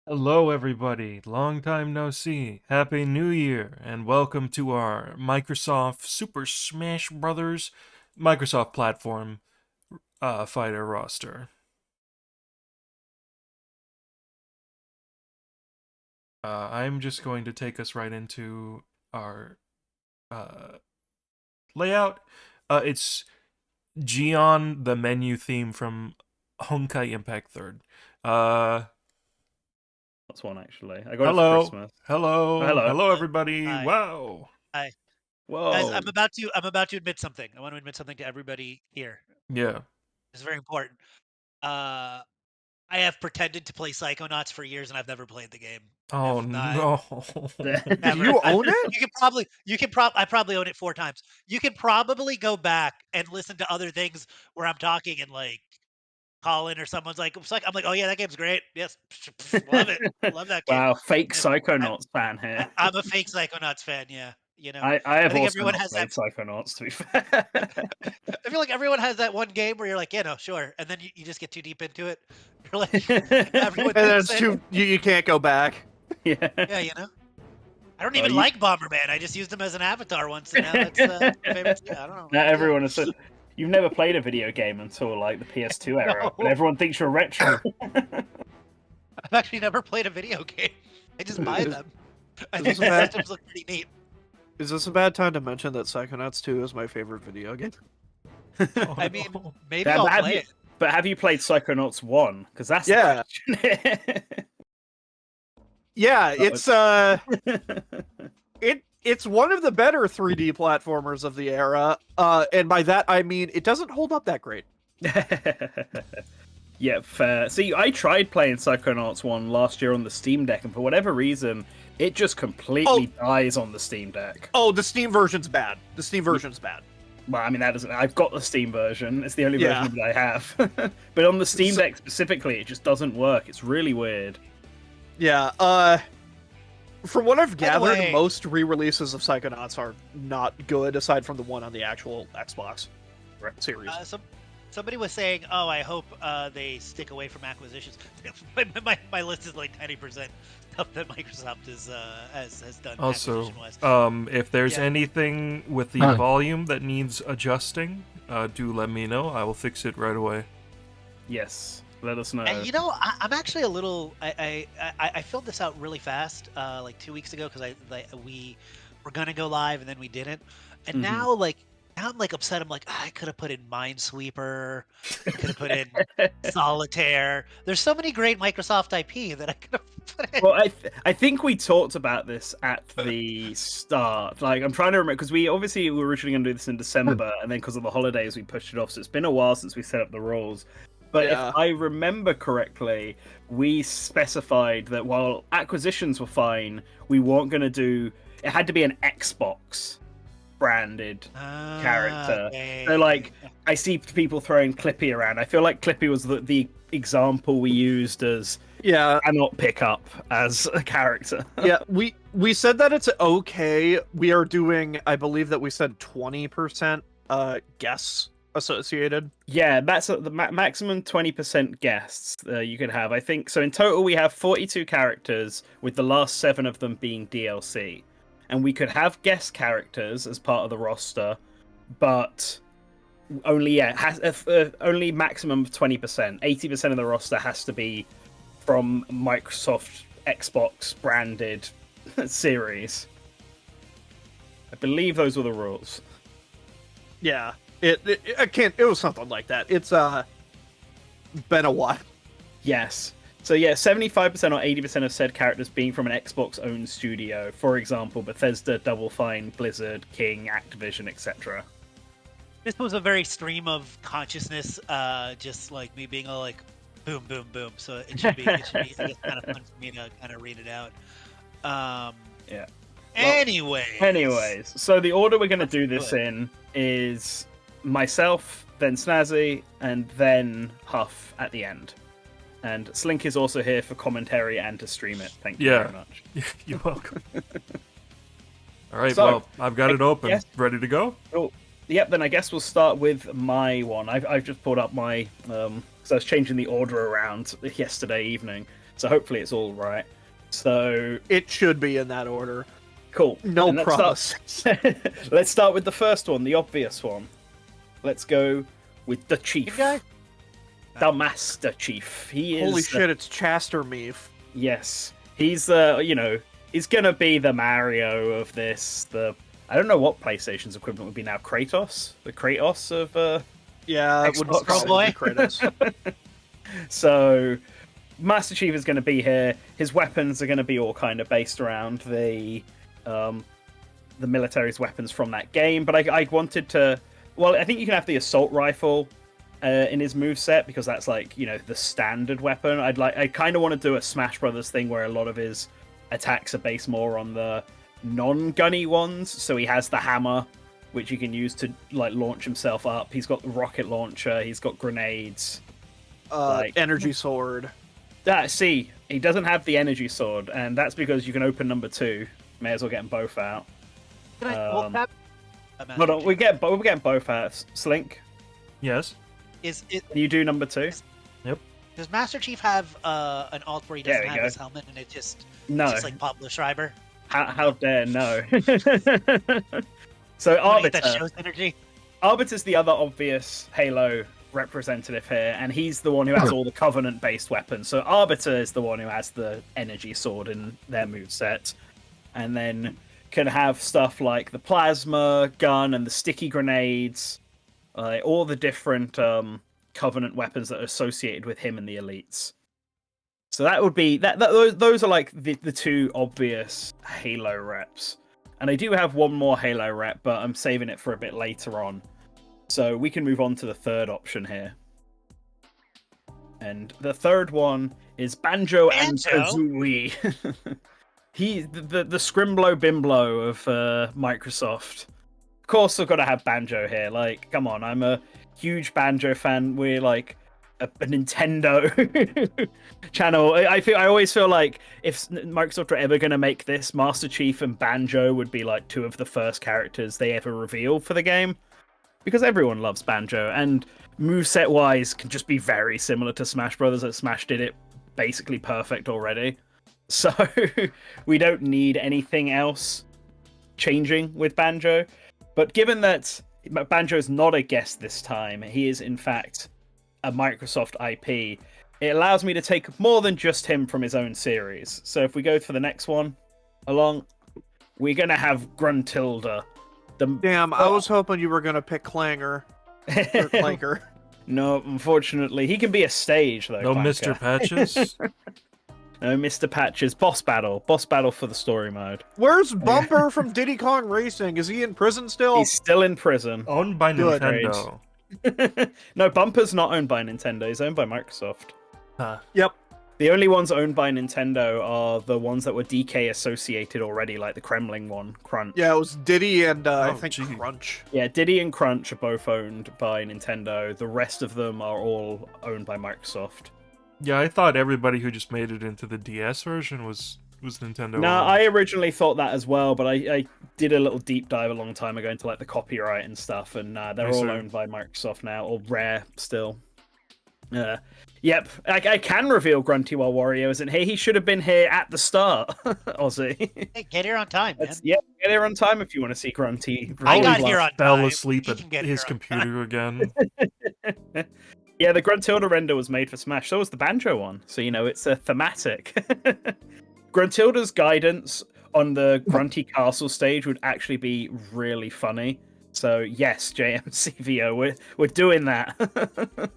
Hello, everybody. Long time no see. Happy New Year, and welcome to our Microsoft Super Smash Brothers Microsoft platform fighter roster. I'm just going to take us right into our uh, layout. It's Gion, the menu theme from Honkai Impact Third. Uh, That's one actually. I got it for hello, Christmas. Oh, hello, hello. hello, everybody. Hi. Wow. Hi. Guys, Whoa. I'm about to admit something. I want to admit something to everybody here. Yeah. It's very important. Uh I have pretended to play Psychonauts for years and I've never played the game. Oh Have not no. Do ever. you own it? I probably own it 4 times. You can probably go back and listen to other things where I'm talking and like Colin or someone's like, I'm like, "Oh yeah, that game's great. Yes, love it. Love that game." Wow, fake And I, Psychonauts fan here. I'm a fake Psychonauts fan, yeah. I I have think also everyone not has that played Psychonauts, to be fair. I feel like everyone has that one game where you're like, yeah, no, sure, and then you just get too deep into it. You're like, everyone And thinks it's it. too you can't go back. Yeah. Yeah, I don't Oh, even you... like Bomberman. I just used him as an avatar once, and now that's my favorite. Yeah, I don't know. Not everyone is. You've never played a video game until like the PS2 era, but No, everyone thinks you're retro. I've actually never played a video game. I just buy Is, them. I is think this a the bad systems look pretty neat. is this a bad time to mention that Psychonauts 2 is my favorite video game? Oh, I mean, no. maybe I'll play it. But have you played Psychonauts 1? Because that's Yeah. the question. Yeah, That it's one of the better 3D platformers of the era. And by that I mean it doesn't hold up that great. Yeah, fair. See, I tried playing Psychonauts 1 last year on the Steam Deck, and for whatever reason, it just completely dies on the Steam Deck. Oh, the Steam version's bad. The Steam version's bad. Well, I mean, that doesn't... I've got the Steam version. It's the only Yeah. version that I have. But on the Steam Deck specifically, it just doesn't work. It's really weird. Yeah, from what I've the gathered, way- most re-releases of Psychonauts are not good aside from the one on the actual Xbox series. Somebody was saying, "Oh, I hope they stick away from acquisitions." my list is like 90% stuff that Microsoft has done. Also, acquisition-wise. if there's Yeah. anything with the volume that needs adjusting, do let me know. I will fix it right away. Yes, let us know. And I'm actually a little. I filled this out really fast, like 2 weeks ago, because we were gonna go live and then we didn't. And now I'm like upset. I'm like, I could have put in Minesweeper. I could have put in Solitaire. There's so many great Microsoft IP that I could have put in. Well, I think we talked about this at the start. Like, I'm trying to remember, because we were originally going to do this in December, and then because of the holidays, we pushed it off. So it's been a while since we set up the rules. But Yeah. if I remember correctly, we specified that while acquisitions were fine, we weren't going to do... It had to be an Xbox branded character. Okay. So, like, I see people throwing Clippy around. I feel like Clippy was the example we used as... Yeah, cannot pick up as a character. yeah. We said that it's okay. We are doing, I believe that we said 20% guests associated. Yeah, that's the maximum 20% guests you could have. I think so. In total, we have 42 characters, with the last 7 of them being DLC, and we could have guest characters as part of the roster, but only only maximum of 20%. 80% of the roster has to be from Microsoft Xbox branded series. I believe those were the rules. Yeah, it was something like that. It's been a while. Yes. So yeah, 75% or 80% of said characters being from an Xbox-owned studio. For example, Bethesda, Double Fine, Blizzard, King, Activision, etc. This was a very stream of consciousness, just like me being all like, boom, boom, boom. So it should be, I guess, kind of fun for me to kind of read it out. Yeah. Anyways, so the order we're going to do this in is myself, then Snazzy, and then Huff at the end. And Slink is also here for commentary and to stream it. Thank you very much. You're welcome. All right, So, well, I've got it open. yes. Ready to go? Cool. Yep, then I guess we'll start with my one. I've just pulled up my... because I was changing the order around yesterday evening. So hopefully it's all right. So It should be in that order. cool. No And promise. Let's start with the first one, the obvious one. Let's go with the Chief. guy? The Master Chief. He is Holy shit, it's Chastermeef. Yes. He's he's gonna be the Mario of this. I don't know what PlayStation's equivalent would be now. Kratos? The Kratos of Yeah, it would Xbox. probably be Kratos. So Master Chief is gonna be here. His weapons are gonna be all kind of based around the military's weapons from that game. But I wanted to I think you can have the assault rifle in his moveset because that's like, the standard weapon. I kind of want to do a Smash Brothers thing where a lot of his attacks are based more on the non-gunny ones. So he has the hammer, which he can use to launch himself up. He's got the rocket launcher. He's got grenades. Energy sword. See, he doesn't have the energy sword, and that's because you can open number 2. May as well get them both out. Can I pull that? Hold on, we're getting both out. Slink, Yes. can you do number 2? Does Master Chief have an alt where he There doesn't we have go. his helmet and it's No. just like Pablo Schreiber? How dare no? So Wanna get that Arbiter. shows energy. Arbiter's the other obvious Halo representative here, and he's the one who has all the Covenant-based weapons. So Arbiter is the one who has the energy sword in their moveset, and then can have stuff like the plasma gun and the sticky grenades, all the different Covenant weapons that are associated with him and the elites. So that would be those are like the two obvious Halo reps. And I do have one more Halo rep, but I'm saving it for a bit later on. So we can move on to the third option here. And the third one is Banjo and Kazooie. He's the Scrimblow Bimblow of Microsoft. Of course I've got to have Banjo here. Like, come on, I'm a huge Banjo fan. We're like a Nintendo channel. I always feel like if Microsoft were ever going to make this, Master Chief and Banjo would be like two of the first characters they ever reveal for the game, because everyone loves Banjo, and moveset wise can just be very similar to Smash Brothers. That Smash did it basically perfect already, so we don't need anything else changing with Banjo. But given that Banjo is not a guest this time, he is in fact a Microsoft IP, it allows me to take more than just him from his own series. So if we go for the next one along, we're going to have Gruntilda. Damn, I was hoping you were gonna pick Clanger. Or Clanker. No, unfortunately. He can be a stage, though. No Clanker. Mr. Patches. No Mr. Patches. Boss battle. Boss battle for the story mode. Where's Bumper from Diddy Kong Racing? Is he in prison still? He's still in prison. Owned by Good. Nintendo. No, Bumper's not owned by Nintendo. He's owned by Microsoft. Huh. Yep. The only ones owned by Nintendo are the ones that were DK associated already, like the Kremling one, Crunch. Yeah, it was Diddy and I Oh, think gee. Crunch. Yeah, Diddy and Crunch are both owned by Nintendo. The rest of them are all owned by Microsoft. Yeah, I thought everybody who just made it into the DS version was Nintendo. No, owned. I originally thought that as well, but I did a little deep dive a long time ago into like the copyright and stuff, and they're I all see. owned by Microsoft now, or Rare still. Yep, I can reveal Grunty while Wario isn't here. He should have been here at the start, Ozzy. Hey, get here on time, man. Yeah, get here on time if you want to see Grunty. I got Really here well. on Fell time. asleep You at can get his here on computer again. Yeah, the Gruntilda render was made for Smash. So was the Banjo one. So, it's a thematic. Gruntilda's guidance on the Grunty Castle stage would actually be really funny. So, yes, JMCVO, we're doing that.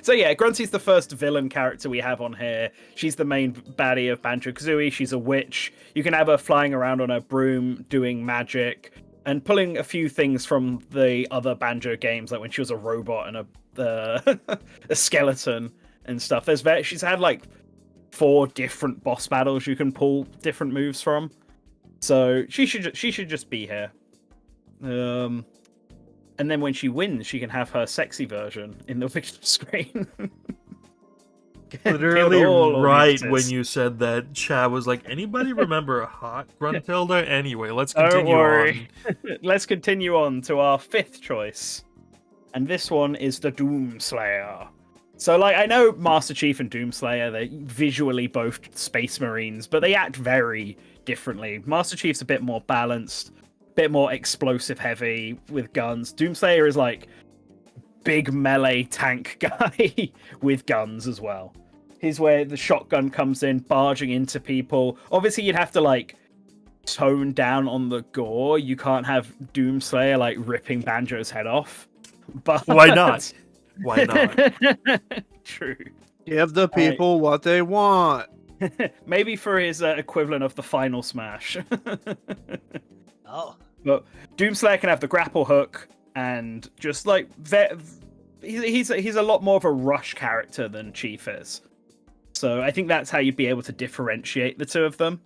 So, yeah, Grunty's the first villain character we have on here. She's the main baddie of Banjo-Kazooie. She's a witch. You can have her flying around on her broom, doing magic, and pulling a few things from the other Banjo games, like when she was a robot and a skeleton and stuff. She's had like 4 different boss battles you can pull different moves from, so she should just be here. And then when she wins, she can have her sexy version in the victim screen. Literally Killed all right audiences. when you said that, Chad was like, anybody remember a hot Gruntilda? Anyway, let's Don't continue worry. on. Let's continue on to our 5th choice. And this one is the Doomslayer. So, like, I know Master Chief and Doomslayer, they're visually both Space Marines, but they act very differently. Master Chief's a bit more balanced, a bit more explosive heavy with guns. Doomslayer is like big melee tank guy with guns as well. Here's where the shotgun comes in, barging into people. Obviously, you'd have to like tone down on the gore. You can't have Doomslayer like ripping Banjo's head off. But Why not? Why not? True. Give the people what they want. Maybe for his equivalent of the final smash. Oh, But Doomslayer can have the grapple hook, and just like he's a lot more of a rush character than Chief is. So I think that's how you'd be able to differentiate the two of them.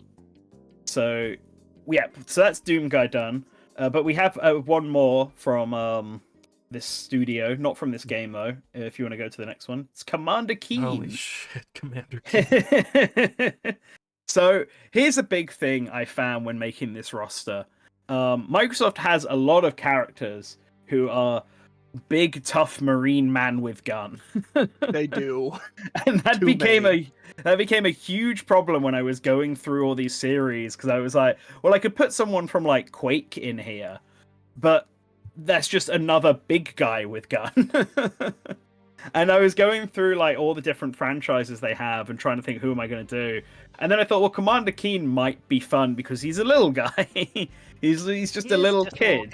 So yeah, so that's Doom Guy done. But we have one more from this studio, not from this game though. If you want to go to the next one, it's Commander Keen. Holy shit, Commander Keen. So here's a big thing I found when making this roster. Microsoft has a lot of characters who are big, tough Marine man with gun. They do. And that Too became a huge problem when I was going through all these series, because I was like, well, I could put someone from like Quake in here, but that's just another big guy with gun. And I was going through like all the different franchises they have and trying to think, who am I going to do? And then I thought, well, Commander Keen might be fun because he's a little guy. he's just a little kid.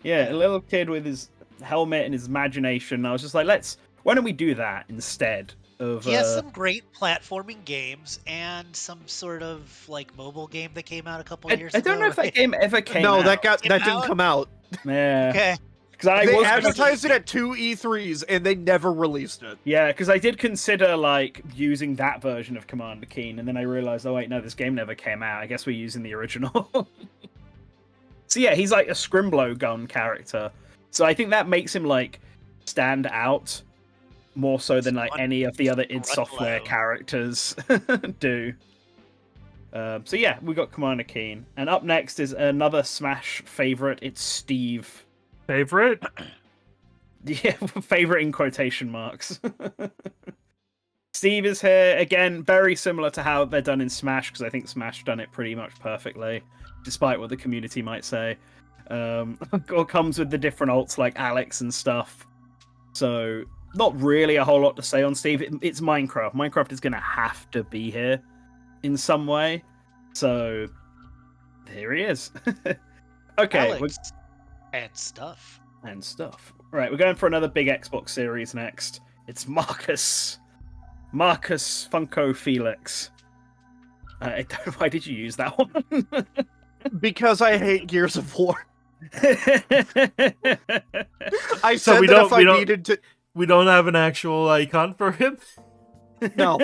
Yeah, a little kid with his helmet and his imagination. I was just like, why don't we do that instead of? He has some great platforming games and some sort of like mobile game that came out a couple years ago. I don't know if that game ever came No, out. that didn't come out. Yeah. Okay. Because They advertised it at 2 E3s and they never released it. Yeah, because I did consider like using that version of Commander Keen, and then I realized, oh wait, no, this game never came out. I guess we're using the original. So yeah, he's like a Scrimblow gun character. So I think that makes him like stand out more so than like any of the other id Software characters do. So yeah, we got Commander Keen, and up next is another Smash favorite. It's Steve. Favorite? Yeah, favorite in quotation marks. Steve is here again, very similar to how they're done in Smash, because I think Smash done it pretty much perfectly, despite what the community might say. Or comes with the different alts like Alex and stuff. So not really a whole lot to say on Steve. It's Minecraft. Minecraft is going to have to be here in some way. So here he is. Okay. Alex. And stuff. Right, we're going for another big Xbox series next. It's Marcus. Marcus Funko Felix. I don't know, why did you use that one? Because I hate Gears of War. I So said we that don't- if we I don't- needed to. We don't have an actual icon for him? No.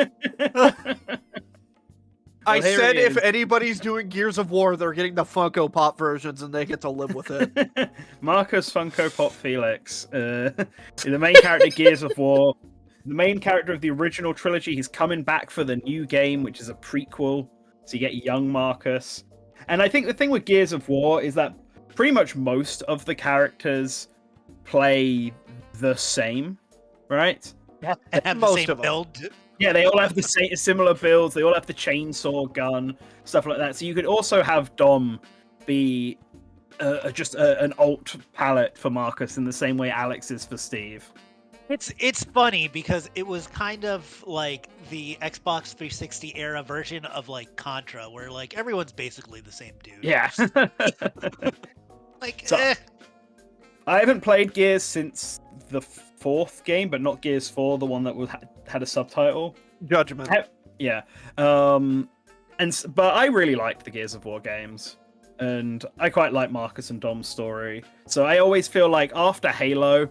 I Well, here said he if is. anybody's doing Gears of War, they're getting the Funko Pop versions and they get to live with it. Marcus Funko Pop Felix. The main character, Gears of War. The main character of the original trilogy. He's coming back for the new game, which is a prequel. So you get young Marcus. And I think the thing with Gears of War is that pretty much most of the characters play the same, right? Yeah, and have the Most same of 'em. build. Yeah, they all have the same similar builds. They all have the chainsaw gun, stuff like that. So you could also have Dom be just an alt palette for Marcus in the same way Alex is for Steve. It's funny because it was kind of like the Xbox 360 era version of like Contra, where like everyone's basically the same dude. Yeah. Like, So- I haven't played Gears since the fourth game, but not Gears 4, the one that had a subtitle. Judgment. Yeah. But I really liked the Gears of War games, and I quite like Marcus and Dom's story. So I always feel like after Halo,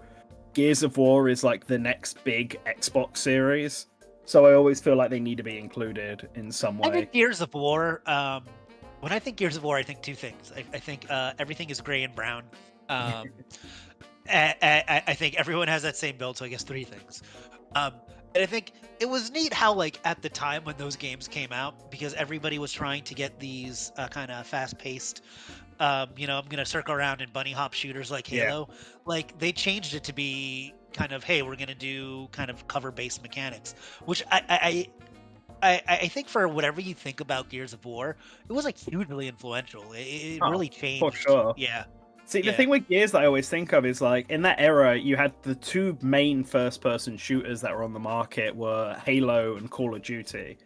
Gears of War is like the next big Xbox series. So I always feel like they need to be included in some I way. think Gears of War. When I think Gears of War, I think two things. I think everything is gray and brown. I think everyone has that same build, so I guess three things. And I think it was neat how, like, at the time when those games came out, because everybody was trying to get these kind of fast-paced, I'm gonna circle around and bunny hop shooters like Yeah. Halo. Like, they changed it to be kind of, hey, we're gonna do kind of cover-based mechanics, which I think for whatever you think about Gears of War, it was like hugely influential. It Oh, really for changed. sure. Yeah. See, the Yeah. thing with Gears that I always think of is like in that era, you had the two main first-person shooters that were on the market were Halo and Call of Duty.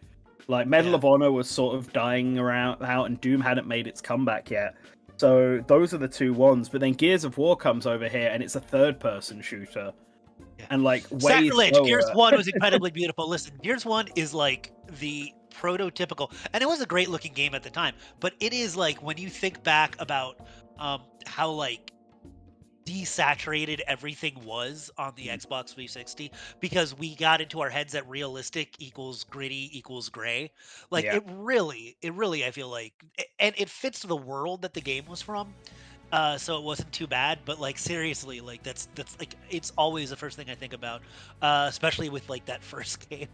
Like Medal Yeah. of Honor was sort of dying around out, and Doom hadn't made its comeback yet. So those are the two ones. But then Gears of War comes over here, and it's a third-person shooter, Yeah. and like way Sacrilege. Gears slower. 1 was incredibly beautiful. Listen, Gears 1 is like the prototypical, and it was a great looking game at the time, but it is like when you think back about how like desaturated everything was on the Xbox 360, because we got into our heads that realistic equals gritty equals gray. Like Yeah. it really I feel like, and it fits the world that the game was from. So it wasn't too bad, but like seriously, like that's like it's always the first thing I think about, especially with like that first game.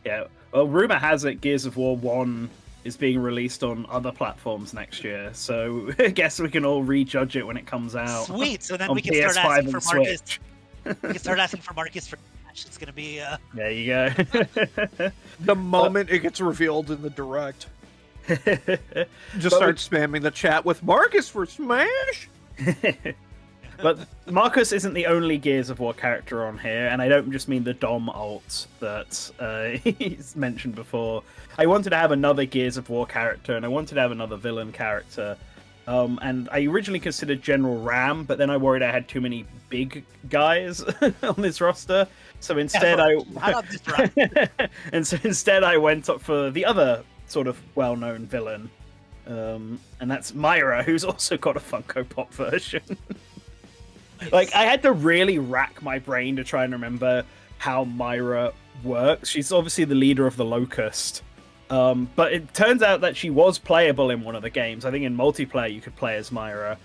Yeah. Well, rumor has it Gears of War 1 is being released on other platforms next year, so I guess we can all rejudge it when it comes out. Sweet. So then on we can start PS5 asking and for Marcus. Switch. We can start asking for Marcus for cash. It's gonna be There you go. The moment it gets revealed in the direct, just start spamming the chat with Marcus for Smash. But Marcus isn't the only Gears of War character on here, and I don't just mean the Dom alt that he's mentioned before. I wanted to have another Gears of War character, and I wanted to have another villain character. And I originally considered General Ram, but then I worried I had too many big guys on this roster. So instead, instead I went up for the other sort of well-known villain, and that's Myra, who's also got a Funko Pop version. Like, I had to really rack my brain to try and remember how Myra works. She's obviously the leader of the Locust. But it turns out that she was playable in one of the games. I think in multiplayer you could play as Myra.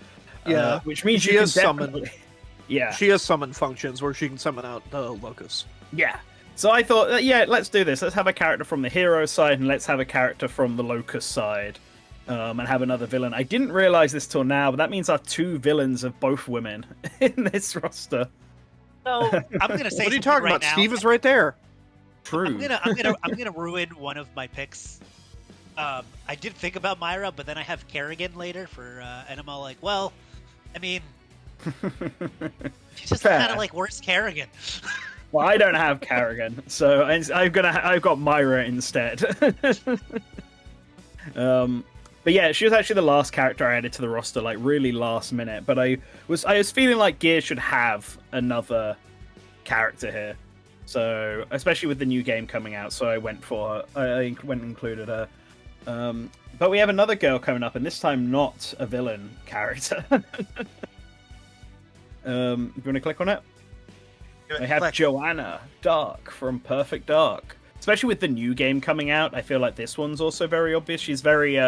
Yeah. Which means She you can has summoned- definitely... Yeah. She has summon functions where she can summon out the Locust. Yeah. So I thought, yeah, let's do this. Let's have a character from the hero side, and let's have a character from the Locust side. And have another villain. I didn't realize this till now, but that means our two villains are both women in this roster. So I'm gonna say. What are you talking right about? now. Steve is right there. True. I'm gonna ruin one of my picks. I did think about Myra, but then I have Kerrigan later for, and I'm all like, well, I mean, she's just Fair. kind of like worse Kerrigan. Well, I don't have Kerrigan, so I've got Myra instead. But yeah, she was actually the last character I added to the roster, like really last minute. But I was feeling like Gears should have another character here, so especially with the new game coming out. So I went for her. I went and included her. But we have another girl coming up, and this time not a villain character. You want to click on it? I have Joanna Dark from Perfect Dark. Especially with the new game coming out, I feel like this one's also very obvious. She's very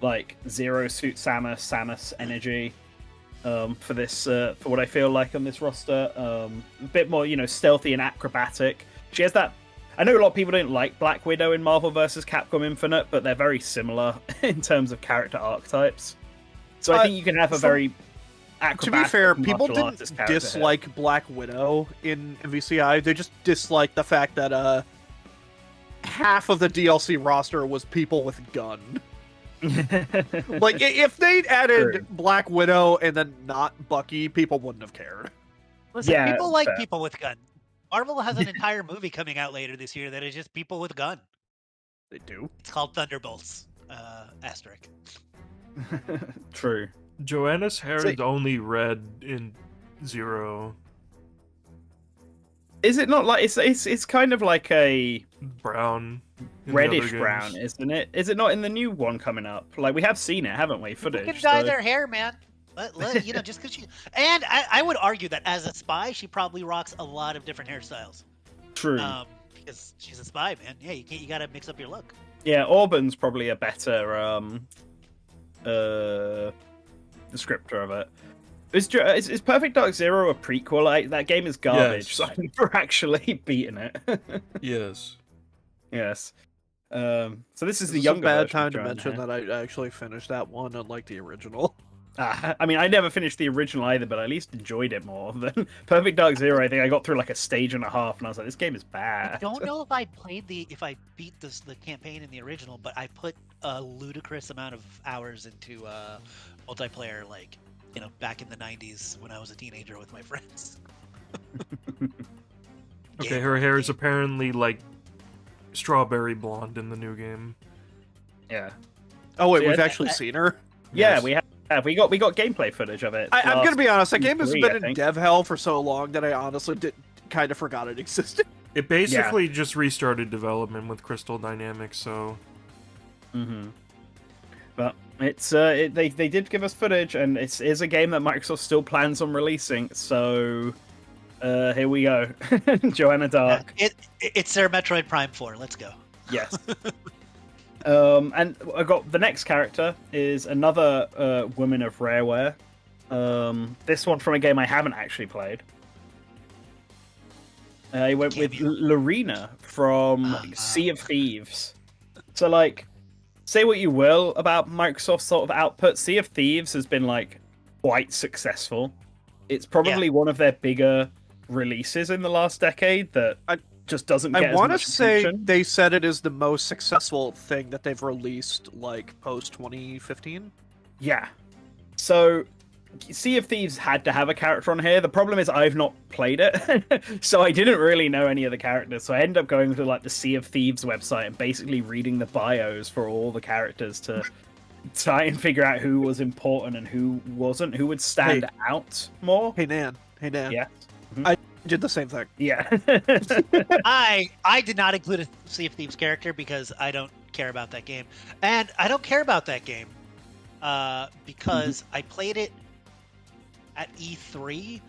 like Zero Suit Samus energy for this for what I feel like on this roster. A bit more, stealthy and acrobatic. She has that. I know a lot of people don't like Black Widow in Marvel vs. Capcom Infinite, but they're very similar in terms of character archetypes. So I think you can have a very acrobatic. To be fair, people martial artist didn't character dislike Black Widow in MVCI. They just disliked the fact that half of the DLC roster was people with gun. here. Like, if they'd added True. Black Widow and then not Bucky, people wouldn't have cared. Listen, Yeah, people like fair. people with gun. Marvel has an entire movie coming out later this year that is just people with gun. They do. It's called Thunderbolts. Asterisk. True. Joanna's hair See- is only red in Zero. Is it not like it's kind of like a Brown. in the other reddish games. brown, isn't it? Is it not in the new one coming up? Like we have seen it, haven't we? Footage. They can dye so- their hair, man. Let just because she. And I would argue that as a spy, she probably rocks a lot of different hairstyles. True. Because she's a spy, man. Yeah, you gotta mix up your look. Yeah, Auburn's probably a better descriptor of it. Is Perfect Dark Zero a prequel? That game is garbage, Yes. so I've never actually beaten it. Yes. Yes. So this is the This is a younger bad version of time to Joanna mention here. that I actually finished that one, unlike the original. I mean, I never finished the original either, but I at least enjoyed it more than Perfect Dark Zero. I think I got through like a stage and a half, and I was like, this game is I bad. don't know if I beat the campaign in the original, but I put a ludicrous amount of hours into multiplayer, like, back in the 90s when I was a teenager with my friends. Okay, her hair is apparently like strawberry blonde in the new game. Yeah. Oh wait, So, we've yeah, actually seen her. Yeah, Yes. we have. We got gameplay footage of it. I'm gonna be honest. That game has E3, been I in think. dev hell for so long that I honestly kind of forgot it existed. It basically just restarted development with Crystal Dynamics, so Mm-hmm. But it's they did give us footage, and it is a game that Microsoft still plans on releasing. So here we go, Joanna Dark. It's their Metroid Prime 4. Let's go. Yes. And I got the next character is another woman of Rareware. This one from a game I haven't actually played. I went with Lorena from Sea of Thieves. So, like, say what you will about Microsoft's sort of output, Sea of Thieves has been, like, quite successful. It's probably one of their bigger releases in the last decade that just doesn't get I want to much say attention. they said it is the most successful thing that they've released, like, post 2015. Yeah. So, Sea of Thieves had to have a character on here. The problem is I've not played it, so I didn't really know any of the characters. So I ended up going to like the Sea of Thieves website and basically reading the bios for all the characters to try and figure out who was important and who wasn't, who would stand out more. Hey Nan. Yeah. I did the same thing. Yeah. I did not include a Sea of Thieves character because I don't care about that game, and I don't care about that game because I played it at E3,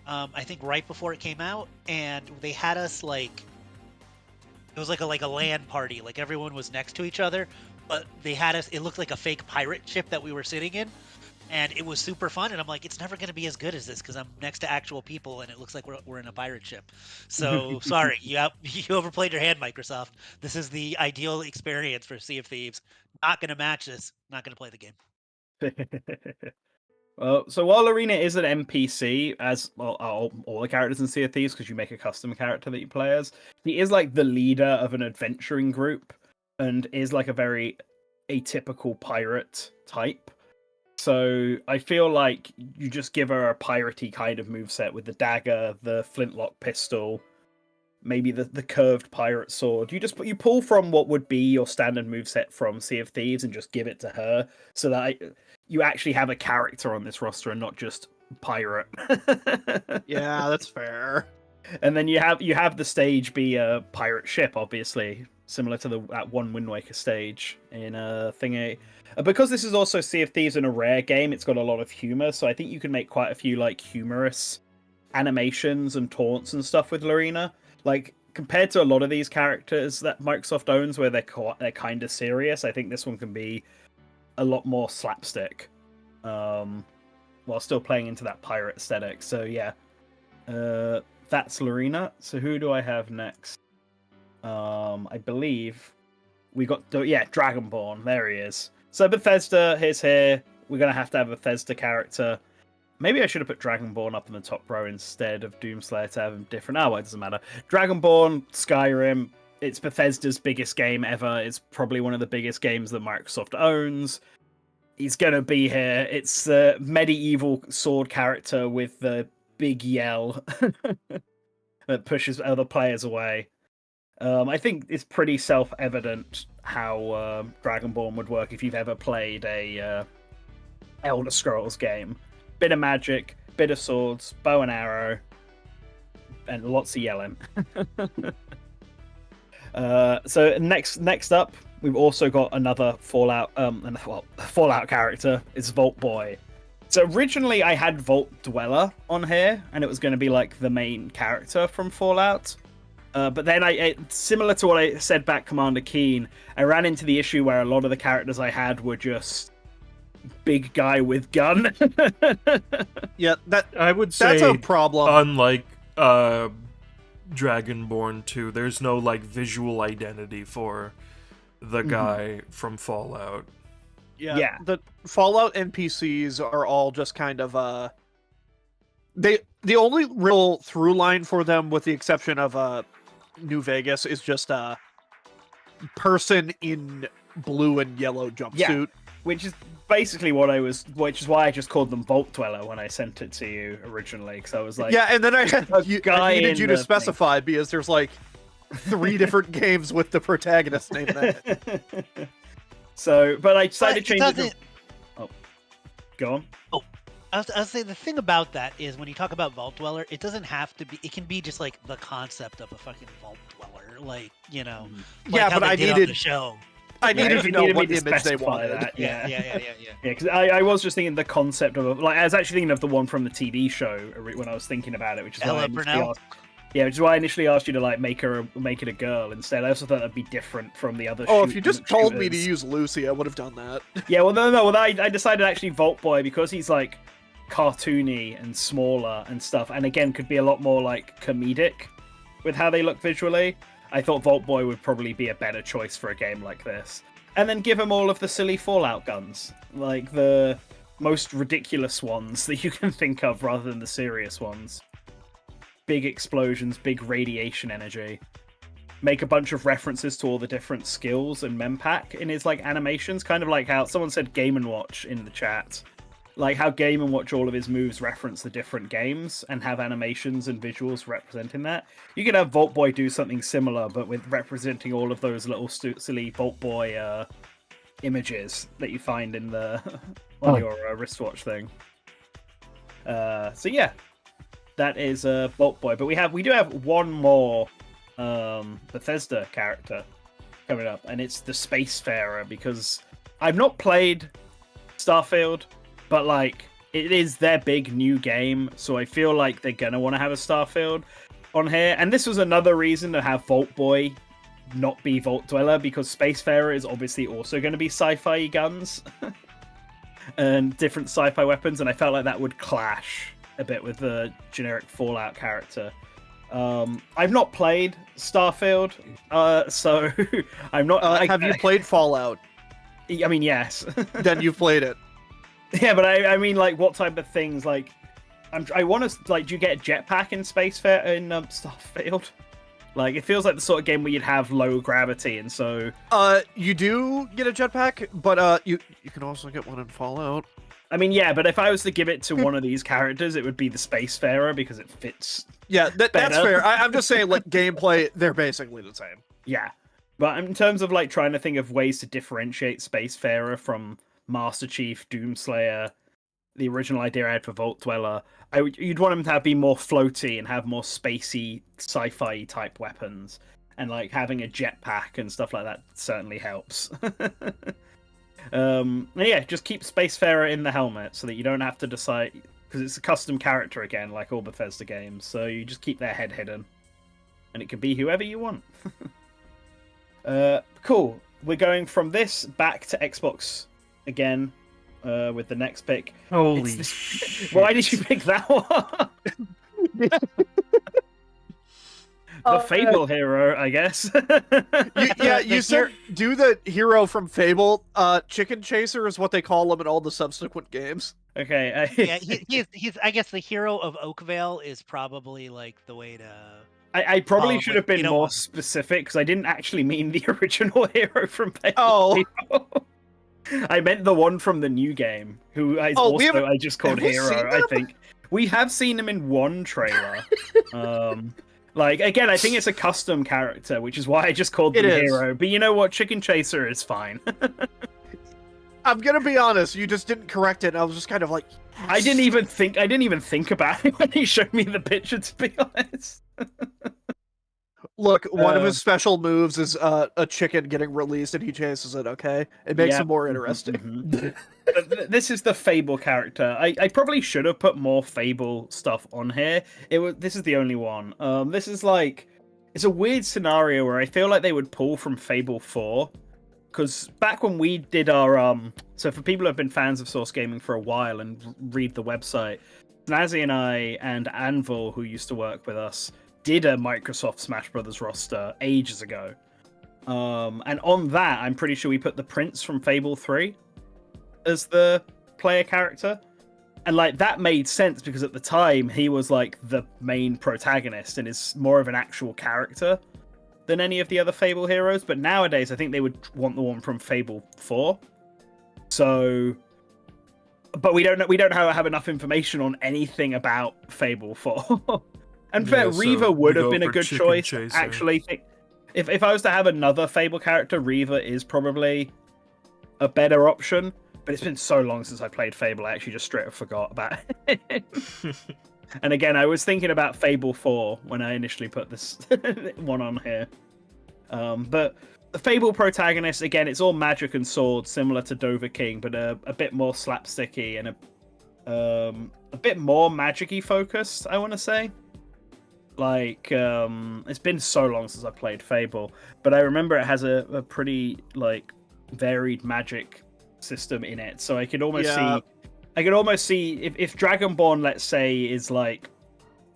I think right before it came out, and they had us like it was like a LAN party, like everyone was next to each other, but they had us. It looked like a fake pirate ship that we were sitting in, and it was super fun. And I'm like, it's never going to be as good as this because I'm next to actual people, and it looks like we're in a pirate ship. So sorry, you overplayed your hand, Microsoft. This is the ideal experience for Sea of Thieves. Not going to match this. Not going to play the game. Well, so while Arena is an NPC, as well, all the characters in Sea of Thieves, because you make a custom character that you play as, he is like the leader of an adventuring group and is like a very atypical pirate type. So I feel like you just give her a piratey kind of moveset with the dagger, the flintlock pistol, maybe the curved pirate sword. You pull from what would be your standard moveset from Sea of Thieves and just give it to her, so that you actually have a character on this roster and not just pirate. Yeah, that's fair. And then you have the stage be a pirate ship, obviously, similar to that one Wind Waker stage in Thingy. Because this is also Sea of Thieves in a rare game, it's got a lot of humor, so I think you can make quite a few like humorous animations and taunts and stuff with Lorena. Like, compared to a lot of these characters that Microsoft owns where they're kind of serious, I think this one can be a lot more slapstick, while still playing into that pirate aesthetic. So yeah, that's Lorena. So who do I have next? I believe we got Dragonborn. There he is. So Bethesda, he's here. We're gonna have to have a Bethesda character. Maybe I should have put Dragonborn up in the top row instead of Doomslayer to have him different. Oh, well, it doesn't matter. Dragonborn, Skyrim, it's Bethesda's biggest game ever. It's probably one of the biggest games that Microsoft owns. He's going to be here. It's the medieval sword character with the big yell that pushes other players away. I think it's pretty self-evident how Dragonborn would work if you've ever played a Elder Scrolls game. Bit of magic, bit of swords, bow and arrow, and lots of yelling. So next up, we've also got another Fallout Fallout character. It's Vault Boy. So originally I had Vault Dweller on here, and it was going to be like the main character from Fallout. But then similar to what I said back Commander Keen, I ran into the issue where a lot of the characters I had were just big guy with gun. Yeah, I would say that's a problem. Unlike Dragonborn 2, there's no like visual identity for the guy from Fallout. Yeah. The Fallout NPCs are all just kind of the only real through line for them, with the exception of New Vegas, is just a person in blue and yellow jumpsuit. Which is basically which is why I just called them Vault Dweller when I sent it to you originally, because I was like, Yeah, and then I guy needed in you to the specify because there's like 3 different games with the protagonist named that. So, but I decided to But change it. Oh, go on. I was saying the thing about that is when you talk about Vault Dweller, it doesn't have to be. It can be just like the concept of a fucking Vault Dweller, like like Yeah, how but they I did on needed the show. I needed to know needed me what to image they specify wanted. that. Yeah, Yeah. because I was just thinking the concept of I was actually thinking of the one from the TV show when I was thinking about it, which is why I Ella initially Purnell? asked, which is why I initially asked you to like make it a girl instead. I also thought that'd be different from the other. Oh, if you just told me to shooters. use Lucy, I would have done that. Yeah, well, no. Well, I decided actually Vault Boy, because he's like cartoony and smaller and stuff, and again could be a lot more like comedic with how they look visually. I thought Vault Boy would probably be a better choice for a game like this. And then give him all of the silly Fallout guns, like the most ridiculous ones that you can think of, rather than the serious ones. Big explosions, big radiation energy. Make a bunch of references to all the different skills and mempack in his like animations, kind of like how someone said Game & Watch in the chat. Like how Game & Watch, all of his moves reference the different games and have animations and visuals representing that. You could have Vault Boy do something similar, but with representing all of those little silly Vault Boy images that you find in the on your wristwatch thing. So yeah, that is Vault Boy. But we do have one more Bethesda character coming up, and it's the Spacefarer, because I've not played Starfield. But, like, it is their big new game, so I feel like they're going to want to have a Starfield on here. And this was another reason to have Vault Boy not be Vault Dweller, because Spacefarer is obviously also going to be sci-fi guns and different sci-fi weapons, and I felt like that would clash a bit with the generic Fallout character. I've not played Starfield, so I'm not... Have you played Fallout? I mean, yes. Then you've played it. Yeah, but I mean, like, what type of things? Like, I want to, like, do you get a jetpack in Starfield? Like, it feels like the sort of game where you'd have low gravity, and so... You do get a jetpack, but you can also get one in Fallout. I mean, yeah, but if I was to give it to one of these characters, it would be the Spacefarer, because it fits. Yeah, that's fair. I'm just saying, like, gameplay, they're basically the same. Yeah. But in terms of, like, trying to think of ways to differentiate Spacefarer from Master Chief, Doomslayer, the original idea I had for Vault Dweller, you'd want them to be more floaty and have more spacey, sci-fi type weapons, and like having a jetpack and stuff like that certainly helps. Yeah, just keep Spacefarer in the helmet so that you don't have to decide, because it's a custom character again, like all Bethesda games. So you just keep their head hidden, and it can be whoever you want. Cool. We're going from this back to Xbox again, with the next pick. Holy shit. Why did you pick that one? The Fable hero, I guess. You said do the hero from Fable. Chicken Chaser is what they call him in all the subsequent games. Okay. Yeah, he's. I guess the hero of Oakvale is probably like the way to. I probably should have but been you know more what? specific, because I didn't actually mean the original hero from Fable. Oh. I meant the one from the new game, who I just called have we seen hero. I them? think we have seen him in one trailer. Like, again, I think it's a custom character, which is why I just called him hero. But you know what? Chicken Chaser is fine. I'm gonna be honest, you just didn't correct it, and I was just kind of like, I didn't even think about it when he showed me the picture, to be honest. look, one of his special moves is a chicken getting released and he chases it, okay? It makes him more interesting. But this is the Fable character. I probably should have put more Fable stuff on here. This is the only one. This is like, it's a weird scenario where I feel like they would pull from Fable 4. Because back when we did our so for people who have been fans of Source Gaming for a while and read the website, Snazzy and I and Anvil, who used to work with us, did a Microsoft Smash Brothers roster ages ago. And on that, I'm pretty sure we put the Prince from Fable 3. as the player character. And like that made sense because at the time he was like the main protagonist and is more of an actual character than any of the other Fable heroes. But nowadays I think they would want the one from Fable 4. So, but we don't know. We don't have enough information on anything about Fable 4. And Yeah, Reva so would you have go been a for good Chicken choice. Chaser. Actually, if I was to have another Fable character, Reva is probably a better option. But it's been so long since I played Fable, I actually just straight up forgot about it. And again, I was thinking about Fable 4 when I initially put this one on here. But the Fable protagonist, again, it's all magic and swords, similar to Dover King, but a bit more slapsticky and a bit more magic-y focused, I want to say. Like, it's been so long since I played Fable, but I remember it has a pretty, like, varied magic system in it, so I could almost see if Dragonborn, let's say, is like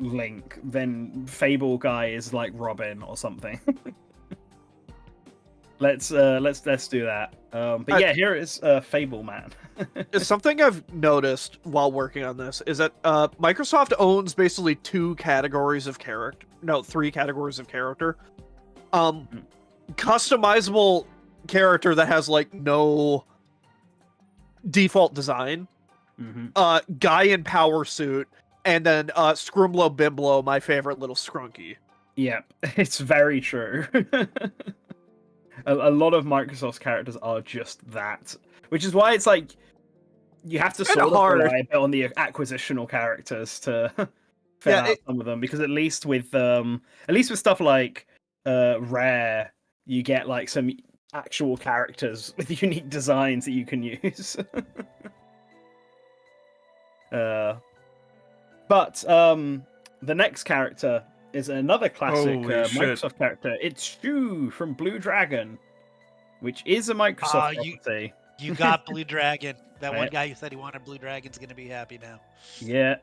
Link, then Fable guy is like Robin or something. let's do that. But yeah, here is Fable Man. Something I've noticed while working on this is that Microsoft owns basically three categories of character. Customizable character that has like no default design, guy in power suit, and then Scrimblow Bimblow, my favorite little scrunky. Yeah, it's very true. a lot of Microsoft's characters are just that, which is why it's like you have to sort of rely a bit on the acquisitional characters to fill out some of them, because at least with stuff like Rare, you get like some actual characters with unique designs that you can use. But the next character is another classic Microsoft character. It's Shu from Blue Dragon, which is a Microsoft property. You got Blue Dragon. That one guy who said he wanted Blue Dragon's going to be happy now. Yeah.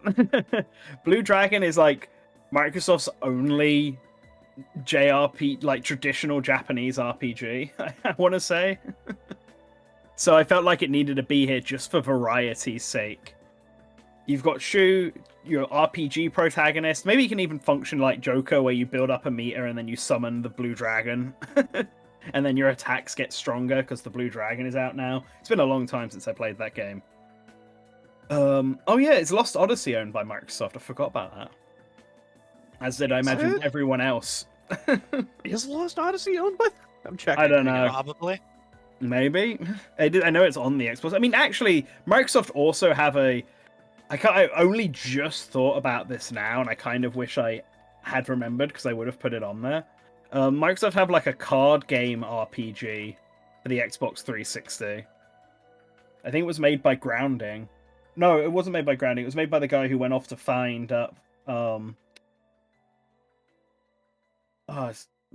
Blue Dragon is like Microsoft's only JRP, like traditional Japanese RPG, I want to say. So I felt like it needed to be here just for variety's sake. You've got Shu, your RPG protagonist. Maybe you can even function like Joker, where you build up a meter and then you summon the Blue Dragon. And then your attacks get stronger because the Blue Dragon is out now. It's been a long time since I played that game. Oh yeah, it's Lost Odyssey owned by Microsoft. I forgot about that. As did I imagine everyone else. Is Lost Odyssey owned by? I'm checking. I don't know. Probably. Maybe. I know it's on the Xbox. I mean, actually, Microsoft also have I only just thought about this now, and I kind of wish I had remembered because I would have put it on there. Microsoft have like a card game RPG for the Xbox 360. I think it was made by Grounding. No, it wasn't made by Grounding. It was made by the guy who went off to find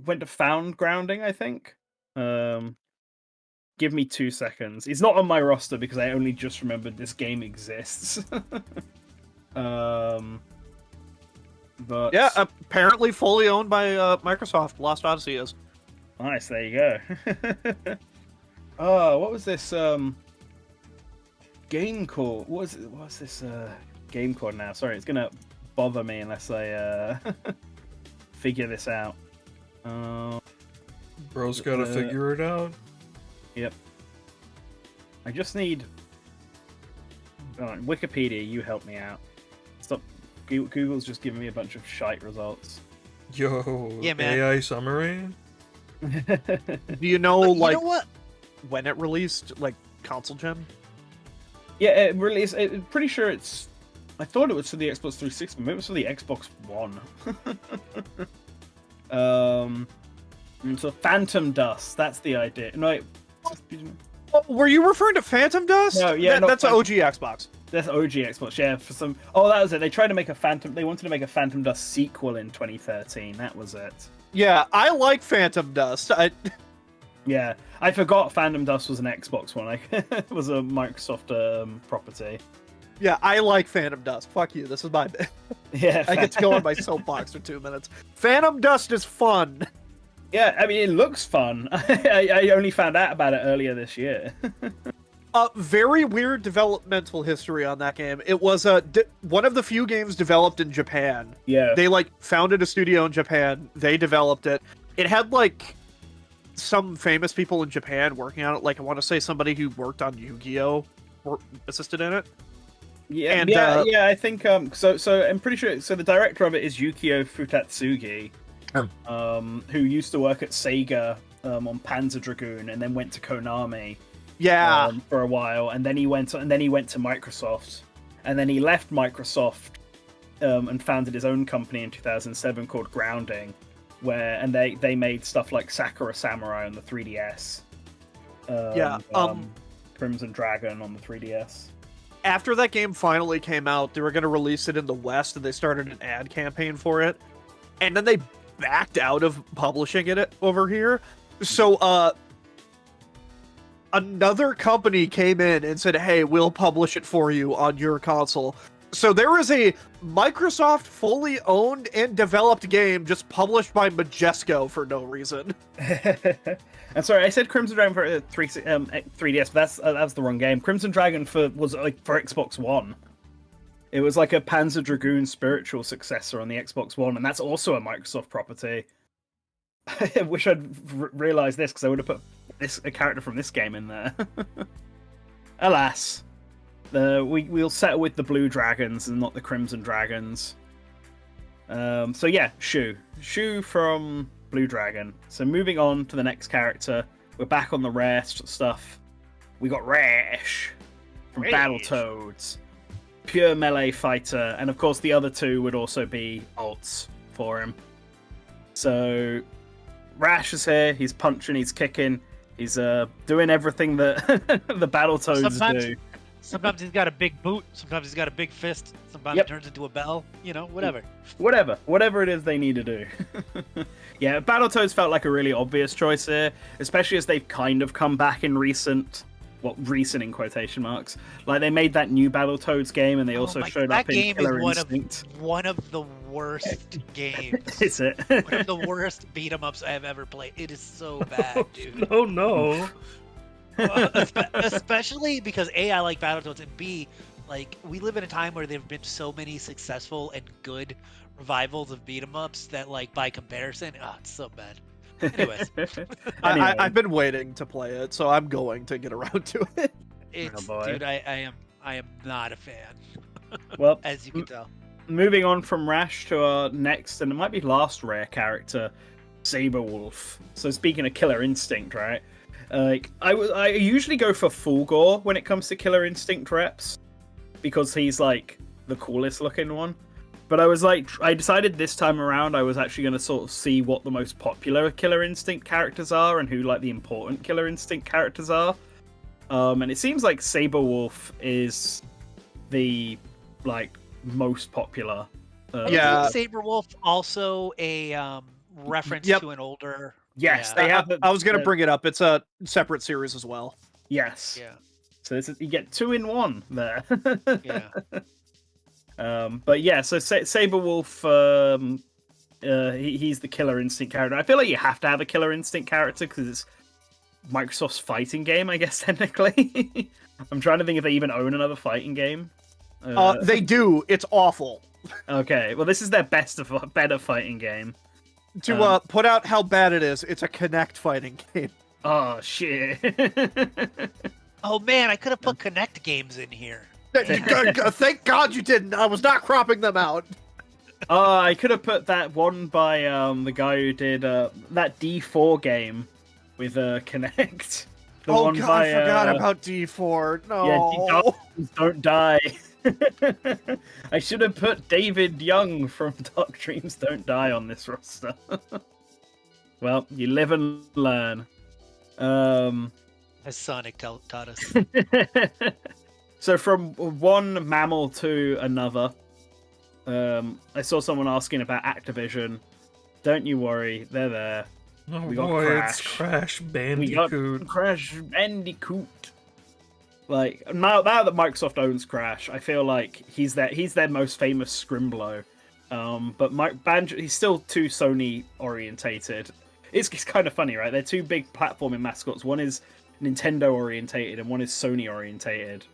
went to found Grounding, I think. Give me 2 seconds. It's not on my roster because I only just remembered this game exists. But yeah, apparently fully owned by Microsoft. Lost Odyssey is. Nice, there you go. Oh, what was this game called? What's this game called now? Sorry, it's gonna bother me unless I figure this out. Bro's gotta figure it out. Yep. I just need Wikipedia, you help me out. Stop. Google's just giving me a bunch of shite results. Yo, yeah, man. AI summary? Do you know, like, you know what? when it released, like, console gen? Yeah, it released. Pretty sure it's. I thought it was for the Xbox 360, maybe it was for the Xbox One. So Phantom Dust, that's the idea. No, wait. Oh, were you referring to Phantom Dust? No, yeah, that's an OG Xbox. That's OG Xbox, yeah. For some, oh, that was it. They tried to make a Phantom. They wanted to make a Phantom Dust sequel in 2013. That was it. Yeah, I like Phantom Dust. Yeah, I forgot Phantom Dust was an Xbox one. It was a Microsoft property. Yeah, I like Phantom Dust. Fuck you. This is my. Yeah, I get to go on my soapbox for 2 minutes. Phantom Dust is fun. Yeah, I mean, it looks fun. I only found out about it earlier this year. Very weird developmental history on that game. It was one of the few games developed in Japan. Yeah. They like founded a studio in Japan. They developed it. It had like some famous people in Japan working on it. Like I want to say somebody who worked on Yu-Gi-Oh! Assisted in it. Yeah, And, yeah. I think So I'm pretty sure. So the director of it is Yukio Futatsugi, who used to work at Sega on Panzer Dragoon, and then went to Konami. Yeah. For a while, and then he went to Microsoft, and then he left Microsoft and founded his own company in 2007 called Grounding, and they made stuff like Sakura Samurai on the 3DS. Crimson Dragon on the 3DS. After that game finally came out, they were going to release it in the West, and they started an ad campaign for it, and then they backed out of publishing it over here. So, another company came in and said, hey, we'll publish it for you on your console. So there is a Microsoft fully owned and developed game just published by Majesco for no reason. I'm sorry, I said Crimson Dragon for 3DS, but that's the wrong game. Crimson Dragon was for Xbox One. It was like a Panzer Dragoon spiritual successor on the Xbox One, and that's also a Microsoft property. I wish I'd realized this, because I would have put a character from this game in there. Alas, we'll settle with the blue dragons and not the crimson dragons. So yeah, Shu from Blue Dragon. So moving on to the next character, we're back on the rare stuff. We got Rash from Battletoads, pure melee fighter, and of course the other two would also be alts for him. So Rash is here. He's punching, he's kicking, he's doing everything that the Battletoads do. Sometimes he's got a big boot. Sometimes he's got a big fist. Sometimes it turns into a bell. You know, whatever. Whatever it is they need to do. Yeah, Battletoads felt like a really obvious choice here, especially as they've kind of come back in recent in quotation marks. Like they made that new Battletoads game, and they also showed up in Killer Instinct. One of the worst games. Is it? One of the worst beat 'em ups I have ever played. It is so bad, dude. Oh no. Especially because A, I like Battletoads, and B, like we live in a time where there have been so many successful and good revivals of beat 'em ups that, like, by comparison, it's so bad. Anyways, I've been waiting to play it, so I'm going to get around to it. Dude, I am not a fan. Well, as you can tell. Moving on from Rash to our next, and it might be last rare character, Saberwolf. So speaking of Killer Instinct, right? I usually go for Fulgor when it comes to Killer Instinct reps, because he's like the coolest looking one. But I decided this time around I was actually going to sort of see what the most popular Killer Instinct characters are and who like the important Killer Instinct characters are. And it seems like Saberwolf is the like most popular. Yeah, Saberwolf also a reference to an older. Yes, yeah. they have. I was going to bring it up. It's a separate series as well. Yes. Yeah. So you get 2 in 1 there. Yeah. But yeah, so Saberwolf, he's the Killer Instinct character. I feel like you have to have a Killer Instinct character because it's Microsoft's fighting game, I guess, technically. I'm trying to think if they even own another fighting game. They do. It's awful. Okay, well, this is their better fighting game. To put out how bad it is, it's a Kinect fighting game. Oh, shit. Oh, man, I could have put Connect games in here. Thank God you didn't. I was not cropping them out. I could have put that one by the guy who did that D4 game with Kinect. God, I forgot about D4. No. Yeah, Don't Die. I should have put David Young from Dark Dreams Don't Die on this roster. Well, you live and learn. As Sonic taught us. So from one mammal to another, I saw someone asking about Activision. Don't you worry, they're there. Oh We got boy, Crash. it's Crash We Bandicoot. got Crash Bandicoot. Like now that Microsoft owns Crash, I feel like he's their most famous scrimblow. But Banjo, he's still too Sony orientated. It's kind of funny, right? They're two big platforming mascots. One is Nintendo orientated and one is Sony orientated.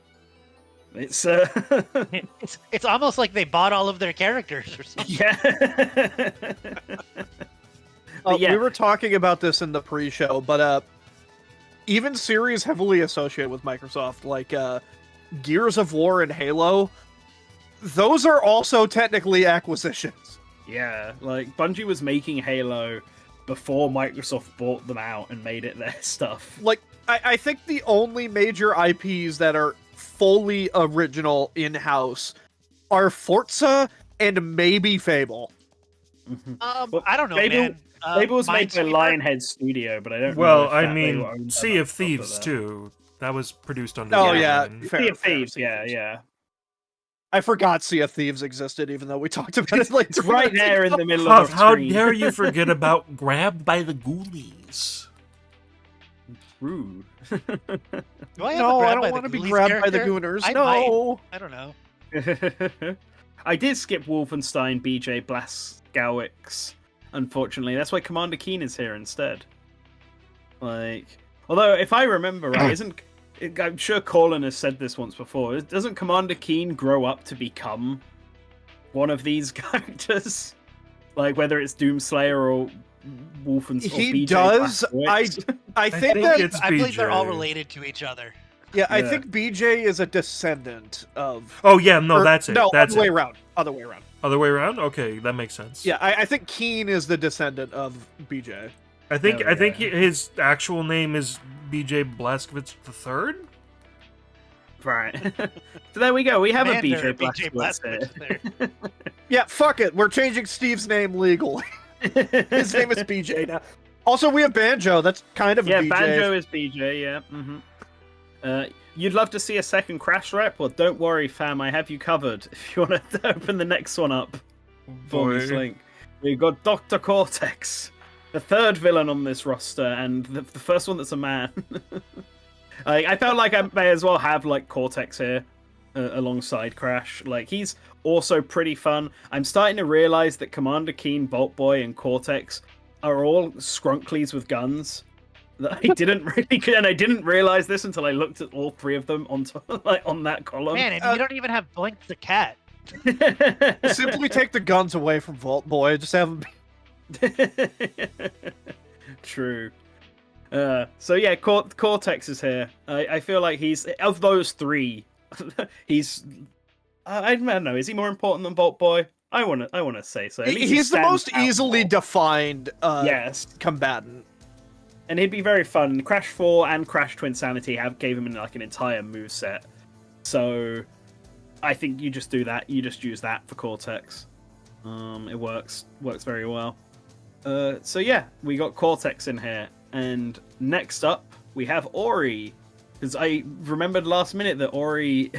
It's it's almost like they bought all of their characters or something. yeah. But yeah. We were talking about this in the pre-show, but even series heavily associated with Microsoft, like Gears of War and Halo, those are also technically acquisitions. Yeah, like Bungie was making Halo before Microsoft bought them out and made it their stuff. Like, I think the only major IPs that are fully original in-house are Forza and maybe Fable. Well, I don't know, Fable, man. Fable was made by Minesweeper? Lionhead Studio, but I don't know. Well, if I that they mean, were owned by Sea of Microsoft Thieves or that. too. That was produced under. Oh the yeah, Iron. fair, Sea of fair, Thieves, Sea of Thieves. yeah. I forgot Sea of Thieves existed, even though we talked about it like It's right 3 there minutes in the ago. middle Huff, of the how screen. dare you forget about Grabbed by the Ghoulies? Rude. Do I have No, a I grab don't by want to the be Ghoulies grabbed by the character? Gooners. I No. might. I don't know. I did skip Wolfenstein BJ Blazkowicz, unfortunately. That's why Commander Keen is here instead. Like, although if I remember right, I'm sure Colin has said this once before. Doesn't Commander Keen grow up to become one of these characters? Like whether it's Doomslayer or Wolfenstein. He BJ does. Blazkowicz. I think think that it's I believe they're all BJ. related to each other. yeah, I Yeah. think BJ is a descendant of. Oh yeah, no, or- that's it. No, That's other way it. around. Other way around. Other way around. Okay, that makes sense. Yeah, I think Keen is the descendant of BJ. I think Hell yeah. his actual name is B.J. Blazkowicz III. Right. So there we go. We have Commander a BJ BJ Blazkowicz Blazkowicz here. there. Yeah, fuck it. We're changing Steve's name legally. His name is BJ now. Also, we have Banjo. That's kind of a Yeah, BJ. Banjo is BJ, yeah. You'd love to see a second Crash rep? Well, don't worry, fam. I have you covered. If you want to open the next one up for me, Boy. Slink. We've got Dr. Cortex, the third villain on this roster, and the first one that's a man. I felt like I may as well have like Cortex here alongside Crash. Like he's also pretty fun. I'm starting to realize that Commander Keen, Bolt Boy, and Cortex are all skrunklies with guns. That I didn't really, and I didn't realize this until I looked at all three of them on on that column. Man, and you don't even have Blink the cat. Simply take the guns away from Vault Boy. Just have him. True. So yeah, Cortex is here. I feel like he's of those three. He's I don't know. Is he more important than Bolt Boy? I want to say so. At least he He's the stands most out easily more. defined Yes, combatant. and he'd be very fun. Crash 4 and Crash Twinsanity gave him like an entire moveset. So I think you just do that. You just use that for Cortex. It works very well. So yeah, we got Cortex in here, and next up we have Ori. Because I remembered last minute that Ori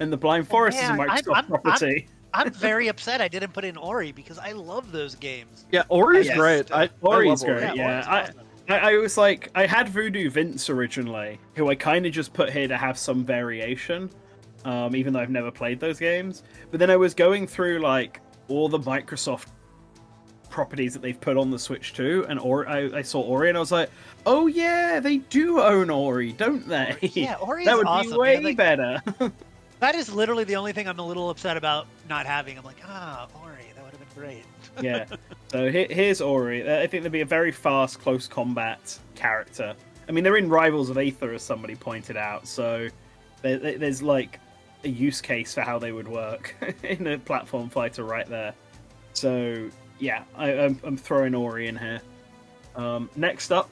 and the Blind Forest is a Man, Microsoft property. I'm very upset I didn't put in Ori because I love those games. Yeah, Ori's Yes. great. Ori's I love Ori. great. Yeah, Ori's awesome. I was like, I had Voodoo Vince originally, who I kind of just put here to have some variation, even though I've never played those games. But then I was going through like all the Microsoft properties that they've put on the Switch too, and I saw Ori, and I was like, oh yeah, they do own Ori, don't they? Yeah, Ori that is would awesome, be way man. Like, better. that is literally the only thing I'm a little upset about not having. I'm like, Ori, that would have been great. Yeah. So here's Ori. I think there'd be a very fast, close combat character. I mean, they're in Rivals of Aether, as somebody pointed out, so there's like a use case for how they would work in a platform fighter right there. So yeah, I'm throwing Ori in here. Next up,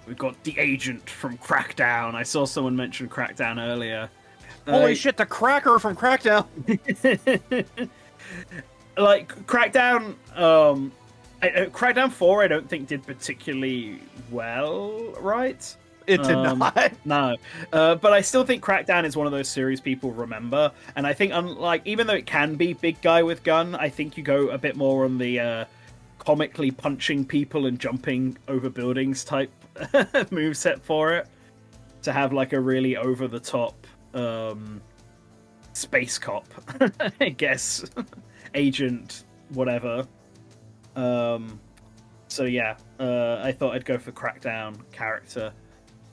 we've got the Agent from Crackdown. I saw someone mention Crackdown earlier. Holy shit, the Cracker from Crackdown. Like Crackdown, Crackdown 4, I don't think did particularly well, right? It did not. No, but I still think Crackdown is one of those series people remember, and I think unlike even though it can be big guy with gun, I think you go a bit more on the comically punching people and jumping over buildings type moveset for it to have like a really over the top space cop, I guess. Agent, whatever. So yeah, I thought I'd go for Crackdown character.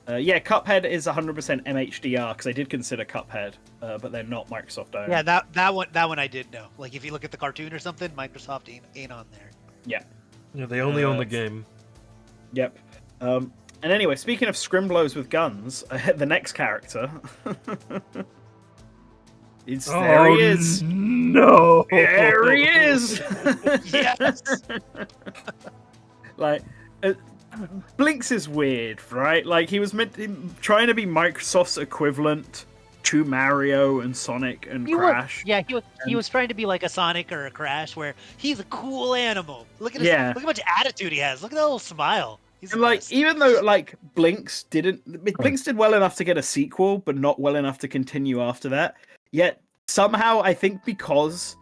Yeah, Cuphead is 100% MHDR because I did consider Cuphead, but they're not Microsoft owned. Yeah, that one I did know. Like if you look at the cartoon or something, Microsoft ain't on there. Yeah. Yeah, they only own the game. Yep. And anyway, speaking of Scrimblows with guns, the next character. There he is. No. There he is. Yes. Like, Blinks is weird, right? Like he was trying to be Microsoft's equivalent to Mario and Sonic and Crash. He was trying to be like a Sonic or a Crash, where he's a cool animal. Look at look how much attitude he has. Look at that little smile. He's and like, even though like Blinks did well enough to get a sequel, but not well enough to continue after that. Yet somehow, I think because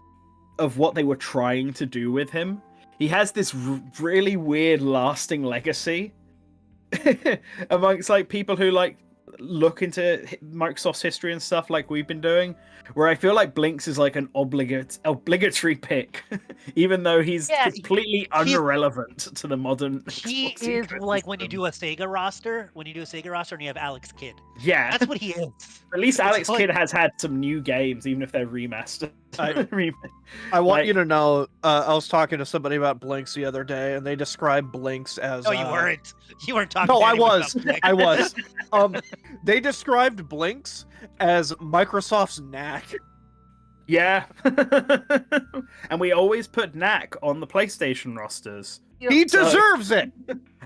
of what they were trying to do with him, he has this really weird, lasting legacy amongst like people who like look into Microsoft's history and stuff, like we've been doing. Where I feel like Blinks is like an obligatory pick, even though he's completely irrelevant to the modern. He is like when you do a Sega roster, and you have Alex Kidd. Yeah, that's what he is. At least Alex Kidd has had some new games, even if they're remastered. I want you to know, I was talking to somebody about Blinks the other day, and they described Blinks as. No, you weren't. You weren't talking. No, to I was. about I was. They described Blinks as Microsoft's Knack. Yeah. And we always put Knack on the PlayStation rosters. He deserves it.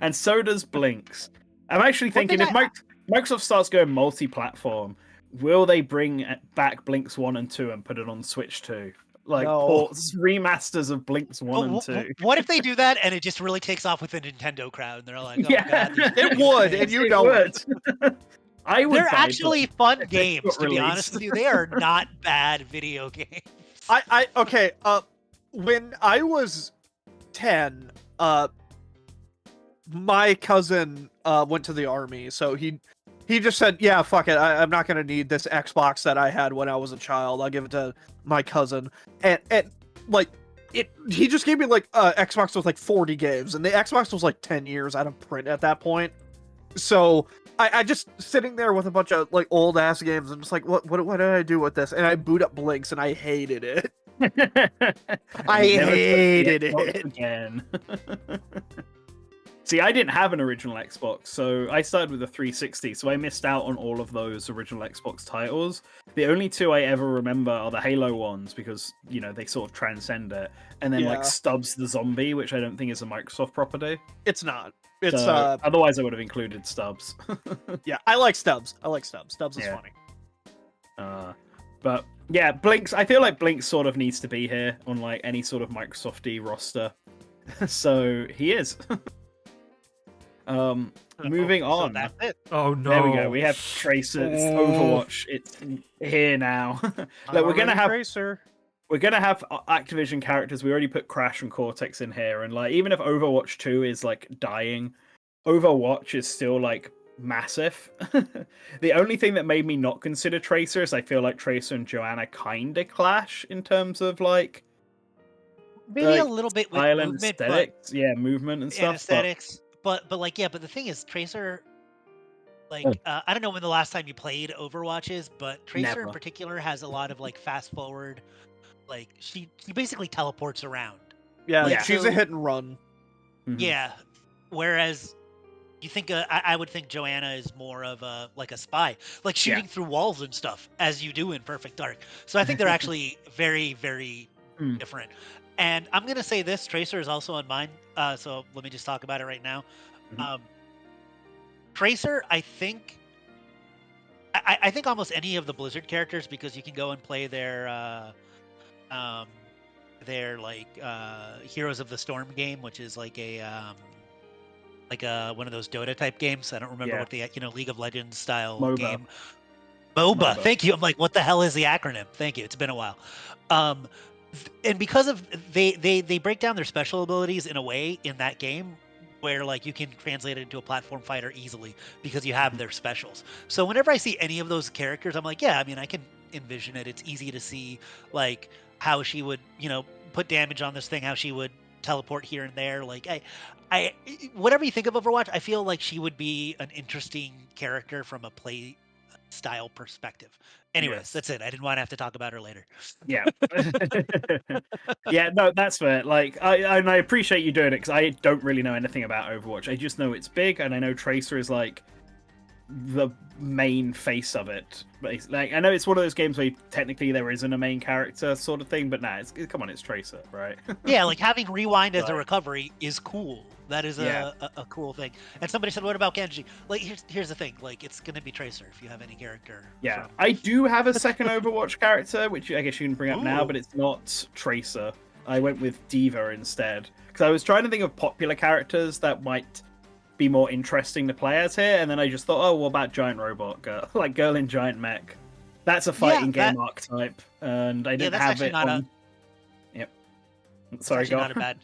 And so does Blinks. I'm actually thinking if Microsoft starts going multi-platform, will they bring back Blinks 1 and 2 and put it on Switch 2? Like ports, remasters of Blinks 1 and 2. What if they do that and it just really takes off with the Nintendo crowd and they're like, oh God, it would, and you know it. They're actually fun games, to be honest with you. They are not bad video games. Okay, when I was 10, my cousin went to the army, so he just said, yeah, fuck it, I'm not gonna need this Xbox that I had when I was a child. I'll give it to my cousin. And like he just gave me like Xbox with like 40 games, and the Xbox was like 10 years out of print at that point. So I just sitting there with a bunch of like old ass games and just like, what did I do with this? And I boot up Blinks and I hated it. I hated it again. See, I didn't have an original Xbox, so I started with a 360, so I missed out on all of those original Xbox titles. The only two I ever remember are the Halo ones, because, you know, they sort of transcend it. And then, like, Stubbs the Zombie, which I don't think is a Microsoft property. It's not. It's otherwise I would have included Stubbs. Yeah, I like Stubbs. Stubbs is funny. But, yeah, Blinks, I feel like Blinks sort of needs to be here on, like, any sort of Microsoft-y roster. So, he is. Moving on. So that's it. Oh no! There we go. We have Tracer. It's Overwatch. It's here now. Look, we're gonna have Tracer. We're gonna have Activision characters. We already put Crash and Cortex in here, and like even if Overwatch 2 is like dying, Overwatch is still like massive. The only thing that made me not consider Tracer is I feel like Tracer and Joanna kind of clash in terms of like maybe a little bit with movement, aesthetics. Yeah, movement and stuff. Aesthetics. But the thing is, Tracer, like, I don't know when the last time you played Overwatch is, but Tracer in particular has a lot of like fast forward, like she basically teleports around. Yeah, like, she's a hit and run. Yeah, whereas you think I would think Joanna is more of a like a spy, like shooting through walls and stuff, as you do in Perfect Dark. So I think they're actually very, very different. And I'm gonna say this: Tracer is also on mine. So let me just talk about it right now. Tracer, I think almost any of the Blizzard characters, because you can go and play their like Heroes of the Storm game, which is like a one of those Dota type games. I don't remember what the League of Legends style game. MOBA. Thank you. I'm like, what the hell is the acronym? Thank you. It's been a while. And because of they break down their special abilities in a way in that game where like you can translate it into a platform fighter easily because you have their specials. So whenever I see any of those characters, I'm like, yeah, I mean, I can envision it. It's easy to see like how she would, put damage on this thing, how she would teleport here and there. Like I whatever you think of Overwatch, I feel like she would be an interesting character from a play style perspective. Anyways, Yes. that's it. I didn't want to have to talk about her later. Yeah. Yeah, no, that's fair. Like, I appreciate you doing it because I don't really know anything about Overwatch. I just know it's big, and I know Tracer is like the main face of it. But like, I know it's one of those games where technically there isn't a main character sort of thing, but nah, come on, it's Tracer, right? Yeah, like having rewind as a Right. recovery is cool. That is Yeah. a cool thing. And somebody said, "What about Genji?" Like, here's the thing. Like, it's gonna be Tracer if you have any character. Yeah, from- I do have a second Overwatch character, which I guess you can bring up now, Ooh. but it's not Tracer. I went with Diva instead because I was trying to think of popular characters that might be more interesting to play as here, and then I just thought, oh, what about giant robot girl, like girl in giant mech? That's a fighting game archetype, and I didn't that's have actually it not on. Yep. Sorry, actually go. not a bad.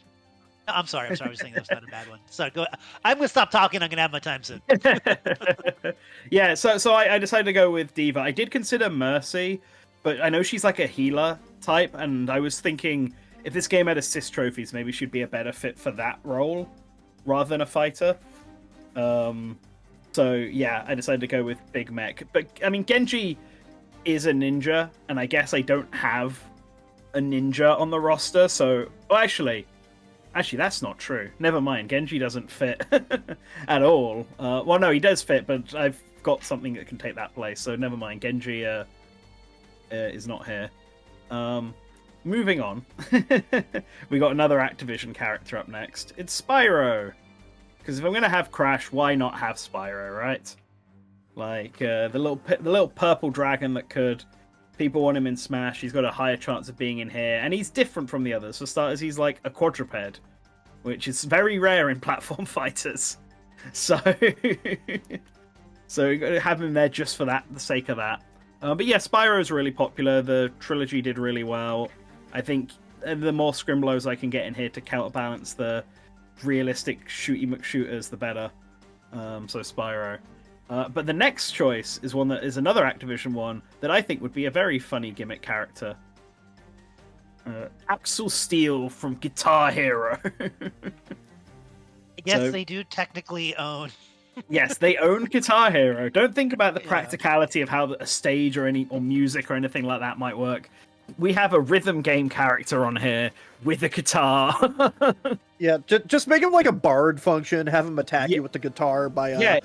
No, I'm sorry. I was saying that was not a bad one. So go. I'm gonna stop talking. I'm gonna have my time soon. Yeah, so I decided to go with Diva. I did consider Mercy, but I know she's like a healer type, and I was thinking if this game had assist trophies, maybe she'd be a better fit for that role rather than a fighter. So yeah, I decided to go with Big Mech. But I mean, Genji is a ninja, and I guess I don't have a ninja on the roster. So actually, that's not true. Never mind. Genji doesn't fit at all. Well, no, he does fit, but I've got something that can take that place. So never mind. Genji is not here. Moving on. We got another Activision character up next. It's Spyro. Because if I'm gonna have Crash, why not have Spyro, right? Like the little purple dragon that could. People want him in Smash. He's got a higher chance of being in here, and he's different from the others. For starters, he's like a quadruped, which is very rare in platform fighters. So, so you got to have him there just for that, the sake of that. But yeah, Spyro is really popular. The trilogy did really well. I think the more Scrimblows I can get in here to counterbalance the realistic shooty McShooters, the better. So Spyro. But the next choice is one that is another Activision one that I think would be a very funny gimmick character. Axel Steele from Guitar Hero. I guess they do technically own. Yes, they own Guitar Hero. Don't think about the practicality of how a stage or music or anything like that might work. We have a rhythm game character on here with a guitar. Yeah, just make him like a bard function. Have him attack you with the guitar by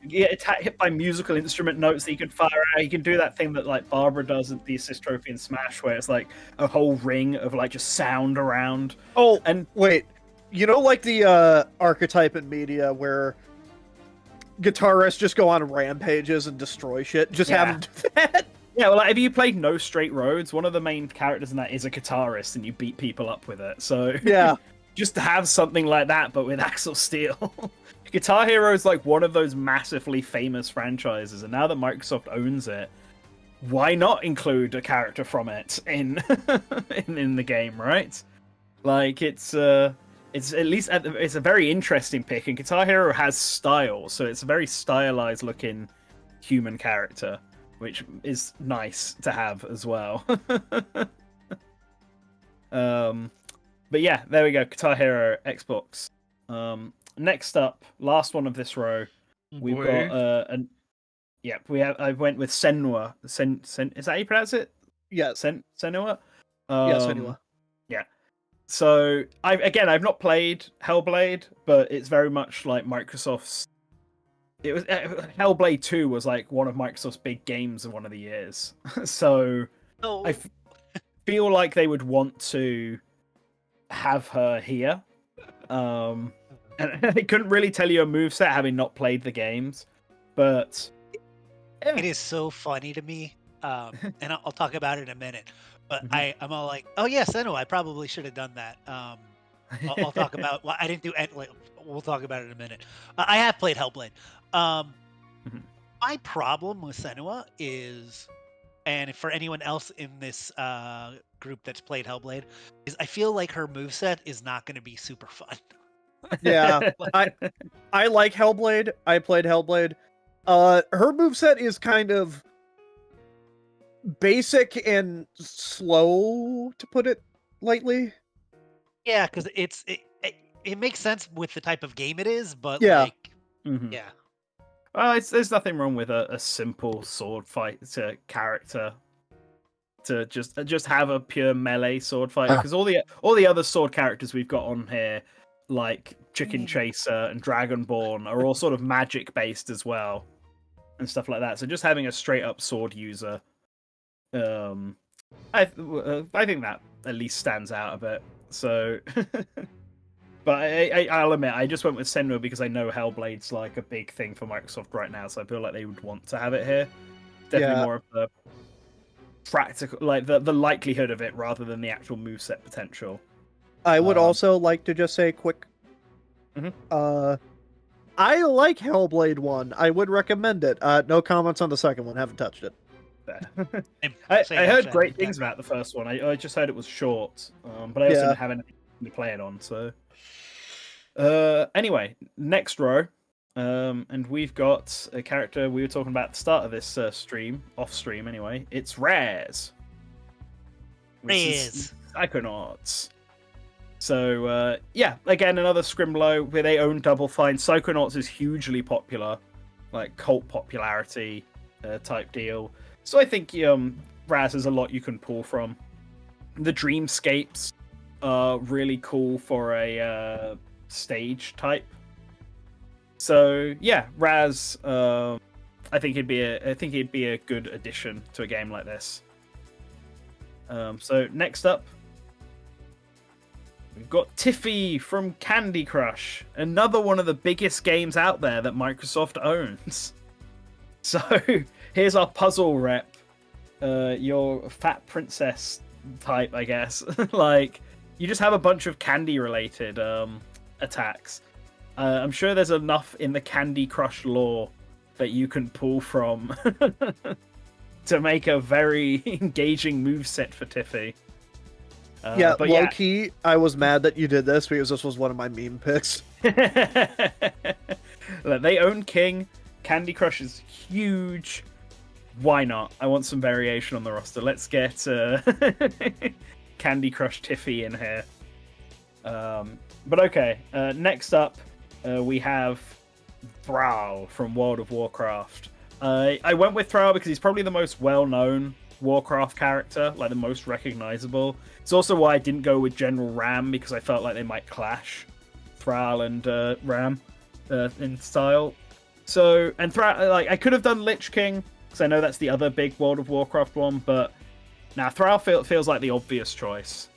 hit by musical instrument notes that you can fire out. You can do that thing that like Barbara does at the assist trophy in Smash, where it's like a whole ring of like just sound around. Oh, and wait, you know, like the archetype in media where guitarists just go on rampages and destroy shit. Just have him do that. Yeah, well, like, have you played No Straight Roads? One of the main characters in that is a guitarist, and you beat people up with it. So yeah, just to have something like that, but with Axel Steele. Guitar Hero is like one of those massively famous franchises, and now that Microsoft owns it, why not include a character from it in in the game, right? Like it's at least it's a very interesting pick, and Guitar Hero has style, so it's a very stylized looking human character, which is nice to have as well. But yeah, there we go. Guitar Hero Xbox. Next up, last one of this row, we've got I went with Senua. Is that how you pronounce it? Yeah, Senua. Senua. Yeah. So I've not played Hellblade, but it's very much like Microsoft's. It was Hellblade 2 was like one of Microsoft's big games of one of the years. So I feel like they would want to have her here. And I couldn't really tell you a moveset having not played the games, but It is so funny to me, and I'll talk about it in a minute. But I'm all like, oh yes, I know. I probably should have done that. I'll talk about. Well, I didn't do. Like, we'll talk about it in a minute. I have played Hellblade. My problem with Senua is, and for anyone else in this group that's played Hellblade, is I feel like her moveset is not going to be super fun. Yeah, I like Hellblade. I played Hellblade. Her moveset is kind of basic and slow, to put it lightly. Yeah, because it makes sense with the type of game it is, but Yeah. like, Mhm. yeah, Well, there's nothing wrong with a simple sword fight character to just have a pure melee sword fighter because all the other sword characters we've got on here, like Chicken Chaser and Dragonborn, are all sort of magic based as well and stuff like that. So just having a straight up sword user, I think that at least stands out a bit. So, but I'll admit I just went with Senua because I know Hellblade's like a big thing for Microsoft right now, so I feel like they would want to have it here. Definitely Yeah. more of the practical, like the likelihood of it rather than the actual moveset potential. I would also like to just say quick. Mhm. I like Hellblade 1. I would recommend it. No comments on the second one. Haven't touched it. I same heard actually, great yeah. things about the first one. I just heard it was short, but I also Yeah. didn't have anything to play it on. So, anyway, next row, and we've got a character we were talking about at the start of this stream, off stream anyway. It's Raz. Raz. Psychonauts. So yeah, again another Scrimlow where they own Double Fine. Psychonauts is hugely popular, like cult popularity type deal. So I think Raz has a lot you can pull from. The Dreamscapes are really cool for a stage type. So yeah, Raz. I think he'd be a good addition to a game like this. So next up, we've got Tiffy from Candy Crush, another one of the biggest games out there that Microsoft owns. So here's our puzzle rep, your fat princess type, I guess. Like, you just have a bunch of candy-related attacks. I'm sure there's enough in the Candy Crush lore that you can pull from to make a very engaging moveset for Tiffy. Yeah, but low key, I was mad that you did this because this was one of my meme picks. Look, they own King. Candy Crush is huge. Why not? I want some variation on the roster. Let's get Candy Crush Tiffy in here. But okay, next up we have Thrall from World of Warcraft. I went with Thrall because he's probably the most well-known Warcraft character, like the most recognizable. It's also why I didn't go with General Ram, because I felt like they might clash, Thrall and Ram in style. So, and Thrall, like, I could have done Lich King, because I know that's the other big World of Warcraft one, but now Thrall feels like the obvious choice.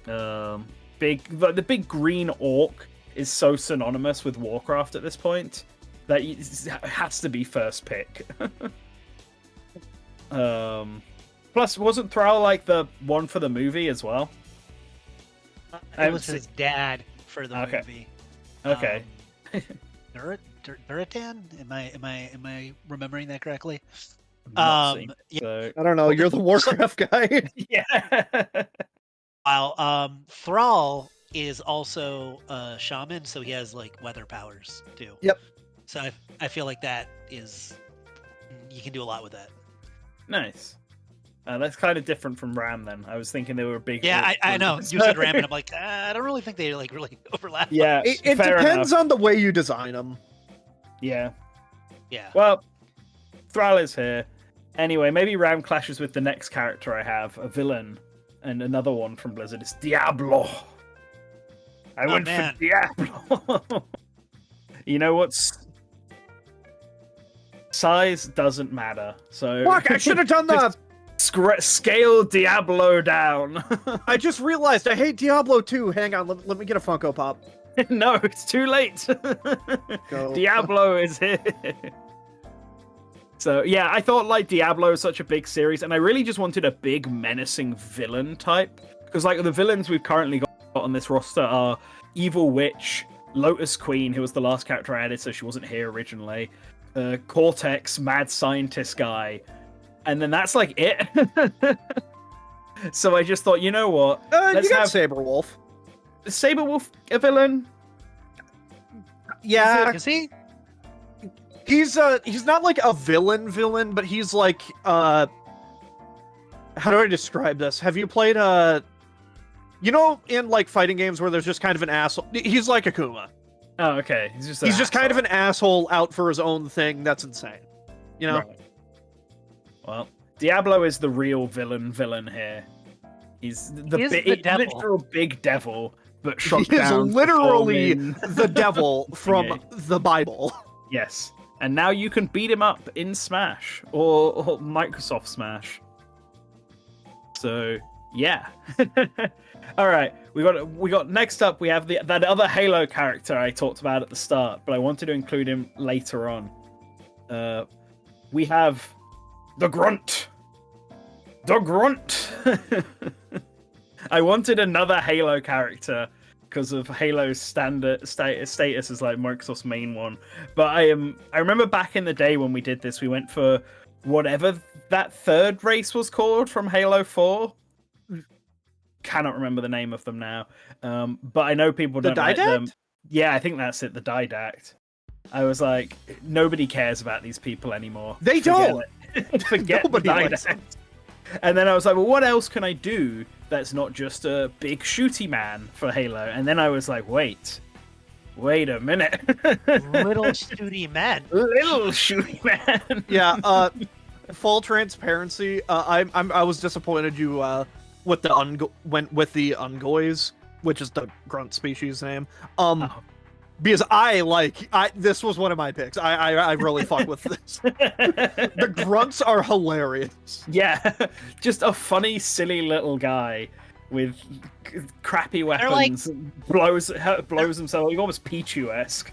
The big green orc is so synonymous with Warcraft at this point that it has to be first pick. Plus, wasn't Thrall like the one for the movie as well? It was his dad for the movie. Okay. Duratan? Am I remembering that correctly? Yeah. So... I don't know. You're the Warcraft guy. Yeah. While Thrall is also a shaman, so he has like weather powers too. Yep. So I feel like that is, you can do a lot with that. Nice. That's kind of different from Ram then. I was thinking they were big. Yeah, I know. You said Ram, and I'm like, I don't really think they like really overlap. Yeah, it depends on the way you design them. Yeah. Yeah. Well, Thrall is here. Anyway, maybe Ram clashes with the next character I have, a villain, and another one from Blizzard. It's Diablo. I went for Diablo. You know what's... Size doesn't matter. So fuck, I should have done the scale Diablo down. I just realized I hate Diablo 2. Hang on, let me get a Funko Pop. No, it's too late. Go. Diablo is here. So yeah, I thought like Diablo is such a big series, and I really just wanted a big menacing villain type, because like the villains we've currently got on this roster are Evil Witch, Lotus Queen, who was the last character I added, so she wasn't here originally. Cortex, mad scientist guy, and then that's like it. So I just thought, you know what? You got Saberwolf. Is Saberwolf a villain? Yeah, Is he? he's not like a villain, but he's like how do I describe this? Have you played You know, in like fighting games where there's just kind of an asshole. He's like Akuma. Oh, okay. He's just kind of an asshole out for his own thing. That's insane. You know. Right. Well, Diablo is the real villain here. He's the literal big devil, but shot he is down literally performing... the devil from the Bible. Yes, and now you can beat him up in Smash or Microsoft Smash. So yeah. All right, we got next up. We have that other Halo character I talked about at the start, but I wanted to include him later on. We have the Grunt. The Grunt. I wanted another Halo character because of Halo's standard status as like Microsoft's main one. But I remember back in the day when we did this, we went for whatever that third race was called from Halo 4. Cannot remember the name of them now. But I know people don't like them. Yeah, I think that's it, the Didact. I was like, nobody cares about these people anymore. They don't. Forget the Didact. And then I was like, well, what else can I do that's not just a big shooty man for Halo? And then I was like, wait a minute. Little shooty man. Little shooty man. Yeah, full transparency, I was disappointed you went with the Ungoys, which is the grunt species name. Because this was one of my picks. I really fuck with this. The grunts are hilarious. Yeah, just a funny, silly little guy with crappy weapons. Blows himself. Like, almost Pichu-esque.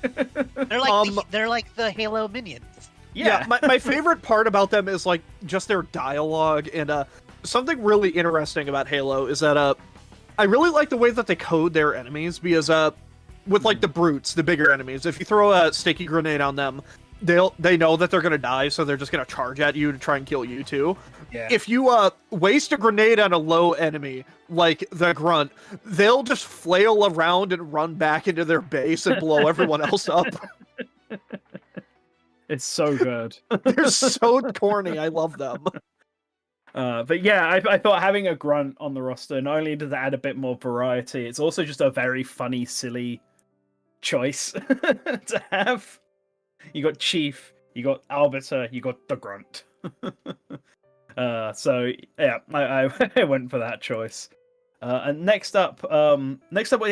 They're like the Halo minions. Yeah. My favorite part about them is like just their dialogue, and something really interesting about Halo is that I really like the way that they code their enemies, because with like the brutes, the bigger enemies, if you throw a sticky grenade on them, they know that they're gonna die, so they're just gonna charge at you to try and kill you too. Yeah. If you waste a grenade on a low enemy like the grunt, they'll just flail around and run back into their base and blow everyone else up. It's so good. They're so corny. I love them. But yeah, I thought having a grunt on the roster, not only does it add a bit more variety, it's also just a very funny, silly choice to have. You got Chief, you got Arbiter, you got the Grunt. So yeah, I went for that choice. And next up, I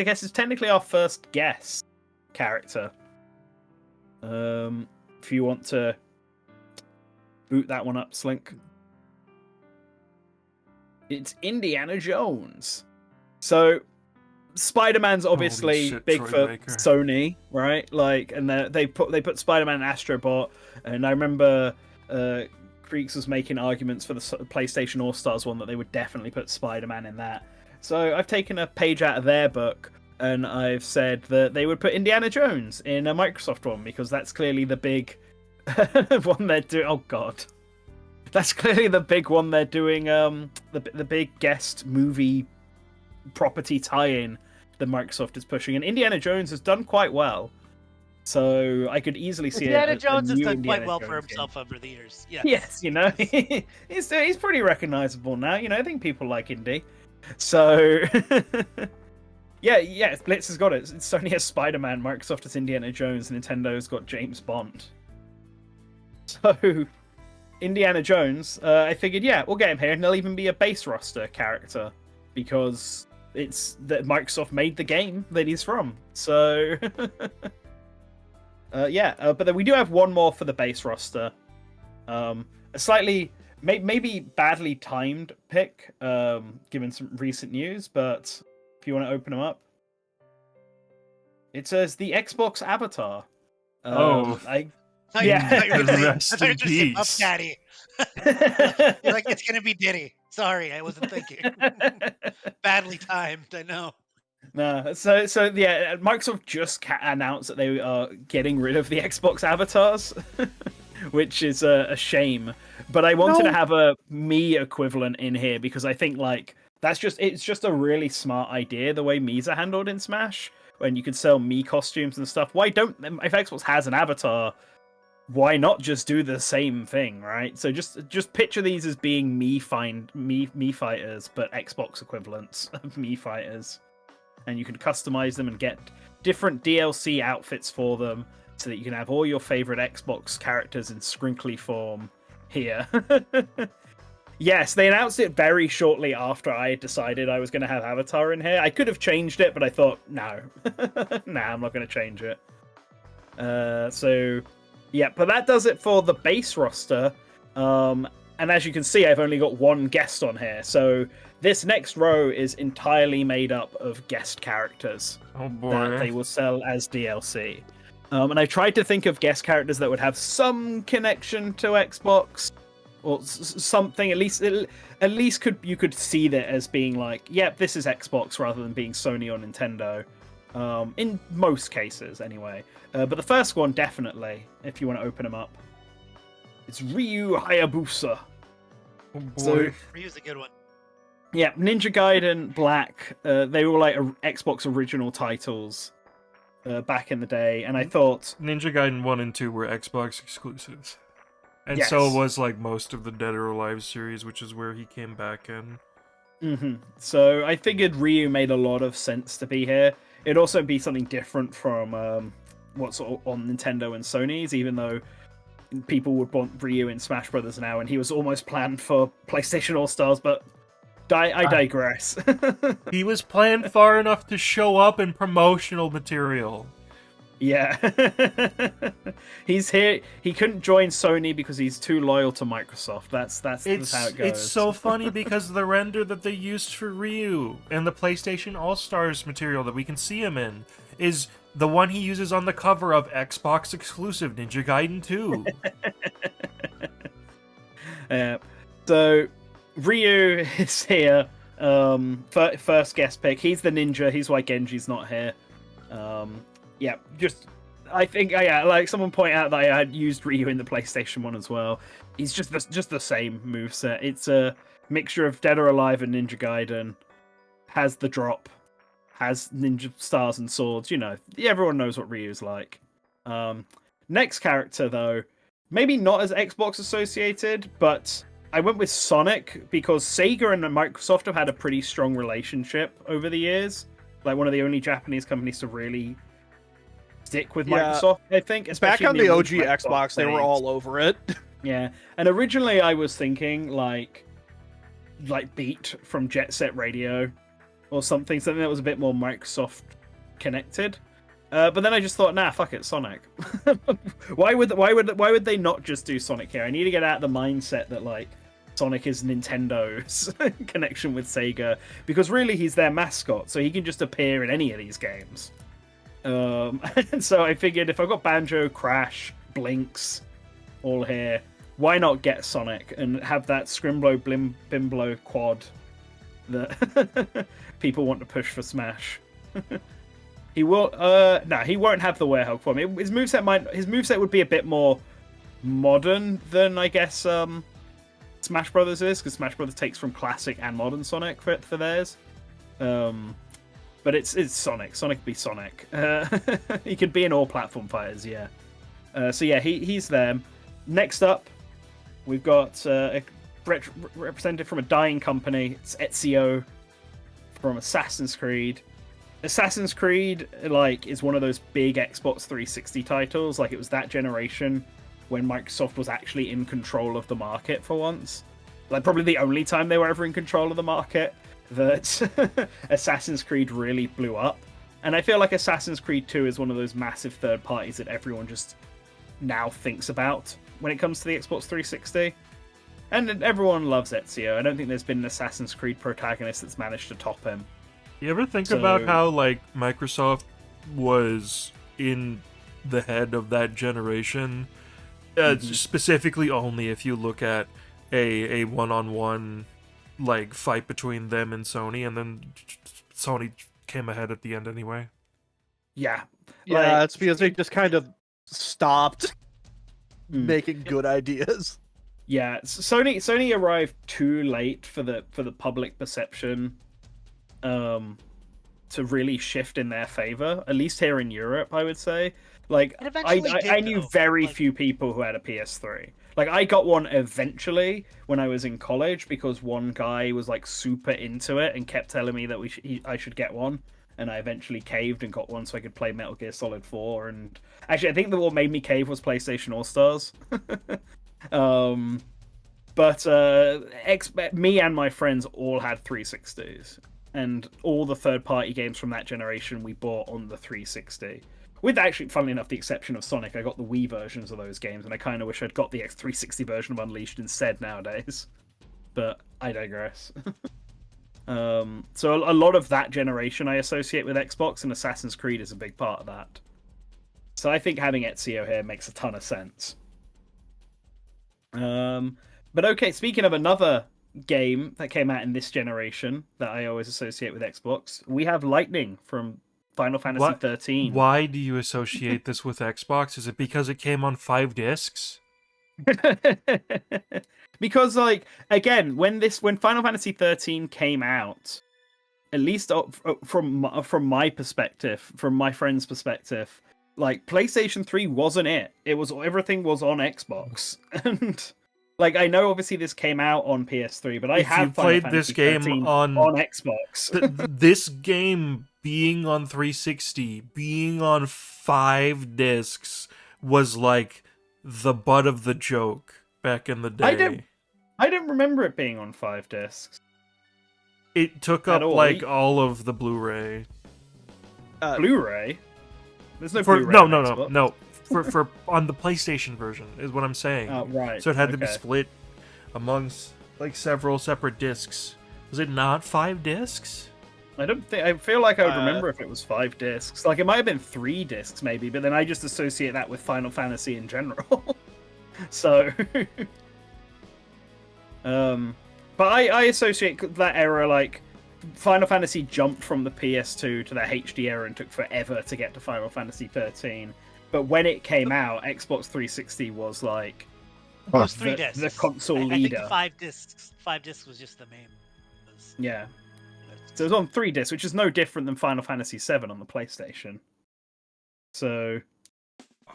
guess is technically our first guest character. If you want to boot that one up, Slink. It's Indiana Jones. So Spider-Man's obviously big Troy for Baker. Sony, right? Like, and they put Spider-Man and Astrobot, and I remember Creeks was making arguments for the PlayStation All-Stars one that they would definitely put Spider-Man in that. So I've taken a page out of their book, and I've said that they would put Indiana Jones in a Microsoft one, because that's clearly the big one they're doing. Oh God. That's clearly the big one they're doing, the big guest movie property tie-in that Microsoft is pushing. And Indiana Jones has done quite well. So I could easily see Indiana Jones has done quite well for himself over the years. Yes. Yes, you know, he's pretty recognizable now. You know, I think people like Indy. So, yeah, Blitz has got it. Sony has Spider-Man, Microsoft has Indiana Jones, Nintendo's got James Bond. So... Indiana Jones, I figured, yeah, we'll get him here, and he'll even be a base roster character, because it's that Microsoft made the game that he's from. So, but then we do have one more for the base roster. A slightly, maybe badly timed pick, given some recent news, but if you want to open them up. It says the Xbox Avatar. Rest in peace. Up, Daddy. You're like, it's gonna be Diddy. Sorry, I wasn't thinking. Badly timed, I know. No, so yeah, Microsoft just announced that they are getting rid of the Xbox avatars, which is a shame. But I wanted to have a Mii equivalent in here, because I think like it's just a really smart idea the way Mii's are handled in Smash, when you can sell Mii costumes and stuff. Why don't if Xbox has an avatar? why not just do the same thing, right? So just picture these as being me fighters, but Xbox equivalents of me fighters, and you can customize them and get different DLC outfits for them, so that you can have all your favorite Xbox characters in scrinkly form here. Yes, they announced it very shortly after I had decided I was going to have Avatar in here. I could have changed it, but I thought, no. Nah, I'm not going to change it. So, yeah, but that does it for the base roster. And as you can see, I've only got one guest on here. So this next row is entirely made up of guest characters that they will sell as DLC. And I tried to think of guest characters that would have some connection to Xbox. Or something, at least you could see that as being like, yep, this is Xbox rather than being Sony or Nintendo. In most cases, anyway. But the first one, definitely, if you want to open them up, it's Ryu Hayabusa. Oh boy. So, Ryu's a good one. yeah, Ninja Gaiden Black. They were like Xbox original titles back in the day, and I thought Ninja Gaiden 1 and 2 were Xbox exclusives. And Yes. so was like most of the Dead or Alive series, which is where he came back in. So I figured Ryu made a lot of sense to be here. It'd also be something different from what's on Nintendo and Sony's, even though people would want Ryu in Smash Brothers now, and he was almost planned for PlayStation All Stars, but I digress. He was planned far enough to show up in promotional material. Yeah. He's here. He couldn't join Sony because he's too loyal to Microsoft. That's how it goes. It's so funny because the render that they used for Ryu and the PlayStation All-Stars material that we can see him in is the one he uses on the cover of Xbox exclusive Ninja Gaiden 2. Yeah. So Ryu is here. First guest pick. He's the ninja. He's why Genji's not here. Yeah, just I think like someone point out that I had used Ryu in the PlayStation one as well. He's just the same moveset. It's a mixture of Dead or Alive and Ninja Gaiden. Has the drop, has ninja stars and swords. You know, everyone knows what Ryu's like. Next character though, maybe not as Xbox associated, but I went with Sonic because Sega and Microsoft have had a pretty strong relationship over the years. Like one of the only Japanese companies to really stick with Microsoft, I think. Back Especially on the OG Xbox Xbox, they were days. all over it. Yeah, and originally I was thinking like Beat from Jet Set Radio or something that was a bit more Microsoft connected. But then I just thought, nah, fuck it, Sonic. why would they not just do Sonic here? I need to get out of the mindset that like Sonic is Nintendo's connection with Sega, because really he's their mascot, so he can just appear in any of these games. And so I figured if I've got Banjo, Crash, Blinks all here, why not get Sonic and have that Scrimblow Bimblow quad that people want to push for Smash. He will he won't have the Werehog form. His moveset would be a bit more modern than I guess Smash Brothers is, because Smash Brothers takes from classic and modern Sonic for theirs. But it's Sonic. Sonic would be Sonic. He could be in all platform fighters, yeah. So yeah, he's there. Next up, we've got a representative from a dying company. It's Ezio from Assassin's Creed. Assassin's Creed is one of those big Xbox 360 titles. Like, it was that generation when Microsoft was actually in control of the market for once. Like, probably the only time they were ever in control of the market that Assassin's Creed really blew up. And I feel like Assassin's Creed 2 is one of those massive third parties that everyone just now thinks about when it comes to the Xbox 360. And everyone loves Ezio. I don't think there's been an Assassin's Creed protagonist that's managed to top him. You ever think about how Microsoft was in the head of that generation? Specifically only if you look at a one-on-one fight between them and Sony, and then Sony came ahead at the end anyway. Yeah. It's because they just kind of stopped making good ideas. Yeah, Sony arrived too late for the public perception. to really shift in their favor, at least here in Europe, I would say. Like, It eventually I did, knew though. very Like, few people who had a PS3. Like, I got one eventually when I was in college because one guy was like super into it and kept telling me that I should get one, and I eventually caved and got one so I could play Metal Gear Solid 4. And actually, I think that what made me cave was PlayStation All Stars. But me and my friends all had 360s, and all the third-party games from that generation we bought on the 360. With actually, funnily enough, the exception of Sonic, I got the Wii versions of those games, and I kind of wish I'd got the X360 version of Unleashed instead nowadays. But I digress. So a lot of that generation I associate with Xbox, and Assassin's Creed is a big part of that. So I think having Ezio here makes a ton of sense. But okay, speaking of another game that came out in this generation that I always associate with Xbox, we have Lightning from Final Fantasy 13. Why do you associate this with Xbox? Is it because it came on 5 discs? Because, like, again, when Final Fantasy 13 came out, at least from my perspective, from my friend's perspective, like, PlayStation 3 wasn't it. Everything was on Xbox. And like, I know obviously this came out on PS3, but I have played this game on Xbox. This game being on 360, being on 5 discs was like the butt of the joke back in the day. I don't remember it being on 5 discs. It took up like all of the Blu-ray. Blu-ray? There's no Blu-ray. No. For on the PlayStation version is what I'm saying. Oh, right. So it had to be split amongst like several separate discs. Was it not 5 discs? I feel like I would remember if it was 5 discs. Like, it might have been 3 discs maybe, but then I just associate that with Final Fantasy in general. So but I associate that era, like, Final Fantasy jumped from the PS2 to the HD era and took forever to get to Final Fantasy 13. But when it came out, Xbox 360 was like it was 3 discs. The console I leader. think the 5 discs was just the main. Yeah. So it was on 3 discs, which is no different than Final Fantasy 7 on the PlayStation. So,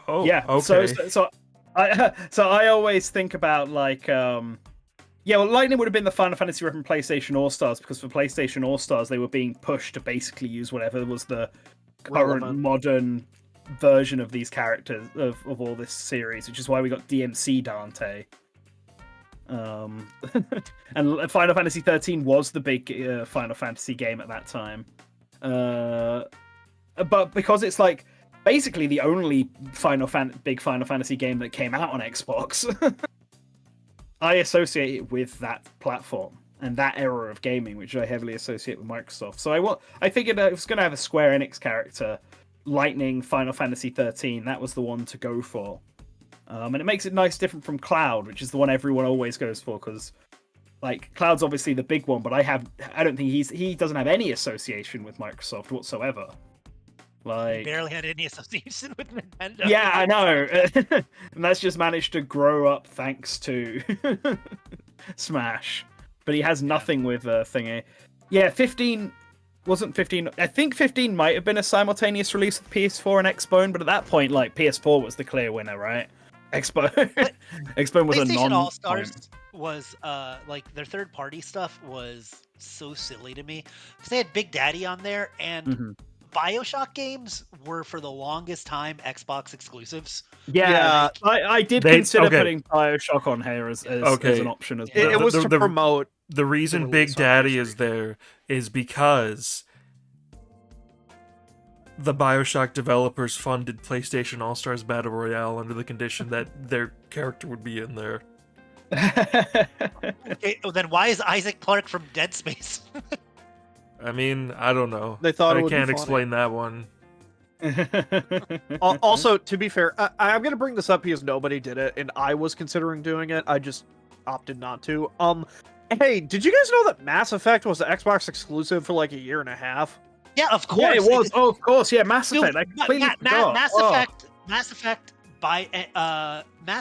yeah. Okay. So I always think about, like, Lightning would have been the Final Fantasy from PlayStation All Stars, because for PlayStation All Stars they were being pushed to basically use whatever was the current modern version of these characters of all this series, which is why we got DMC Dante. And Final Fantasy 13 was the big Final Fantasy game at that time. But because it's like basically the only big Final Fantasy game that came out on Xbox, I associate it with that platform and that era of gaming, which I heavily associate with Microsoft. So I figured I was going to have a Square Enix character. Lightning, Final Fantasy 13, that was the one to go for. And it makes it nice, different from Cloud, which is the one everyone always goes for, because, like, Cloud's obviously the big one, but I don't think he doesn't have any association with Microsoft whatsoever. Like, he barely had any association with Nintendo. Yeah, I know. And that's just managed to grow up thanks to Smash. But he has nothing with thingy. Yeah, 15 wasn't 15. I think 15 might have been a simultaneous release with PS4 and Xbone, but at that point, like, PS4 was the clear winner, right? Xbone was a PlayStation All Stars was like, their third party stuff was so silly to me, because they had Big Daddy on there, and BioShock games were for the longest time Xbox exclusives. Yeah, I did consider putting BioShock on here as an option as well. It was to promote. The reason Big Daddy is there is because the BioShock developers funded PlayStation All-Stars Battle Royale under the condition that their character would be in there. Okay, then why is Isaac Clarke from Dead Space? I mean, I don't know. They thought it would can't be explain that one. Also, to be fair, I'm going to bring this up because nobody did it, and I was considering doing it. I just opted not to. Hey, did you guys know that Mass Effect was an Xbox exclusive for like a year and a half? Yeah, of course. Yeah, it was. Oh, of course. Yeah, Mass Effect. I completely forgot. Mass Effect Mass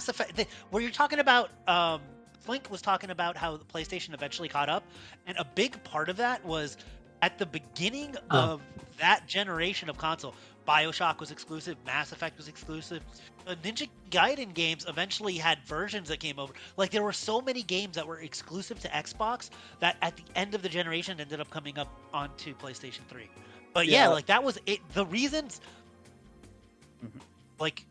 Effect. Where you're talking about, Flink was talking about how the PlayStation eventually caught up, and a big part of that was at the beginning of that generation of console, BioShock was exclusive, Mass Effect was exclusive. Ninja Gaiden games eventually had versions that came over. Like there were so many games that were exclusive to Xbox that at the end of the generation ended up coming up onto PlayStation 3. But yeah, like that was it. The reasons, like,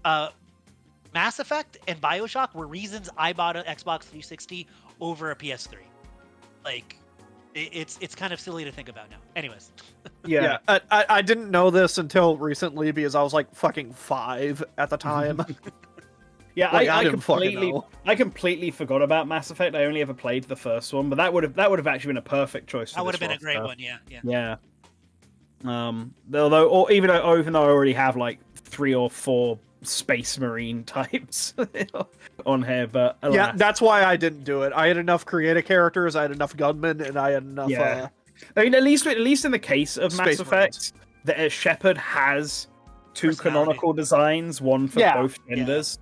Mass Effect and BioShock were reasons I bought an Xbox 360 over a PS3. Like, it's kind of silly to think about now. Anyways. Yeah, I didn't know this until recently because I was like fucking 5 at the time. Yeah, like, I completely forgot about Mass Effect. I only ever played the first one, but that would have actually been a perfect choice. That would have been a great one. Yeah. Although even though I already have like 3 or 4 Space Marine types on here, but alas. Yeah, that's why I didn't do it. I had enough creative characters, I had enough gunmen, and I had enough. Yeah. I mean, at least in the case of Mass Effect, Marines. Shepard has 2 canonical designs, one for both genders.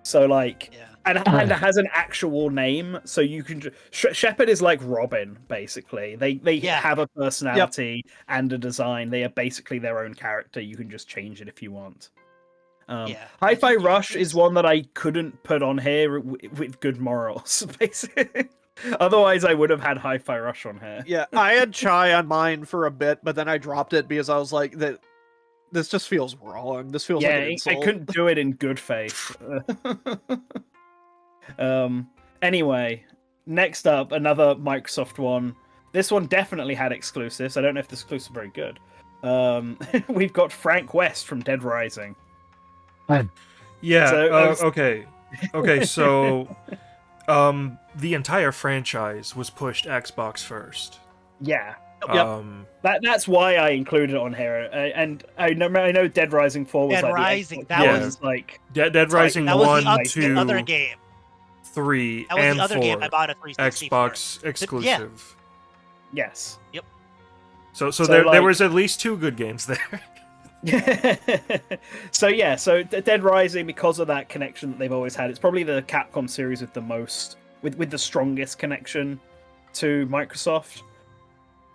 So like, and it has an actual name, so you can. Shepard is like Robin, basically. They have a personality and a design. They are basically their own character. You can just change it if you want. Hi-Fi Rush is one that I couldn't put on here with good morals, basically. Otherwise, I would have had Hi-Fi Rush on here. Yeah, I had Chai on mine for a bit, but then I dropped it because I was like, this just feels wrong. This feels like an insult. I couldn't do it in good faith. Anyway, next up, another Microsoft one. This one definitely had exclusives. I don't know if the exclusives are very good. We've got Frank West from Dead Rising. Yeah. Okay. So, the entire franchise was pushed Xbox first. Yeah. That's why I included it on here. And I know Dead Rising 4 was Dead Rising. That was like Dead Rising 1, 2, the other game. 3, that was and the other 4. game I bought a 360 Xbox for. exclusive. Yes. Yep. So there was at least 2 good games there. So Dead Rising, because of that connection that they've always had, it's probably the Capcom series with the most, with the strongest connection to Microsoft.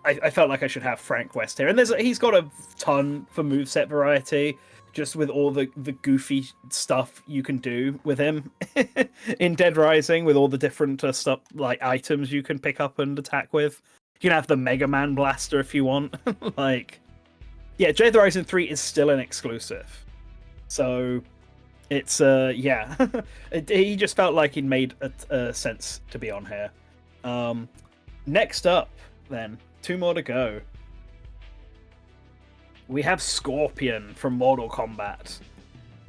I felt like I should have Frank West here, and he's got a ton for moveset variety, just with all the goofy stuff you can do with him in Dead Rising, with all the different stuff like items you can pick up and attack with. You can have the Mega Man blaster if you want, like. Yeah, Dead Rising 3 is still an exclusive. So, it's, he just felt like it made a sense to be on here. Next up, then, 2 more to go. We have Scorpion from Mortal Kombat.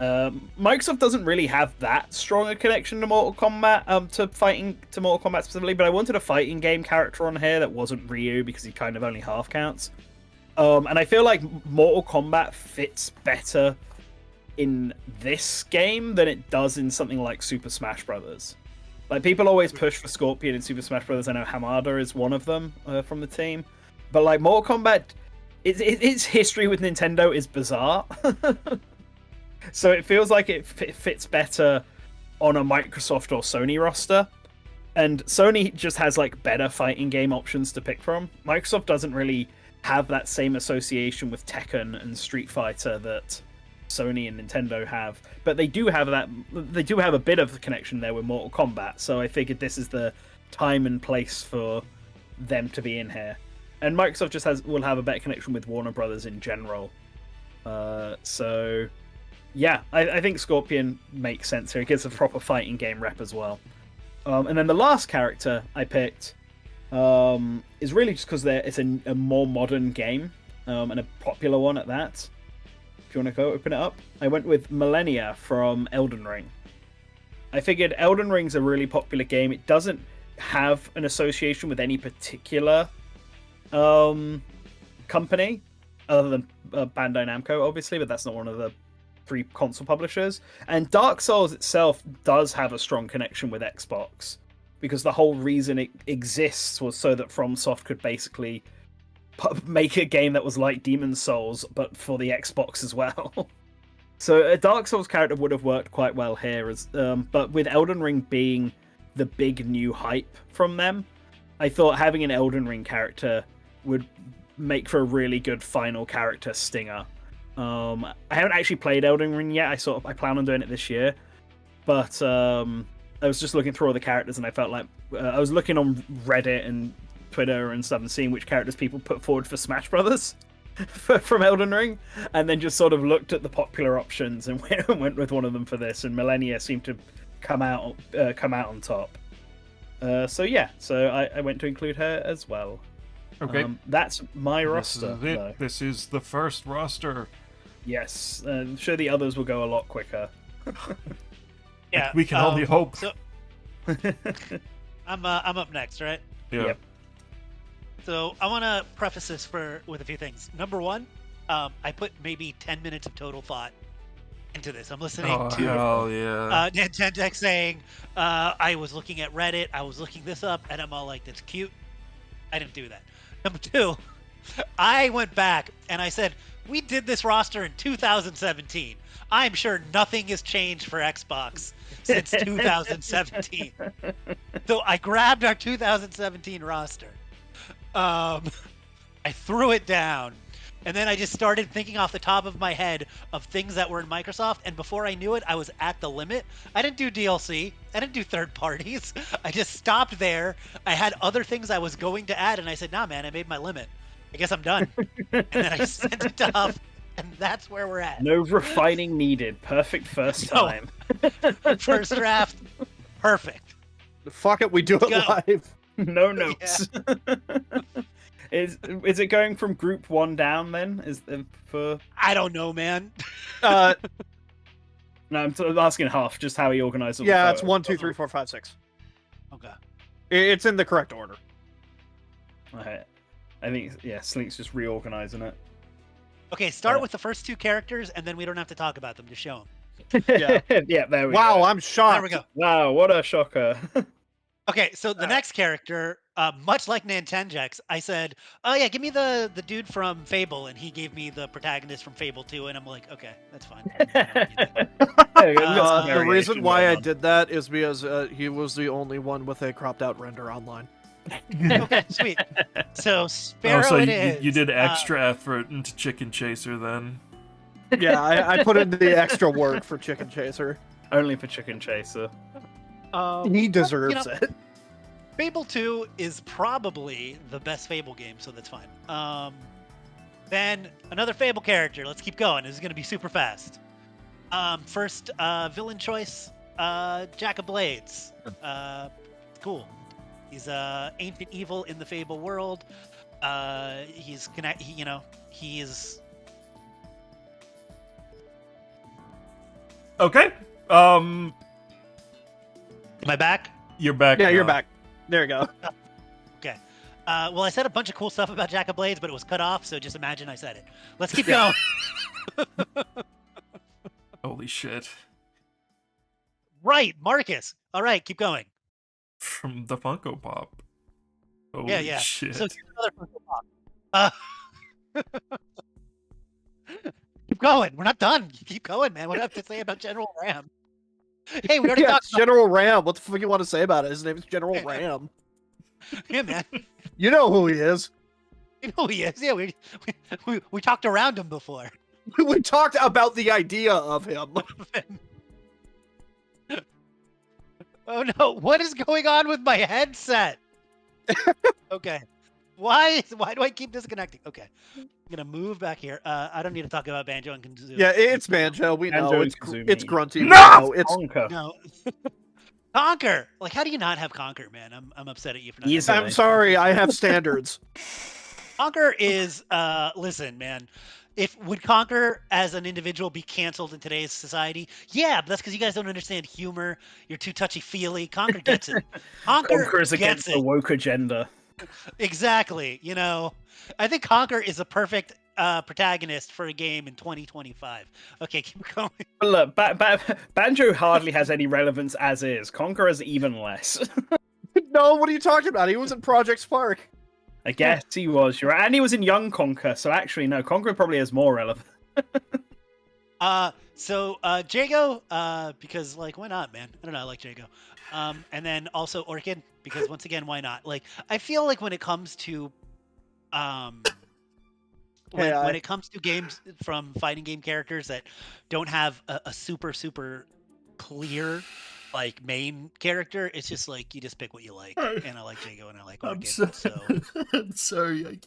Microsoft doesn't really have that strong a connection to Mortal Kombat, to Mortal Kombat specifically, but I wanted a fighting game character on here that wasn't Ryu because he kind of only half counts. And I feel like Mortal Kombat fits better in this game than it does in something like Super Smash Brothers. Like, people always push for Scorpion in Super Smash Brothers. I know Hamada is one of them from the team. But, like, Mortal Kombat, its history with Nintendo is bizarre. So it feels like it fits better on a Microsoft or Sony roster. And Sony just has, like, better fighting game options to pick from. Microsoft doesn't really have that same association with Tekken and Street Fighter that Sony and Nintendo have, but they do have a bit of a connection there with Mortal Kombat, so I figured this is the time and place for them to be in here. And Microsoft just will have a better connection with Warner Brothers in general. So yeah, I think Scorpion makes sense here. It gives a proper fighting game rep as well. And then the last character I picked is really just because it's a more modern game, and a popular one at that. If you want to go open it up, I went with Millennia from Elden Ring. I figured Elden Ring's a really popular game. It doesn't have an association with any particular company other than Bandai Namco, obviously, but that's not one of the 3 console publishers. And Dark Souls itself does have a strong connection with Xbox, because the whole reason it exists was so that FromSoft could basically make a game that was like Demon's Souls, but for the Xbox as well. So a Dark Souls character would have worked quite well here, but with Elden Ring being the big new hype from them, I thought having an Elden Ring character would make for a really good final character stinger. I haven't actually played Elden Ring yet. I plan on doing it this year, but I was just looking through all the characters, and I felt like I was looking on Reddit and Twitter and stuff, and seeing which characters people put forward for Smash Brothers from Elden Ring, and then just sort of looked at the popular options and went with one of them for this. And Millennia seemed to come out on top. So I went to include her as well. Okay. That's my roster. This is it. This is the first roster. Yes, I'm sure the others will go a lot quicker. Yeah, We can only hope. So I'm up next, right? Yeah. Yep. So I want to preface this with a few things. Number one, I put maybe 10 minutes of total thought into this. I'm listening Oh, to hell yeah. Nintendo saying, I was looking at Reddit, I was looking this up, and I'm all like, that's cute. I didn't do that. Number two, I went back and I said, we did this roster in 2017. I'm sure nothing has changed for Xbox since 2017. So I grabbed our 2017 roster. I threw it down. And then I just started thinking off the top of my head of things that were in Microsoft. And before I knew it, I was at the limit. I didn't do DLC. I didn't do third parties. I just stopped there. I had other things I was going to add. And I said, nah, man, I made my limit. I guess I'm done. And then I sent it to Huff. And that's where we're at. No refining needed. Perfect first time. First draft, perfect. Fuck it, we do it Go. live. No notes. Is it going from group 1 down then? I don't know, man. Uh, No, I'm asking Huff just how he organized. yeah, it's 1, 2, 3, 4, 5, 6. Okay. It's in the correct order. Okay. I think Slink's just reorganizing it. Okay, start with the first two characters, and then we don't have to talk about them. Just show them. Yeah. Yeah, there we Wow, go. I'm shocked. There we go. Wow, what a shocker. Okay, so the next character, much like Nintendex, I said, "Oh yeah, give me the dude from Fable," and he gave me the protagonist from Fable 2, and I'm like, "Okay, that's fine." The reason why I did that is because he was the only one with a cropped out render online. Okay, sweet. So Sparrow so it you, is. you did extra effort into Chicken Chaser then. Yeah, I put in the extra work for Chicken Chaser. Only for Chicken Chaser. He deserves it. Fable 2 is probably the best Fable game, so that's fine. Then another Fable character. Let's keep going. This is going to be super fast. First, villain choice, Jack of Blades. Cool. He's ancient evil in the Fable world. He's he is. Okay. Am I back? You're back. Yeah, you're now. back. There you go. Okay. Well, I said a bunch of cool stuff about Jack of Blades, but it was cut off, so just imagine I said it. Let's keep going. Holy shit. Right, Marcus. All right, keep going. From the Funko Pop. Holy Yeah. shit. So here's another Funko Pop. Keep going. We're not done. Keep going, man. What do I have to say about General Ram? Hey, we already Yeah, talked it's General Ram. What the fuck you want to say about it? His name is General Ram. Yeah, man. You know who he is. You know who he is. Yeah, we talked around him before. We talked about the idea of him. Oh no, what is going on with my headset? Okay. Why do I keep disconnecting? Okay. I'm gonna move back here. I don't need to talk about Banjo and Kazooie. Yeah, it's Banjo. We know. Banjo It's, and Kazooie. it's grunty. No! We know. It's, Conker. No. Conquer! Like, how do you not have Conquer, man? I'm upset at you for not Easily. having I'm sorry, I have standards. Conquer is listen, man. Would Conquer as an individual be canceled in today's society? Yeah, but that's because you guys don't understand humor. You're too touchy-feely. Conquer gets it. Conker is gets against it. the woke agenda. Exactly. You know, I think Conquer is a perfect protagonist for a game in 2025. Okay, keep going. But look, Banjo hardly has any relevance as is. Conker has even less. No, what are you talking about? He was in Project Spark. I guess he was. You're right. And he was in Young Conker, so actually, no, Conker probably has more relevance. So Jago, because like why not, man? I don't know, I like Jago. And then also Orchid, because once again, why not? Like I feel like when it comes to When it comes to games from fighting game characters that don't have a super clear like main character, it's just like you just pick what you like. And I like Jago and I like Orchid. I'm sorry,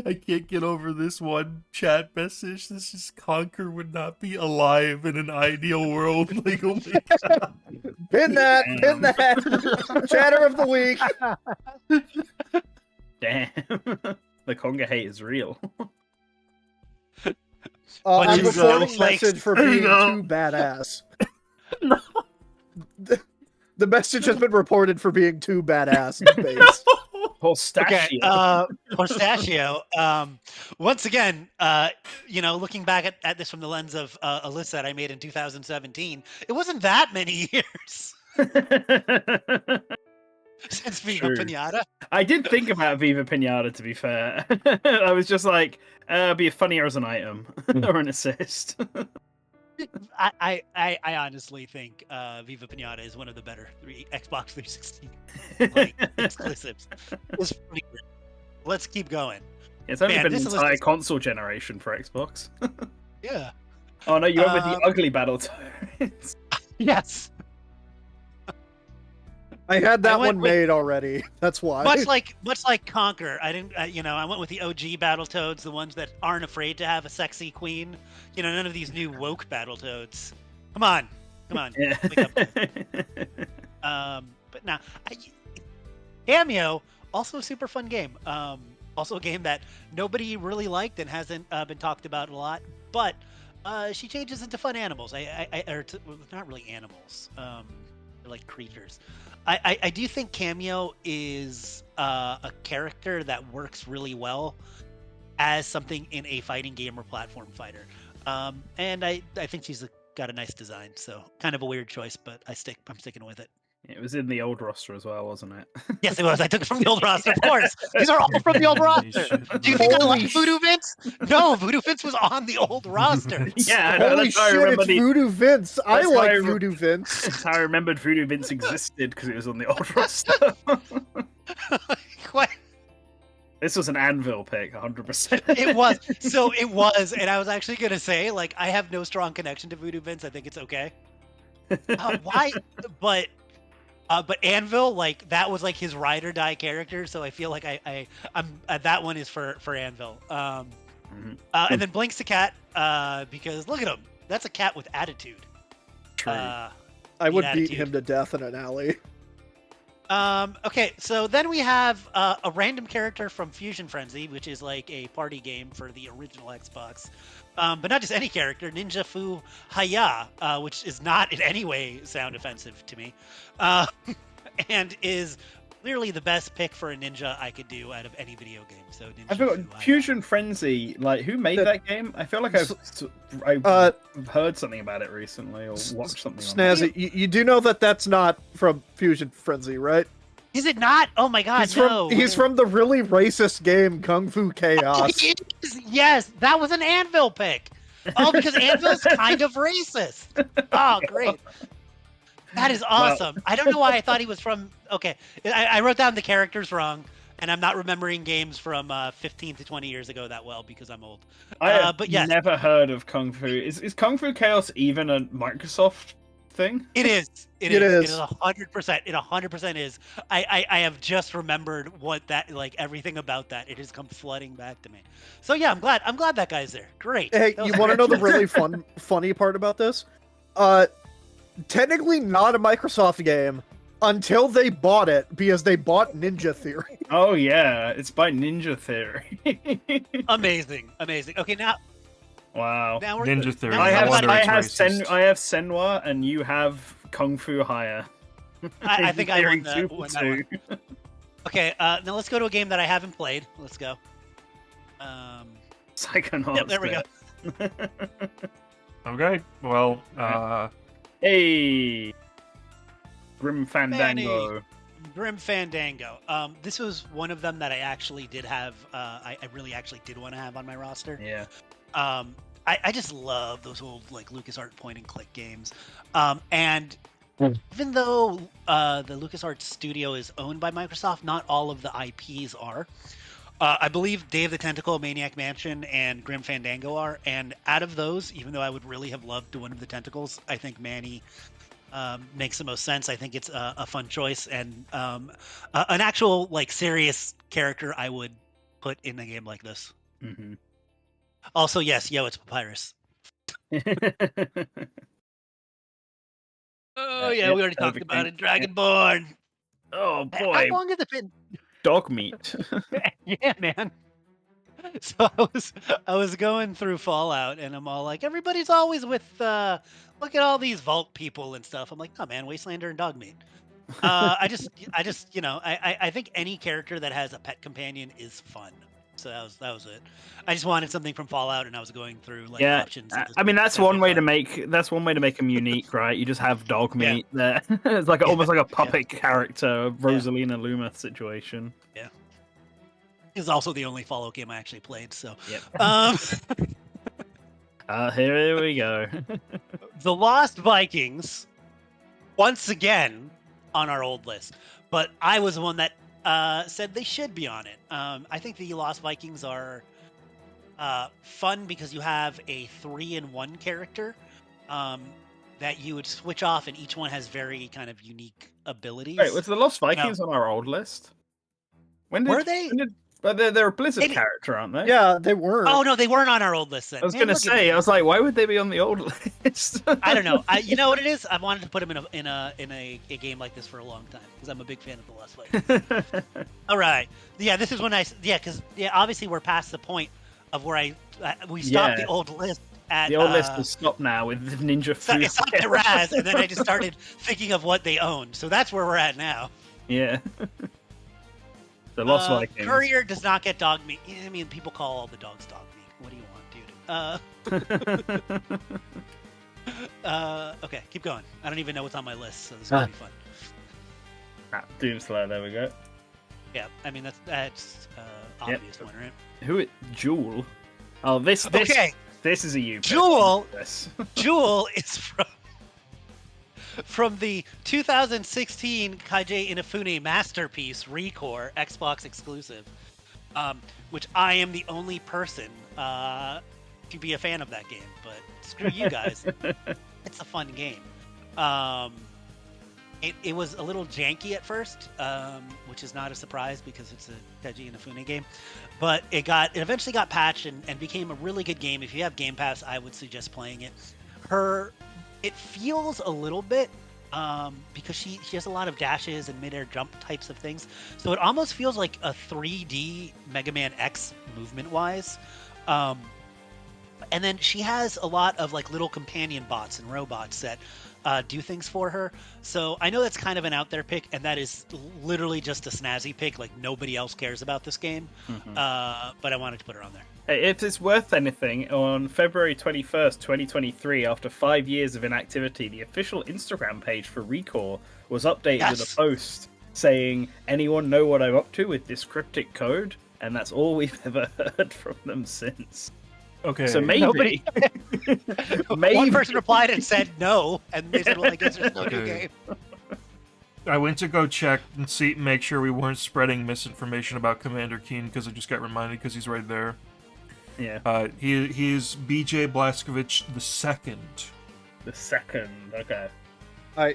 I can't get over this one chat message. This is Conquer would not be alive in an ideal world. Like, oh my god. Pin that. Chatter of the week. Damn. The Conga hate is real. I'm you reporting go. message for being too badass. No. The message has been reported for being too badass in space. Pistachio. Pistachio. Once again, looking back at this from the lens of a list that I made in 2017, it wasn't that many years since Viva True. Pinata. I did think about Viva Pinata, to be fair. I was just like, it'd be funnier as an item or an assist. I honestly think Viva Pinata is one of the better Xbox 360 exclusives. It's pretty great. Let's keep going. It's only been an this entire list is- console generation for Xbox. Yeah. Oh no, you went with the ugly Battletoads. Yes. I had that went one with- made already. That's why. Much like Conquer, I didn't. I went with the OG Battletoads, the ones that aren't afraid to have a sexy queen. None of these new woke Battletoads. Come on. Yeah. Wake up. But now, Cameo, also a super fun game. Also a game that nobody really liked and hasn't been talked about a lot. But she changes into fun animals. Not really animals. They're like creatures. I do think Cameo is a character that works really well as something in a fighting game or platform fighter. And I think she's got a nice design, so kind of a weird choice, but I'm sticking with it. It was in the old roster as well, wasn't it? Yes, it was. I took it from the old roster, of course. These are all from the old Holy roster. shit, Do you bro. think I like Voodoo Vince? No, Voodoo Vince was on the old roster. Yeah, Holy that's how I shit, remember it's Voodoo Vince. I that's why like I re- Voodoo Vince. That's how I remembered Voodoo Vince existed, because it was on the old roster. What? This was an Anvil pick, 100%. It was. So it was, and I was actually gonna say, like, I have no strong connection to Voodoo Vince. I think it's okay. Why? But Anvil, like, that was like his ride or die character. So I feel like I'm that one is for Anvil. And then Blink's the cat, because look at him. That's a cat with attitude. True. I would beat attitude. him to death in an alley. Okay, so then we have a random character from Fusion Frenzy, which is like a party game for the original Xbox. But not just any character, Ninja Fu Haya, which is not in any way sound offensive to me, and is clearly the best pick for a ninja I could do out of any video game. So Ninja I Fu forgot Haya. Fusion Frenzy. Like, who made that game? I feel like I've heard something about it recently or watched something. Snazzy, you do know that that's not from Fusion Frenzy, right? Is it not? Oh my god, no. He's from the really racist game Kung Fu Chaos. Yes, that was an Anvil pick. Oh, because Anvil's kind of racist. Oh, great. That is awesome. I don't know why I thought he was from... Okay, I wrote down the characters wrong, and I'm not remembering games from 15 to 20 years ago that well because I'm old. But yes. Never heard of Kung Fu. Is Kung Fu Chaos even a Microsoft thing? It is. It It is. is. It is 100%. It 100% is. I have just remembered what that, like, everything about that. It has come flooding back to me. So yeah, I'm glad that guy's there. Great. Hey, That you was want to know the great. really funny part about this? Technically not a Microsoft game until they bought it because they bought Ninja Theory. Oh yeah, it's by Ninja Theory. Amazing. Okay, now Wow. we're Ninja good. Theory. Now I we're No have good. wonder it's racist. I have Senwa and you have Kung Fu Haya. I think I Theory won 2 won for that one. 2. Okay, now let's go to a game that I haven't played. Let's go. Psychonauts. Yep, there we go. Okay, well, Hey, Grim Fandango. Grim Fandango. This was one of them that I actually did have. I really actually did want to have on my roster. Yeah. I just love those old like LucasArts point and click games. And even though the LucasArts studio is owned by Microsoft, not all of the IPs are. I believe Day of the Tentacle, Maniac Mansion, and Grim Fandango are. And out of those, even though I would really have loved to win of the Tentacles, I think Manny makes the most sense. I think it's a fun choice and an actual like serious character I would put in a game like this. Mm-hmm. Also, yes, it's Papyrus. Oh yeah, we already talked about it. Dragonborn. Oh How boy, long has it been? dog meat. Yeah, man. So I was going through Fallout, and I'm all like, everybody's always with look at all these Vault people and stuff. I'm like, oh man, Wastelander and Dogmeat. I just I think any character that has a pet companion is fun. So that was it. I just wanted something from Fallout, and I was going through like options. I mean that's one way to make them unique, right? You just have dog meat there. It's like almost like a puppet character, Rosalina Loomis situation. Yeah. Is also the only Fallout game I actually played. So. Yep. Here we go. The Lost Vikings, once again, on our old list, but I was the one that said they should be on it. I think the Lost Vikings are fun because you have a 3-in-1 character that you would switch off, and each one has very kind of unique abilities. Wait, was the Lost Vikings on our old list? Were they? But they're a Blizzard character, aren't they? Yeah, they were. Oh no, they weren't on our old list then. I was going to say, I was like, why would they be on the old list? I don't know. You know what it is? I wanted to put them in a game like this for a long time because I'm a big fan of the Lost Vikings. All right, this is when because obviously we're past the point of where we stopped the old list. The old list is stopped now with Ninja Food. It's up to Raz, and then I just started thinking of what they owned. So that's where we're at now. Yeah. The Lost Vikings. Courier does not get dog meat. I mean, people call all the dogs dog meat. What do you want, dude? Okay, keep going. I don't even know what's on my list, so this is gonna be fun. Doomslayer, there we go. Yeah, I mean that's obvious one, right? Who it? Jewel. Oh, this is a you. Jewel. Jewel is from the 2016 Kaiji Inafune masterpiece Recore Xbox exclusive, which I am the only person to be a fan of that game. But screw you guys, it's a fun game. It was a little janky at first, which is not a surprise because it's a Kaiji Inafune game. But it eventually got patched and became a really good game. If you have Game Pass, I would suggest playing it. It feels a little bit because she has a lot of dashes and midair jump types of things, so it almost feels like a 3D Mega Man X movement wise. And then she has a lot of like little companion bots and robots that do things for her. So I know that's kind of an out there pick, and that is literally just a snazzy pick. Like nobody else cares about this game, but I wanted to put her on there. If it's worth anything, on February 21st, 2023, after 5 years of inactivity, the official Instagram page for Recore was updated with a post saying, anyone know what I'm up to with this cryptic code? And that's all we've ever heard from them since. Okay. So maybe. One person replied and said no, and they said, well, I guess there's no new game. I went to go check and make sure we weren't spreading misinformation about Commander Keen because I just got reminded because he's right there. Yeah. He's BJ Blazkowicz the second. The second, okay. I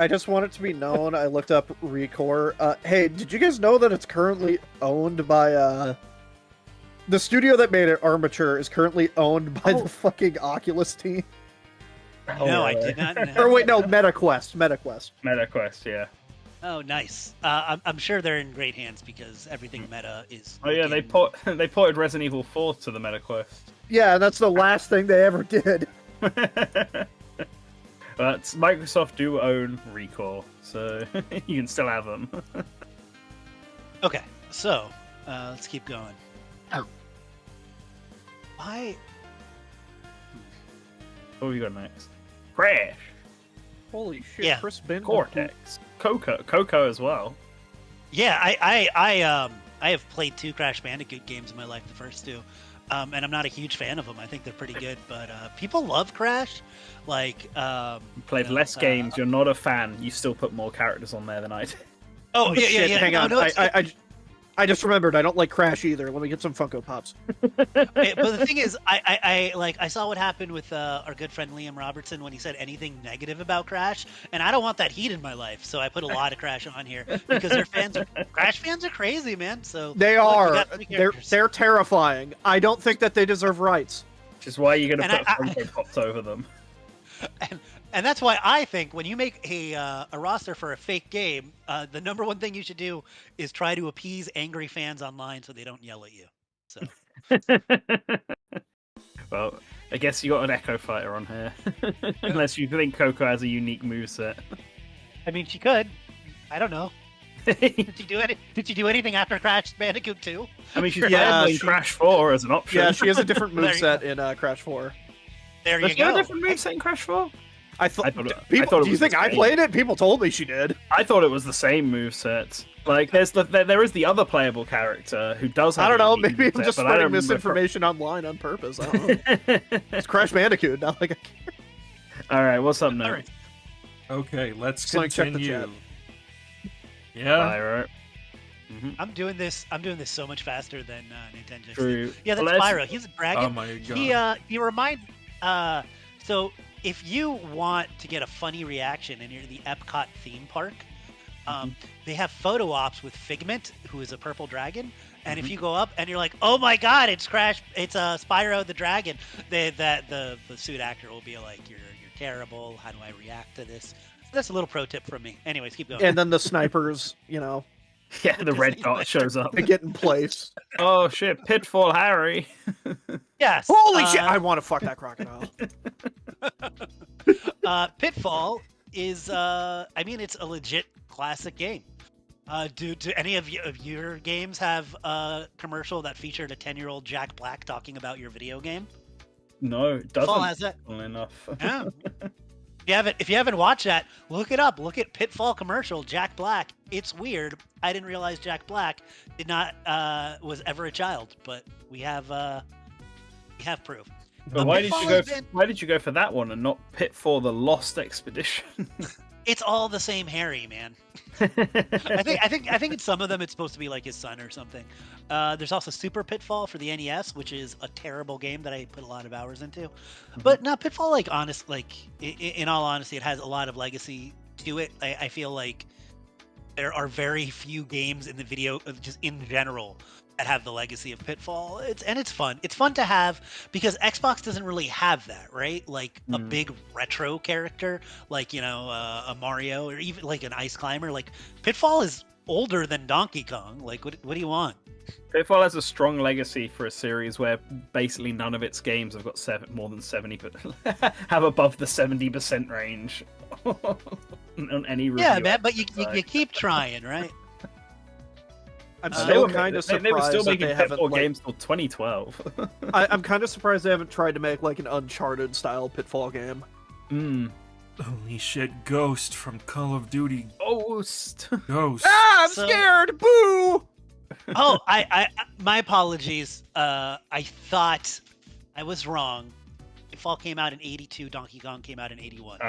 just want it to be known, I looked up Recore. Hey, did you guys know that it's currently owned by, the studio that made it, Armature, is currently owned by the fucking Oculus team? No, I did not know. Or wait, no, MetaQuest. MetaQuest, yeah. Oh, nice. I'm sure they're in great hands because everything Meta is. Oh yeah, they ported Resident Evil 4 to the MetaQuest. Yeah, that's the last thing they ever did. But Microsoft do own Recore, so you can still have them. Okay, so let's keep going. Oh. Why? What have we got next? Crash. Holy shit! Yeah. Chris Ben Cortex. Coco as well. Yeah, I have played 2 Crash Bandicoot games in my life, the first 2, and I'm not a huge fan of them. I think they're pretty good, but people love Crash. Like, you played less games. You're not a fan. You still put more characters on there than I did. Oh yeah. Hang on. I just remembered I don't like Crash either. Let me get some Funko Pops. But the thing is, I saw what happened with our good friend Liam Robertson when he said anything negative about Crash, and I don't want that heat in my life, so I put a lot of Crash on here because Crash fans are crazy, man. So They look, we are. got 3 characters. They're terrifying. I don't think that they deserve rights. Which is why you're going to And put Funko Pops over them. And that's why I think when you make a roster for a fake game, the number one thing you should do is try to appease angry fans online so they don't yell at you. So Well, I guess you got an Echo Fighter on here. Unless you think Coco has a unique moveset. I mean, she could. I don't know. Did she do anything after Crash Bandicoot 2? I mean, she's Yeah, playing Crash 4 as an option. Yeah, she has a different There you moveset in Crash 4. There you There's no go. different moveset in Crash 4? I thought. I thought it Do you was think the I same. played it? People told me she did. I thought it was the same moveset. Like, there is the other playable character who does have I don't know. a unique Maybe I'm moveset, just but I spreading don't remember misinformation online on purpose. I don't know. It's Crash Bandicoot. Not like Alright, what's up now? All right. Okay, let's Sonic, check the continue. chat. Yeah. Pyro. I'm doing this so much faster than Nintendo. True. Yeah, that's Well, Spyro. He's a dragon. Oh my god. He reminds. So if you want to get a funny reaction and you're the Epcot theme park, they have photo ops with Figment, who is a purple dragon. And if you go up and you're like, oh my god, it's Crash, it's Spyro the dragon, the suit actor will be like, you're terrible. How do I react to this? So that's a little pro tip from me. Anyways, keep going. And then the snipers, Yeah, the red dot shows up. they get in place. Oh shit, Pitfall Harry. Yes. Holy shit! I want to fuck that crocodile. Pitfall is, I mean, it's a legit classic game. Do any of your games have a commercial that featured a 10-year-old Jack Black talking about your video game? No, it doesn't. Pitfall has that. Funnily enough. Yeah. If you haven't watched that, look it up. Look at Pitfall commercial, Jack Black. It's weird. I didn't realize Jack Black did not was ever a child, but we have proof. But why Pitfall did you go? has been- Why did you go for that one and not Pitfall: The Lost Expedition? It's all the same Harry, man. I think in some of them it's supposed to be like his son or something. There's also Super Pitfall for the NES, which is a terrible game that I put a lot of hours into. But no, Pitfall, in all honesty, it has a lot of legacy to it. I feel like there are very few games in the video, just in general, that have the legacy of Pitfall. It's fun. It's fun to have because Xbox doesn't really have that, right? Like a big retro character, like a Mario or even like an Ice Climber. Like Pitfall is older than Donkey Kong. Like what do you want? Pitfall has a strong legacy for a series where basically none of its games have got more than 70, have above the 70% range on any review. Yeah, man. But you keep trying, right? I'm They still were kind of surprised They were still that making they haven't. Pitfall games till 2012. I'm kind of surprised they haven't tried to make like an Uncharted style Pitfall game. Holy shit, Ghost from Call of Duty. Ghost. Ghost. Ah, I'm So- scared. Boo! Oh, my apologies. I thought I was wrong. Pitfall came out in 82. Donkey Kong came out in 81.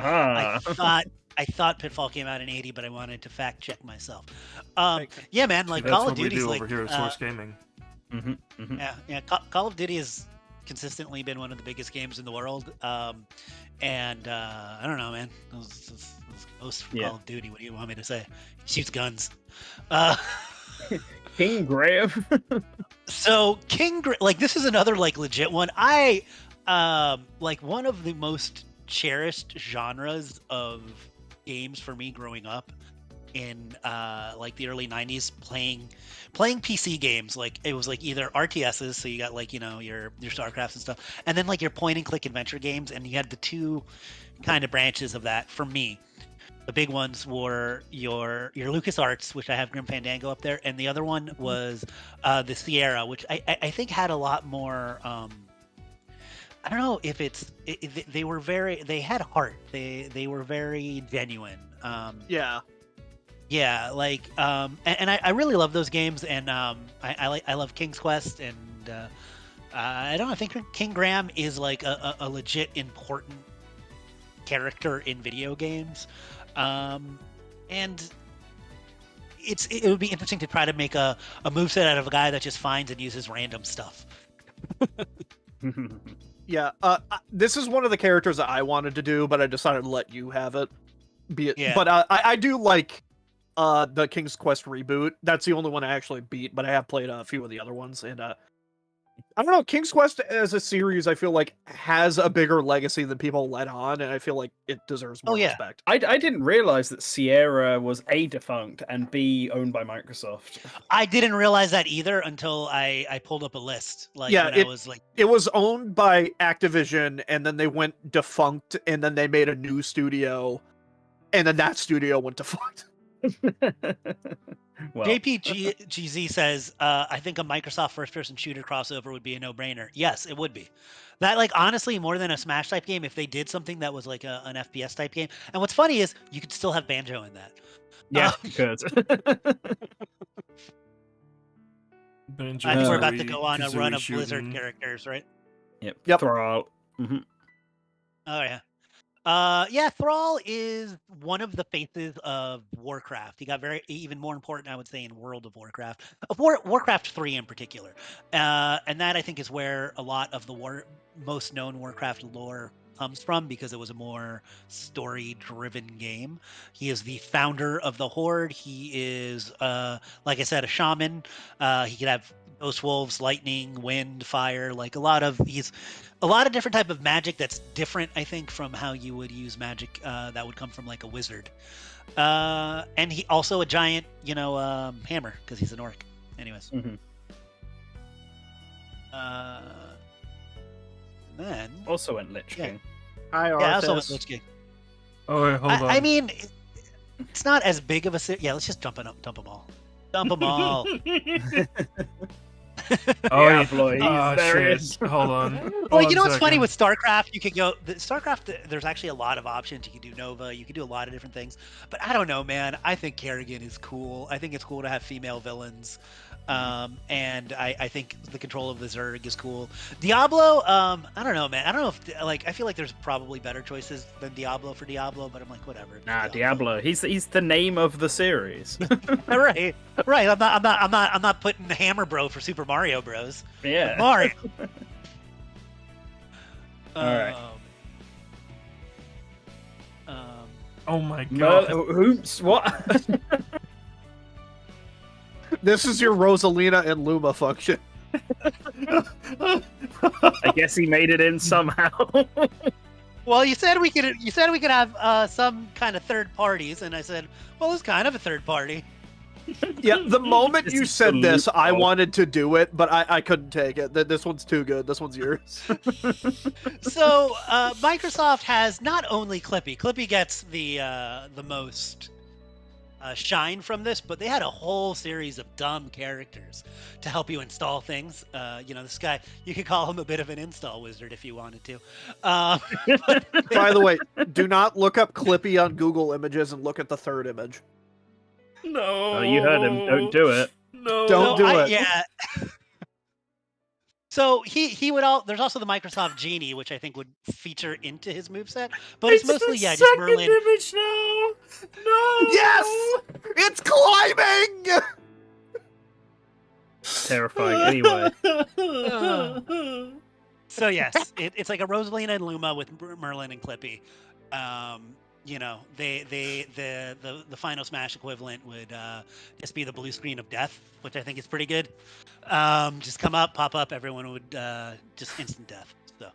I thought Pitfall came out in 80, but I wanted to fact check myself. Yeah, man. Like That's Call what of we Duty's do like over here at Source Gaming. yeah. Call of Duty has consistently been one of the biggest games in the world. And I don't know, man. Those ghosts from Call of Duty. What do you want me to say? He shoots guns. King Graham. So this is another like legit one. I like one of the most cherished genres of games for me growing up in like the early 90s playing PC games. Like it was like either RTSs, so you got like your StarCrafts and stuff, and then like your point and click adventure games, and you had the two kind of branches of that for me. The big ones were your LucasArts, which I have Grim Fandango up there, and the other one was the Sierra, which I think had a lot more. I don't know if they had heart. They were very genuine. Yeah, like and I really love those games, and I love King's Quest, and I don't know. I think King Graham is like a legit important character in video games. And it would be interesting to try to make a moveset out of a guy that just finds and uses random stuff. Yeah, this is one of the characters that I wanted to do, but I decided to let you have it. Yeah. But I do like the King's Quest reboot. That's the only one I actually beat, but I have played a few of the other ones, and I don't know, King's Quest as a series, I feel like has a bigger legacy than people let on, and I feel like it deserves more respect. I didn't realize that Sierra was A, defunct, and B, owned by Microsoft. I didn't realize that either until I pulled up a list. Like, Yeah, when I was like, it was owned by Activision, and then they went defunct, and then they made a new studio, and then that studio went defunct. Well, JPGZ says, I think a Microsoft first-person shooter crossover would be a no-brainer. Yes, it would be. That, like, honestly, more than a Smash type game, if they did something that was like an FPS type game. And what's funny is you could still have Banjo in that. yeah, you could. Banjo, I think we're Kazooie- about to go on a run of Kazooie Blizzard shooting. characters, right? Yep. Thrall. Oh yeah. Yeah, Thrall is one of the faces of Warcraft. He got even more important, I would say, in World of Warcraft, Warcraft 3 in particular, and that I think is where a lot of the most known Warcraft lore comes from, because it was a more story-driven game. He is the founder of the Horde. He is, like I said, a shaman. He could have ghost wolves, lightning, wind, fire, like he's a lot of different type of magic that's different, I think, from how you would use magic that would come from like a wizard. And he also a giant, hammer, because he's an orc. Anyways. Mhm. Then Also went Lich Yeah. King. Hi, yeah, also Arthas. with Lich King. Oh wait, hold on. I mean, it's not as big of a yeah. Let's just dump them all. Dump them all. Oh Yeah, yeah, Floyd, oh, there shit. it is. Hold on. Well, One you know what's funny second. with StarCraft? You could go StarCraft. There's actually a lot of options. You could do Nova. You could do a lot of different things. But I don't know, man. I think Kerrigan is cool. I think it's cool to have female villains. And I think the control of the Zerg is cool. Diablo, I don't know, man. I don't know if I feel like there's probably better choices than Diablo for Diablo, but I'm like, whatever. Nah, Diablo. He's the name of the series. right. I'm not putting Hammer Bro for Super Mario Bros. Yeah. Mario. All right. Oh my No, god. oops. What? This is your Rosalina and Luma function. I guess he made it in somehow. Well, you said we could have some kind of third parties, and I said, well, it's kind of a third party. Yeah, the moment This you is said the this, I loophole. wanted to do it, but I couldn't take it. This one's too good. This one's yours. So Microsoft has not only Clippy. Clippy gets the most shine from this, but they had a whole series of dumb characters to help you install things. This guy, you could call him a bit of an install wizard if you wanted to. By the way, do not look up Clippy on Google Images and look at the third image. No. Oh, you heard him. Don't do it. No. Don't do it. Yeah. So he would there's also the Microsoft Genie, which I think would feature into his moveset, but it's mostly the just second Merlin. image now. No. Yes! It's climbing! Terrifying. Anyway. So yes, it's like a Rosalina and Luma with Merlin and Clippy. The final Smash equivalent would just be the blue screen of death, which I think is pretty good. Just come up, pop up, everyone would just instant death. So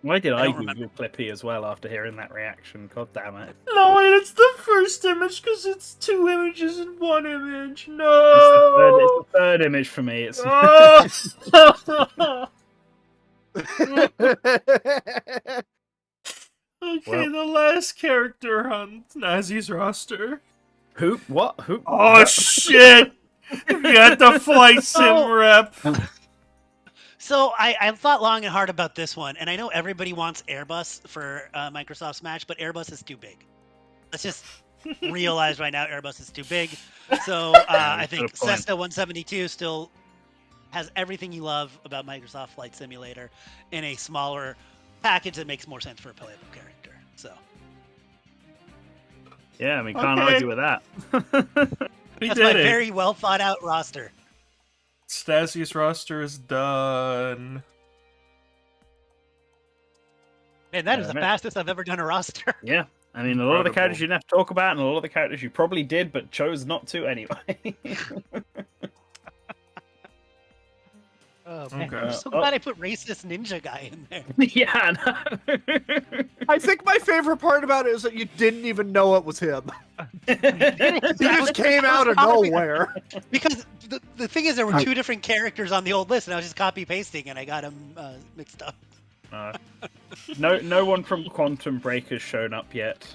Why did I don't Google remember. Clippy as well after hearing that reaction? God damn it. No, wait, it's the first image because it's two images in one image. It's No. the third image for me. It's Oh. Okay, Well. the last character on Nazi's roster. Who? What? Who? Oh shit! You got the flight sim rep. So I thought long and hard about this one, and I know everybody wants Airbus for Microsoft Smash, but Airbus is too big. Let's just realize right now Airbus is too big. So I think Good point. Cessna 172 still has everything you love about Microsoft Flight Simulator in a smaller package that makes more sense for a playable character. So Yeah, I mean, can't Okay. argue with that. We That's did my it. very well thought out roster. Stasius roster is done. Man, that is the Man. fastest I've ever done a roster. Yeah, I mean, a lot of the Incredible. characters you didn't have to talk about, and a lot of the characters you probably did, but chose not to anyway. Oh man, Okay. I'm so glad I put racist ninja guy in there. Yeah, I know. I think my favorite part about it is that you didn't even know it was him. He just came out of nowhere. Because the thing is, there were two different characters on the old list, and I was just copy pasting, and I got them mixed up. No one from Quantum Break has shown up yet.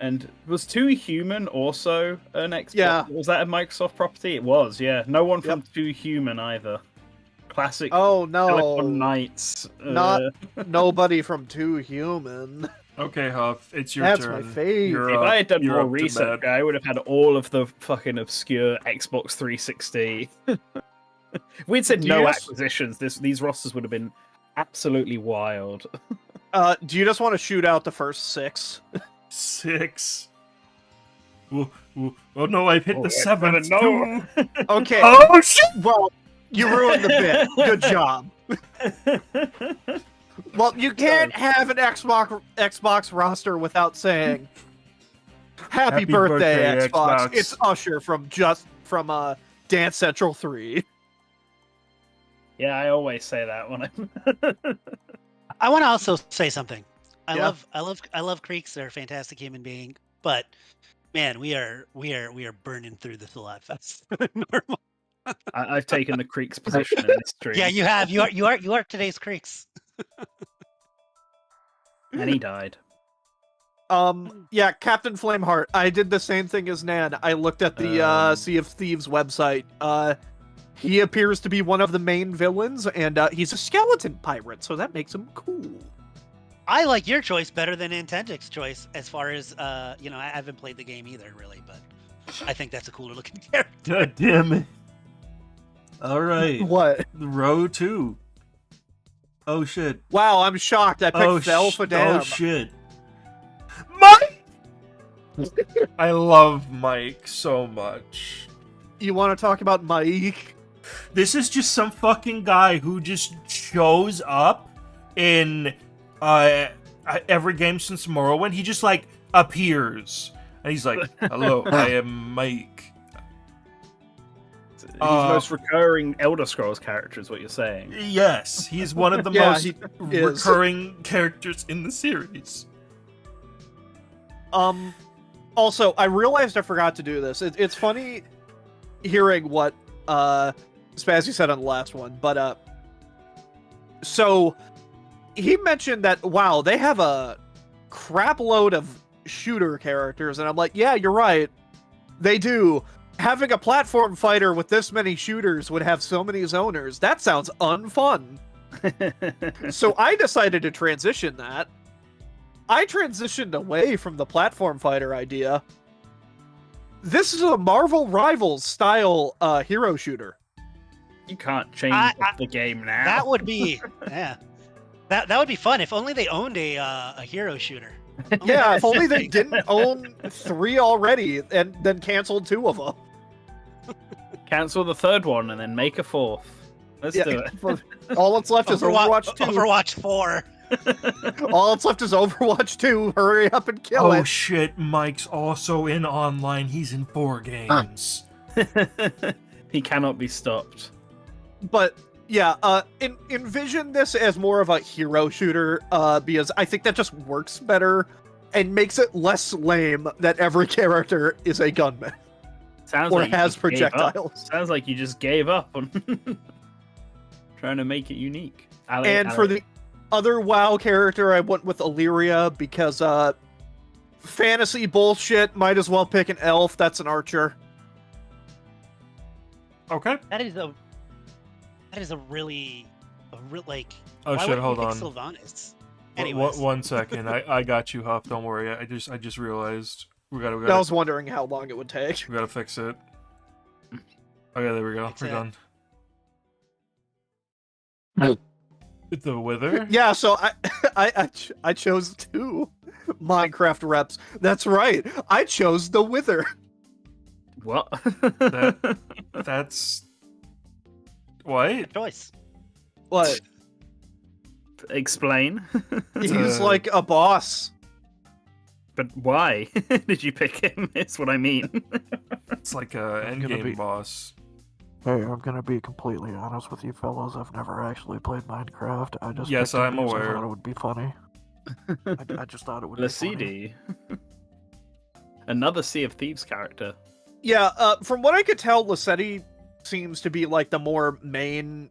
And was Too Human also an Xbox? Yeah. Was that a Microsoft property? It was, yeah. No one from Too Human either. Classic Oh Silicon no, Knights. not nobody from Too Human. Okay, Huff, it's your That's turn. my favorite. You're If up. I had done You're more up to research, bat. I would have had all of the fucking obscure Xbox 360. If we'd said Do no you just- acquisitions, these rosters would have been absolutely wild. Do you just want to shoot out the first 6? 6. Ooh, ooh. Oh no, I've hit Oh, the yeah, 7th. no. too. Okay. Oh shit! Well, you ruined the bit. Good job. Well, you can't have an Xbox roster without saying Happy birthday, Xbox. Xbox. It's Usher from Dance Central 3. Yeah, I always say that when I'm. I want to also say something. Yeah. I love Creeks. They're a fantastic human being, but man, we are burning through this a lot faster than normal. I've taken the Creek's position in this stream. Yeah, you have. You are today's Creeks. And he died. Yeah, Captain Flameheart. I did the same thing as Nan. I looked at the Sea of Thieves website. He appears to be one of the main villains, and he's a skeleton pirate, so that makes him cool. I like your choice better than Nintendic's choice, as far as I haven't played the game either, really, but I think that's a cooler looking character. God damn it! All right, What? row 2. Oh shit! Wow, I'm shocked. I picked Alpha Dam. Oh shit! Mike! I love Mike so much. You want to talk about Mike? This is just some fucking guy who just shows up in every game since Morrowind. He just like appears and he's like, "Hello, I am Mike." He's the most recurring Elder Scrolls character, is what you're saying. Yes, he's one of the Yeah, most he is. recurring characters in the series. Also, I realized I forgot to do this. It's funny hearing what Spazzy said on the last one, but so he mentioned that wow, they have a crap load of shooter characters, and I'm like, yeah, you're right, they do. Having a platform fighter with this many shooters would have so many zoners. That sounds unfun. So I decided to transition that. I transitioned away from the platform fighter idea. This is a Marvel Rivals style hero shooter. You can't change the game now. That would be that would be fun if only they owned a hero shooter. Yeah, if only they didn't own 3 already and then canceled 2 of them. Cancel the third one and then make a 4th. Let's do it. All that's left is Overwatch 2. Overwatch 4. All that's left is Overwatch 2. Hurry up and kill Oh it. shit, Mike's also in online. He's in 4 games. He cannot be stopped. But yeah, envision this as more of a hero shooter, because I think that just works better and makes it less lame that every character is a gunman Sounds or like you has just gave up. projectiles. Sounds like you just gave up on trying to make it unique. For the other WoW character, I went with Illyria because fantasy bullshit. Might as well pick an elf. That's an archer. Okay. That is a really like. Oh why shit, wouldn't hold you on. pick Sylvanas? Anyways, One second. I got you, Huff. Don't worry. I just realized we I gotta was wondering how long it would take. we gotta fix it. Okay, there we go. Fix We're it. done. The Wither? Yeah, so I chose 2. Minecraft reps. That's right. I chose the Wither. What? That's what? Good choice. What? Explain. He's like a boss. But why did you pick him? Is what I mean. It's like a I'm gonna endgame be- boss. Hey, I'm gonna be completely honest with you fellas. I've never actually played Minecraft. I just Yes, picked him I'm because aware. I thought it would be funny. I just thought it would The be funny. CD. Another Sea of Thieves character. Yeah, from what I could tell, Lassetti seems to be like the more main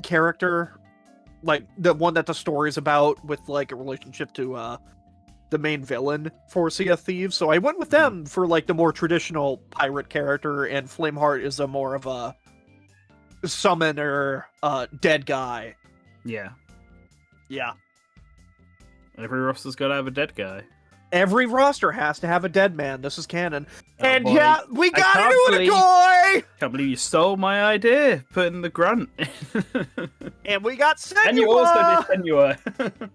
character, like the one that the story's about, with like a relationship to the main villain for Sea of Thieves. So I went with them for like the more traditional pirate character, and Flameheart is a more of a summoner, dead guy. Yeah. Yeah. Every roster's got to have a dead guy. Every roster has to have a dead man. This is canon. Oh, and boy. yeah, we got can't a believe- Unikoi! Can't believe you stole my idea, putting the grunt. And we got Senua! And you also did Senua.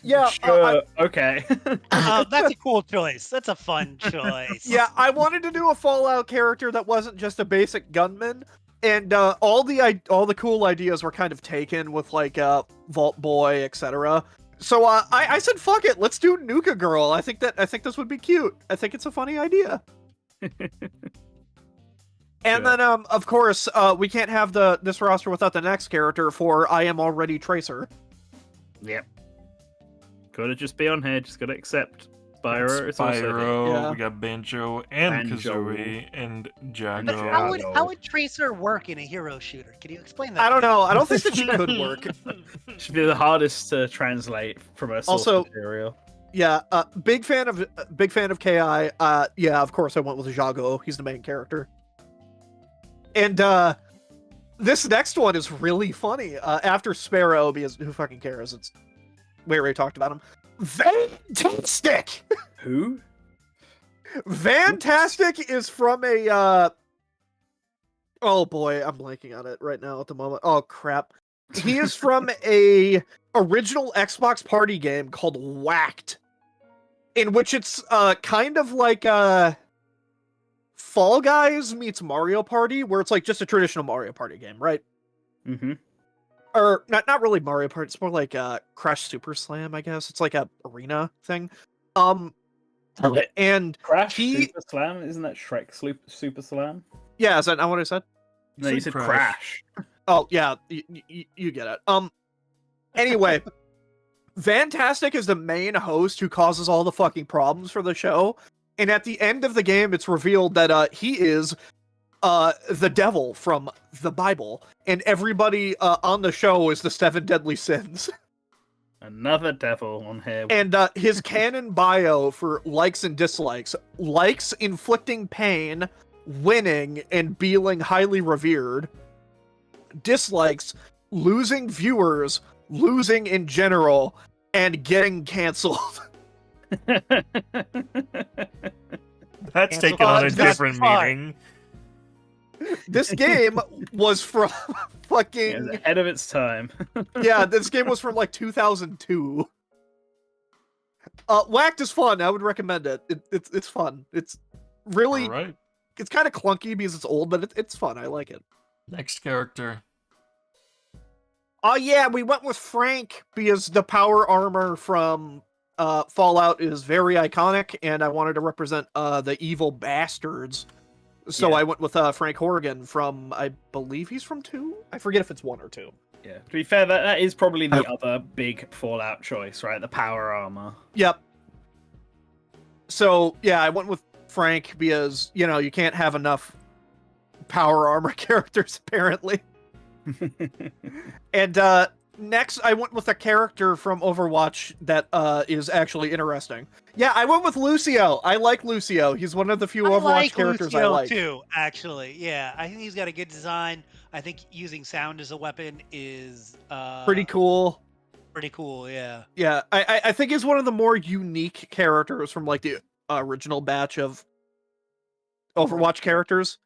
Yeah, Sure. Okay. Oh, that's a cool choice. That's a fun choice. Yeah, I wanted to do a Fallout character that wasn't just a basic gunman, and all the cool ideas were kind of taken with like Vault Boy, etc. So I said, "Fuck it, let's do Nuka Girl." I think this would be cute. I think it's a funny idea. And then, of course, we can't have this roster without the next character for I Am Already Tracer. Yep. Gotta just be on here, just gotta accept. Spyro is also here. Spyro, Yeah. we got Banjo and Banjo. Kazooie and But Jago. how would Tracer work in a hero shooter? Can you explain that? I to don't me? know. I don't think that she could work. Should be the hardest to translate from a source Also- material. Yeah, big fan of Ki. Yeah, of course I went with Jago. He's the main character. And this next one is really funny. After Sparrow, because who fucking cares? We already talked about him. Fantastic. Who? Fantastic is from a. Oh boy, I'm blanking on it right now at the moment. Oh crap. He is from a original Xbox party game called Whacked, in which it's kind of like Fall Guys meets Mario Party, where it's like just a traditional Mario Party game, right? Mm-hmm. Or not really Mario Party. It's more like Crash Super Slam, I guess. It's like a arena thing. And Crash He- Super Slam? Isn't that Shrek Super Slam? yeah, is that not what I said? No, you said said Crash. Crash. Oh yeah, you get it. Anyway, Fantastic is the main host who causes all the fucking problems for the show, and at the end of the game, it's revealed that he is the devil from the Bible, and everybody on the show is the 7 deadly sins. Another devil on here. And his canon bio for likes and dislikes: likes inflicting pain, winning, and being highly revered. Dislikes losing viewers, losing in general, and getting canceled. That's Cancel taken on a culture. different That's fine. meaning. This game was from It fucking was ahead of its time. yeah. This game was from like 2002. Whacked is fun. I would recommend it. It's fun. It's really All right. it's kind of clunky because it's old, but it's fun. I like it. Next character. Oh yeah, we went with Frank because the power armor from Fallout is very iconic, and I wanted to represent the evil bastards. So Yeah. I went with Frank Horrigan from, I believe he's from 2? I forget if it's 1 or 2. Yeah. To be fair, that is probably the other big Fallout choice, right? The power armor. Yep. So yeah, I went with Frank because, you can't have enough power armor characters apparently. And next, I went with a character from Overwatch that is actually interesting. Yeah, I went with Lucio. I like Lucio. He's one of the few I Overwatch like characters I Lucio like. too. Actually, yeah, I think he's got a good design. I think using sound as a weapon is Pretty cool. Pretty cool, yeah. Yeah, I think he's one of the more unique characters from like the original batch of Overwatch characters.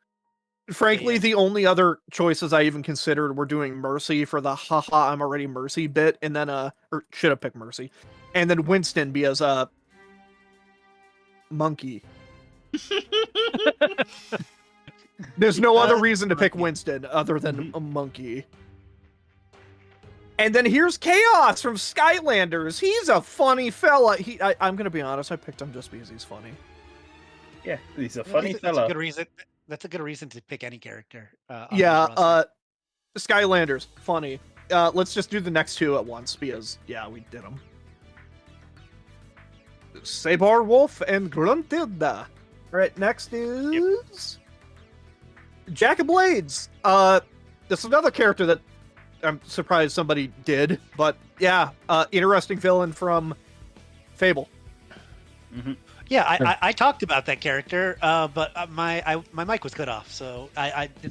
Frankly, Yeah. the only other choices I even considered were doing Mercy for the haha I'm already Mercy bit, and then or should have picked Mercy, and then Winston because monkey. There's no other reason to pick Monkey. Winston other than a monkey. And then here's Chaos from Skylanders. He's a funny fella. I'm gonna be honest, I picked him just because he's funny. Yeah, he's a Well, funny that's fella. a good reason. That's a good reason to pick any character. On this Yeah, roster. Skylanders, funny. Let's just do the next two at once because yeah, we did them. Sabar Wolf and Grunted. All right, next is Jack of Blades. This is another character that I'm surprised somebody did, but yeah, interesting villain from Fable. Yeah, I talked about that character, but my mic was cut off, so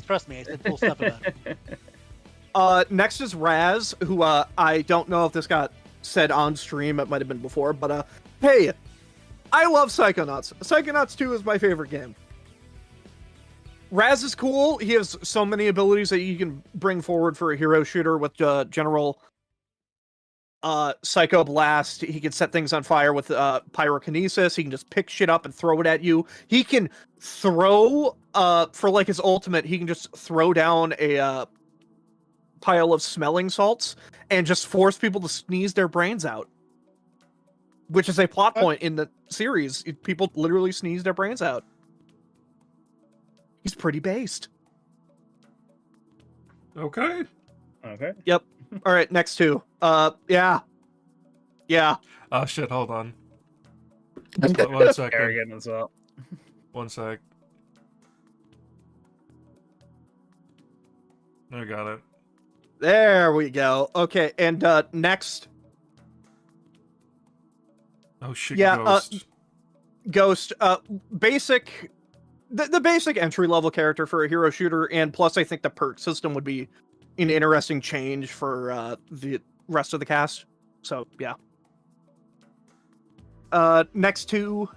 trust me, I said cool stuff about it. Next is Raz, who I don't know if this got said on stream. It might have been before, but hey, I love Psychonauts. Psychonauts 2 is my favorite game. Raz is cool. He has so many abilities that you can bring forward for a hero shooter with General Psycho Blast. He can set things on fire with pyrokinesis. He can just pick shit up and throw it at you. He can throw for like his ultimate. He can just throw down a pile of smelling salts and just force people to sneeze their brains out, which is a plot point in the series. People literally sneeze their brains out. He's pretty based. Okay. Okay. Yep. All right, next two. Yeah. Oh shit! Hold on. 1 second. Arrogant as well. 1 sec. I got it. There we go. Okay, and next. Oh shit! Yeah, Ghost. Ghost. Basic. The basic entry level character for a hero shooter, and plus I think the perk system would be an interesting change for the rest of the cast. So yeah. Next two.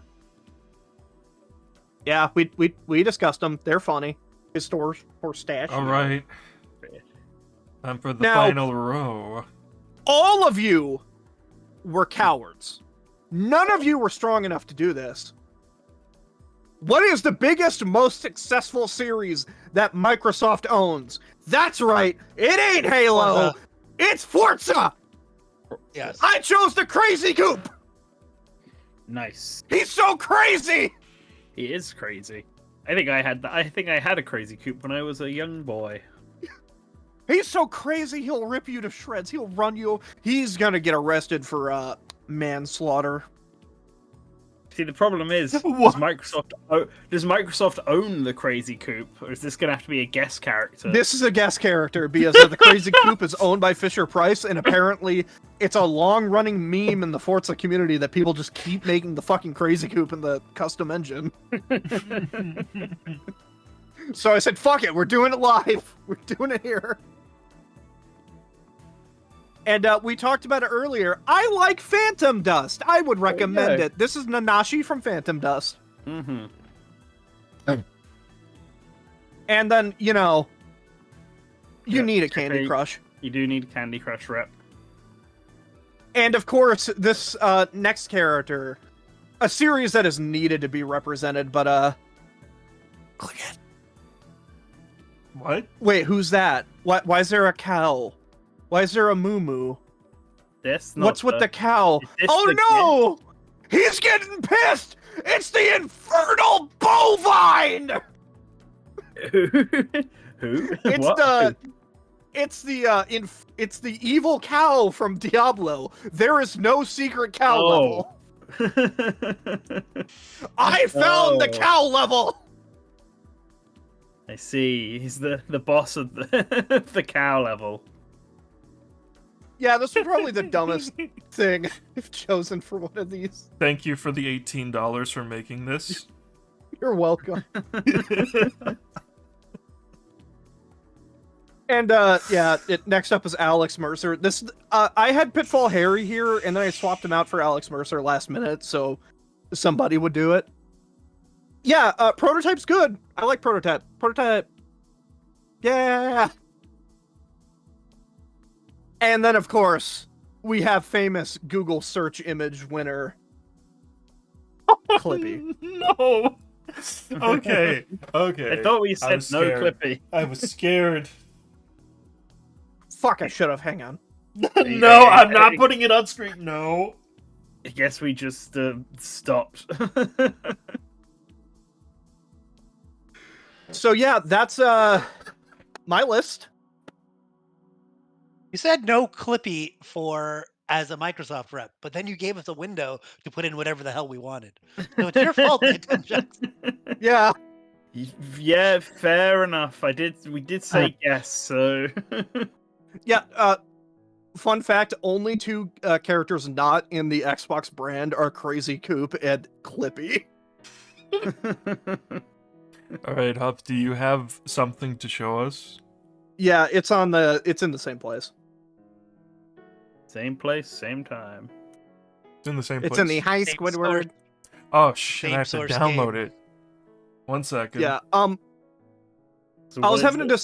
Yeah, we discussed them. They're funny. His store stash. All right. Time for the Now- final row. All of you were cowards. None of you were strong enough to do this. What is the biggest, most successful series that Microsoft owns? That's right, it ain't Halo. Forza. It's Forza. Yes. I chose the Crazy Coop. Nice. He's so crazy. He is crazy. I think I had a crazy coop when I was a young boy. He's so crazy. He'll rip you to shreds. He'll run you. He's gonna get arrested for manslaughter. See, the problem is, does What? Microsoft own the Crazy Coop, or is this gonna have to be a guest character? This is a guest character because the Crazy Coop is owned by Fisher Price, and apparently it's a long-running meme in the Forza community that people just keep making the fucking Crazy Coop in the custom engine. So I said, fuck it, we're doing it live. We're doing it here. And we talked about it earlier. I like Phantom Dust. I would recommend go. it. This is Nanashi from Phantom Dust. Mm-hmm. And then, you know, you Yeah, need a Candy okay. Crush. You do need Candy Crush rep. And of course, this next character, a series that is needed to be represented, but click it. What? Wait, who's that? Why is there a cow? Why is there a moo? This. Not What's with the cow? Is this Oh the no! He's getting pissed! It's the infernal bovine! Who? Who? It's What? it's the evil cow from Diablo. There is no secret cow Oh. level. I found the Oh. cow level. I see. He's the boss of the the cow level. Yeah, this was probably the dumbest thing I've chosen for one of these. Thank you for the $18 for making this. You're welcome. And next up is Alex Mercer. This I had Pitfall Harry here, and then I swapped him out for Alex Mercer last minute, so somebody would do it. Yeah, Prototype's good. I like Prototype. Prototype Yeah. And then, of course, we have famous Google search image winner, Clippy. No. Okay. Okay. I thought we I said was no scared. Clippy. I was scared. Fuck, I should have. Hang on. No, I'm not putting it on screen. No. I guess we just stopped. So yeah, that's my list. You said no Clippy for as a Microsoft rep, but then you gave us a window to put in whatever the hell we wanted. So it's your fault, Nintendogs. Yeah. Yeah, fair enough. We did say yes, so Yeah, fun fact, only two characters not in the Xbox brand are Crazy Coop and Clippy. All right, Huff, do you have something to show us? Yeah, it's in the same place. Same place, same time. It's in the same place. It's in the High Same Squidward. Oh shit! Same I have to source download game. it. 1 second. Yeah, So I was what having is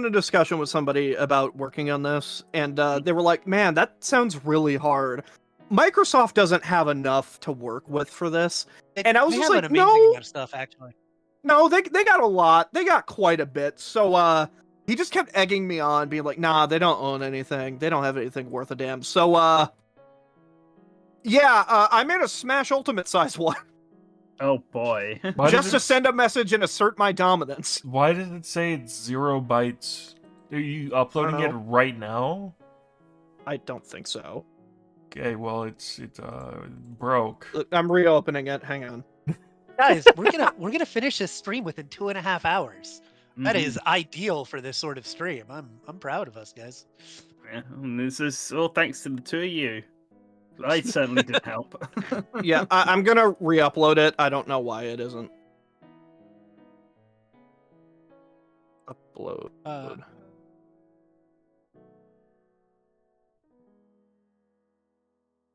a discussion with somebody about working on this, and they were like, "Man, that sounds really hard. Microsoft doesn't have enough to work with for this." And I was They just have like, an amazing "No, amount of stuff, actually. no, they got a lot. They got quite a bit." So he just kept egging me on, being like, "Nah, they don't own anything. They don't have anything worth a damn." So yeah, I made a Smash Ultimate size one Oh boy. Why just did to send a message and assert my dominance. Why did it say it's 0 bytes? Are you uploading it know. right now? I don't think so. Okay, well it broke. Look, I'm reopening it. Hang on. Guys, we're gonna finish this stream within 2.5 hours. That is ideal for this sort of stream. I'm proud of us, guys. Yeah, and this is all thanks to the two of you. I certainly didn't help. Yeah, I'm gonna re-upload it. I don't know why it isn't. Upload.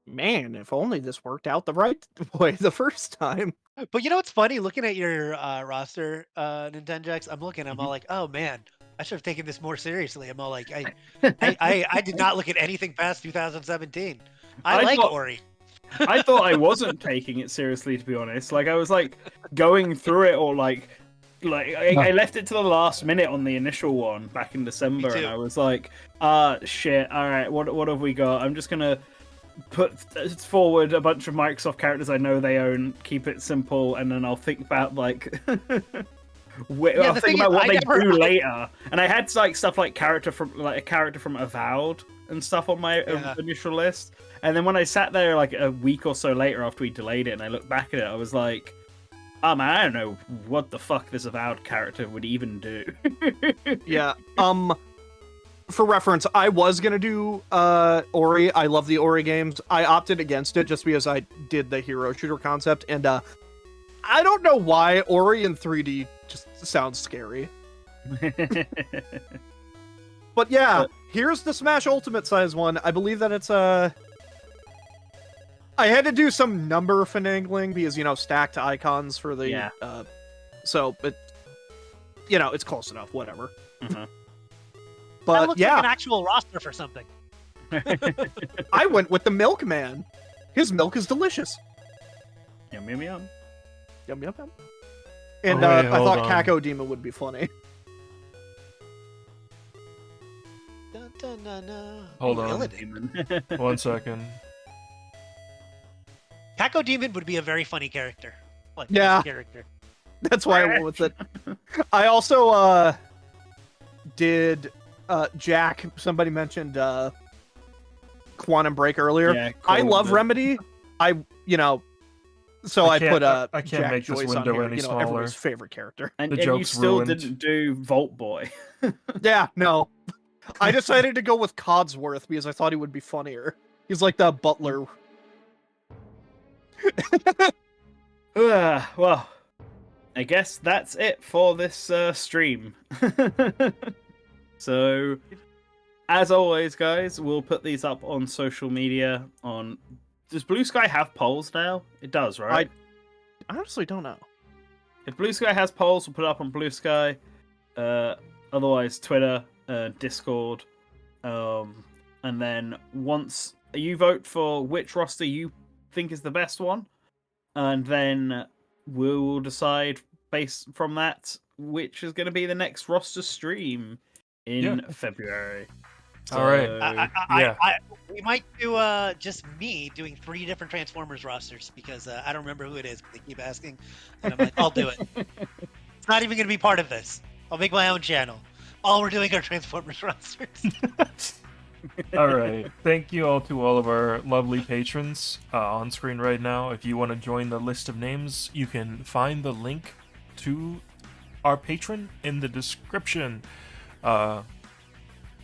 Man, if only this worked out the right way the first time. But you know what's funny? Looking at your roster, Nintendogs, I'm looking. I'm all like, oh man, I should have taken this more seriously. I'm all like, I did not look at anything past 2017. I like thought- Ori. I thought I wasn't taking it seriously, to be honest. Like I was like going through it, or like I left it to the last minute on the initial one back in December, and I was like, shit. All right, what have we got? I'm just gonna put forward a bunch of Microsoft characters I know they own, keep it simple, and then I'll think about like I'll think about what they do later. And I had like stuff like a character from Avowed and stuff on my initial list. And then when I sat there like a week or so later after we delayed it, and I looked back at it, I was like, oh man, I don't know what the fuck this Avowed character would even do. Yeah. For reference, I was gonna do Ori. I love the Ori games. I opted against it just because I did the hero shooter concept, and I don't know why Ori in 3D just sounds scary. But yeah, here's the Smash Ultimate size one. I believe that it's I had to do some number finagling because stacked icons for the so it it's close enough. Whatever. Mm-hmm. That But looks yeah, like an actual roster for something. I went with the Milkman. His milk is delicious. Yum yum yum. Yum yum yum. And Oh, wait, I thought hold on. Kako Demon would be funny. Dun, dun, dun, dun. Hold Ooh, on. Illidan. 1 second. Kako Demon would be a very funny character. Like, Yeah. as a character. That's why I went with it. I also did Jack. Somebody mentioned Quantum Break earlier. Yeah, I cool, love but- Remedy. So I can't- put I can't Jack make this Joyce window on here, any everybody's smaller. favorite character. And, The and you joke's still ruined. didn't do Vault Boy. Yeah, no. I decided to go with Codsworth because I thought he would be funnier. He's like the butler. Well, I guess that's it for this stream. So, as always, guys, we'll put these up on social media. Does Blue Sky have polls now? It does, right? I honestly don't know. If Blue Sky has polls, we'll put it up on Blue Sky. Otherwise, Twitter, Discord, and then once you vote for which roster you think is the best one, and then we'll decide based from that which is going to be the next roster stream in February. All right. Yeah. We might do just me doing 3 different Transformers rosters because I don't remember who it is, but they keep asking, and I'm like, I'll do it. It's not even going to be part of this. I'll make my own channel. All we're doing are Transformers rosters. All right. Thank you all to all of our lovely patrons on screen right now. If you want to join the list of names, you can find the link to our patron in the description.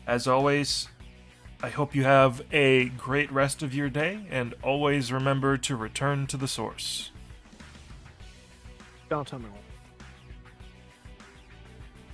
As always, I hope you have a great rest of your day, and always remember to return to the source. Don't tell me.